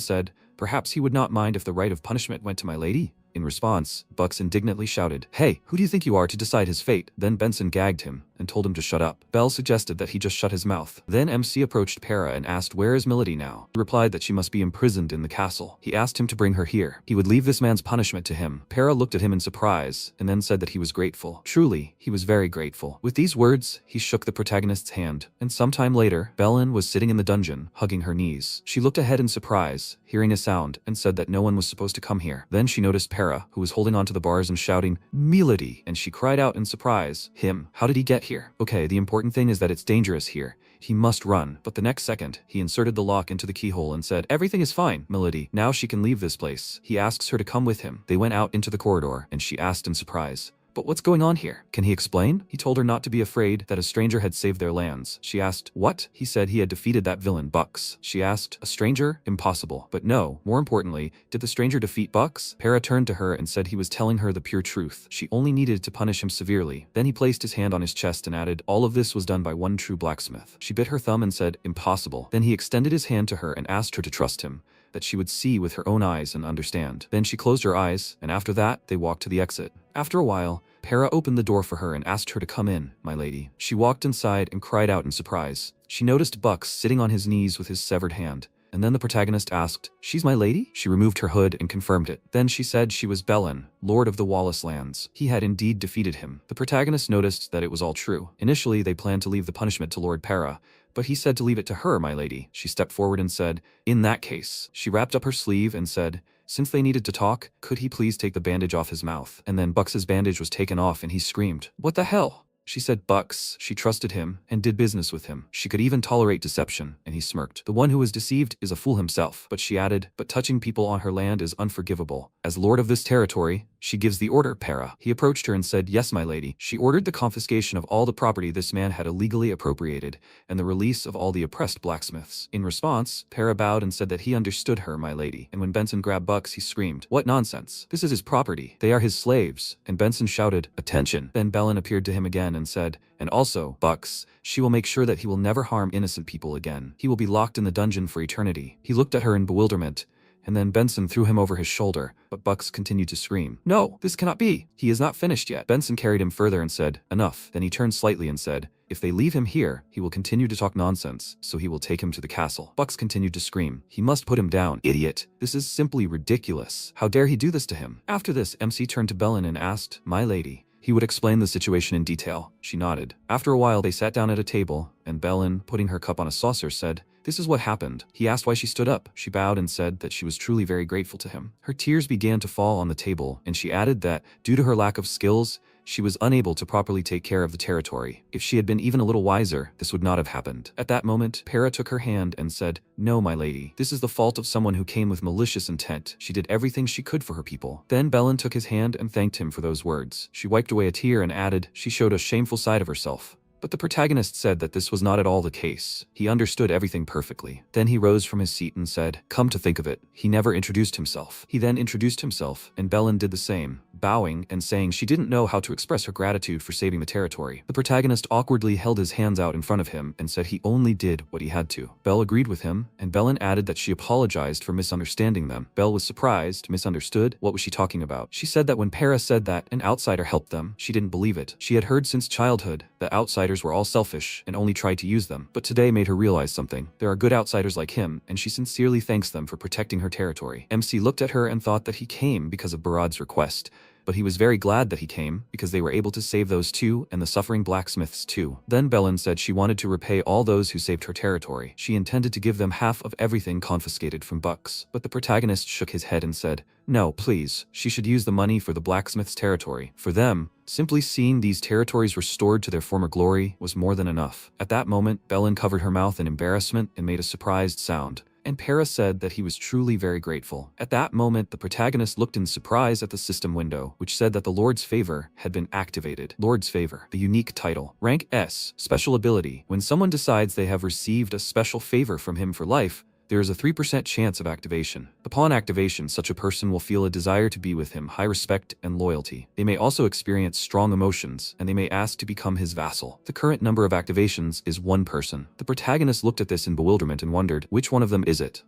said, "Perhaps he would not mind if the right of punishment went to my lady?" In response, Bucks indignantly shouted, "Hey, who do you think you are to decide his fate?" Then Benson gagged him and told him to shut up. Bell suggested that he just shut his mouth. Then MC approached Para and asked, "Where is Milady now?" He replied that she must be imprisoned in the castle. He asked him to bring her here. He would leave this man's punishment to him. Para looked at him in surprise and then said that he was grateful. Truly, he was very grateful. With these words, he shook the protagonist's hand, and sometime later, Bellin was sitting in the dungeon, hugging her knees. She looked ahead in surprise, hearing a sound, and said that no one was supposed to come here. Then she noticed Para, who was holding onto the bars and shouting, "Milady!" and she cried out in surprise, "Him? How did he get here? Okay, the important thing is that it's dangerous here. He must run." But the next second, he inserted the lock into the keyhole and said, "Everything is fine, Milady. Now she can leave this place." He asks her to come with him. They went out into the corridor, and she asked in surprise, "But what's going on here? Can he explain?" He told her not to be afraid, that a stranger had saved their lands. She asked, "What?" He said he had defeated that villain, Bucks. She asked, "A stranger? Impossible." But no, more importantly, did the stranger defeat Bucks? Para turned to her and said he was telling her the pure truth. She only needed to punish him severely. Then he placed his hand on his chest and added, "All of this was done by one true blacksmith." She bit her thumb and said, "Impossible." Then he extended his hand to her and asked her to trust him, that she would see with her own eyes and understand. Then she closed her eyes, and after that, they walked to the exit. After a while, Para opened the door for her and asked her to come in, "My lady." She walked inside and cried out in surprise. She noticed Bucks sitting on his knees with his severed hand. And then the protagonist asked, "She's my lady?" She removed her hood and confirmed it. Then she said she was Bellin, Lord of the Wallace lands. He had indeed defeated him. The protagonist noticed that it was all true. Initially, they planned to leave the punishment to Lord Para, but he said to leave it to her, my lady. She stepped forward and said, "In that case." She wrapped up her sleeve and said, since they needed to talk, could he please take the bandage off his mouth? And then Bucks's bandage was taken off and he screamed, "What the hell?" She said Bucks, she trusted him, and did business with him. She could even tolerate deception, and he smirked. The one who was deceived is a fool himself. But she added, but touching people on her land is unforgivable. As lord of this territory, she gives the order, Para. He approached her and said, "Yes, my lady." She ordered the confiscation of all the property this man had illegally appropriated, and the release of all the oppressed blacksmiths. In response, Para bowed and said that he understood her, my lady. And when Benson grabbed Bucks, he screamed, "What nonsense! This is his property. They are his slaves." And Benson shouted, "Attention." Then Bellin appeared to him again and said, "And also, Bucks, she will make sure that he will never harm innocent people again. He will be locked in the dungeon for eternity." He looked at her in bewilderment, and then Benson threw him over his shoulder, but Bucks continued to scream, "No, this cannot be. He is not finished yet." Benson carried him further and said, "Enough." Then he turned slightly and said, "If they leave him here, he will continue to talk nonsense, so he will take him to the castle." Bucks continued to scream, "He must put him down, idiot. This is simply ridiculous. How dare he do this to him?" After this, MC turned to Bellin and asked, "My lady." He would explain the situation in detail. She nodded. After a while, they sat down at a table, and Bellin, putting her cup on a saucer, said, "This is what happened." He asked why she stood up. She bowed and said that she was truly very grateful to him. Her tears began to fall on the table, and she added that, due to her lack of skills, she was unable to properly take care of the territory. If she had been even a little wiser, this would not have happened. At that moment, Para took her hand and said, "No, my lady. This is the fault of someone who came with malicious intent. She did everything she could for her people." Then Bellin took his hand and thanked him for those words. She wiped away a tear and added, she showed a shameful side of herself. But the protagonist said that this was not at all the case. He understood everything perfectly. Then he rose from his seat and said, "Come to think of it, he never introduced himself." He then introduced himself, and Bellin did the same, bowing and saying she didn't know how to express her gratitude for saving the territory. The protagonist awkwardly held his hands out in front of him and said he only did what he had to. Bell agreed with him, and Bellin added that she apologized for misunderstanding them. Bell was surprised, misunderstood. What was she talking about? She said that when Para said that an outsider helped them, she didn't believe it. She had heard since childhood that outsiders were all selfish and only tried to use them. But today made her realize something. There are good outsiders like him, and she sincerely thanks them for protecting her territory. MC looked at her and thought that he came because of Barad's request, but he was very glad that he came because they were able to save those two and the suffering blacksmiths too. Then Bellin said she wanted to repay all those who saved her territory. She intended to give them half of everything confiscated from Bucks. But the protagonist shook his head and said, "No, please. She should use the money for the blacksmith's territory. For them, simply seeing these territories restored to their former glory was more than enough." At that moment, Bellin covered her mouth in embarrassment and made a surprised sound. And Para said that he was truly very grateful. At that moment, the protagonist looked in surprise at the system window, which said that the Lord's Favor had been activated. Lord's Favor, the unique title. Rank S, special ability. When someone decides they have received a special favor from him for life, there is a 3% chance of activation. Upon activation, such a person will feel a desire to be with him, high respect and loyalty. They may also experience strong emotions, and they may ask to become his vassal. The current number of activations is 1 person. The protagonist looked at this in bewilderment and wondered, which one of them is it?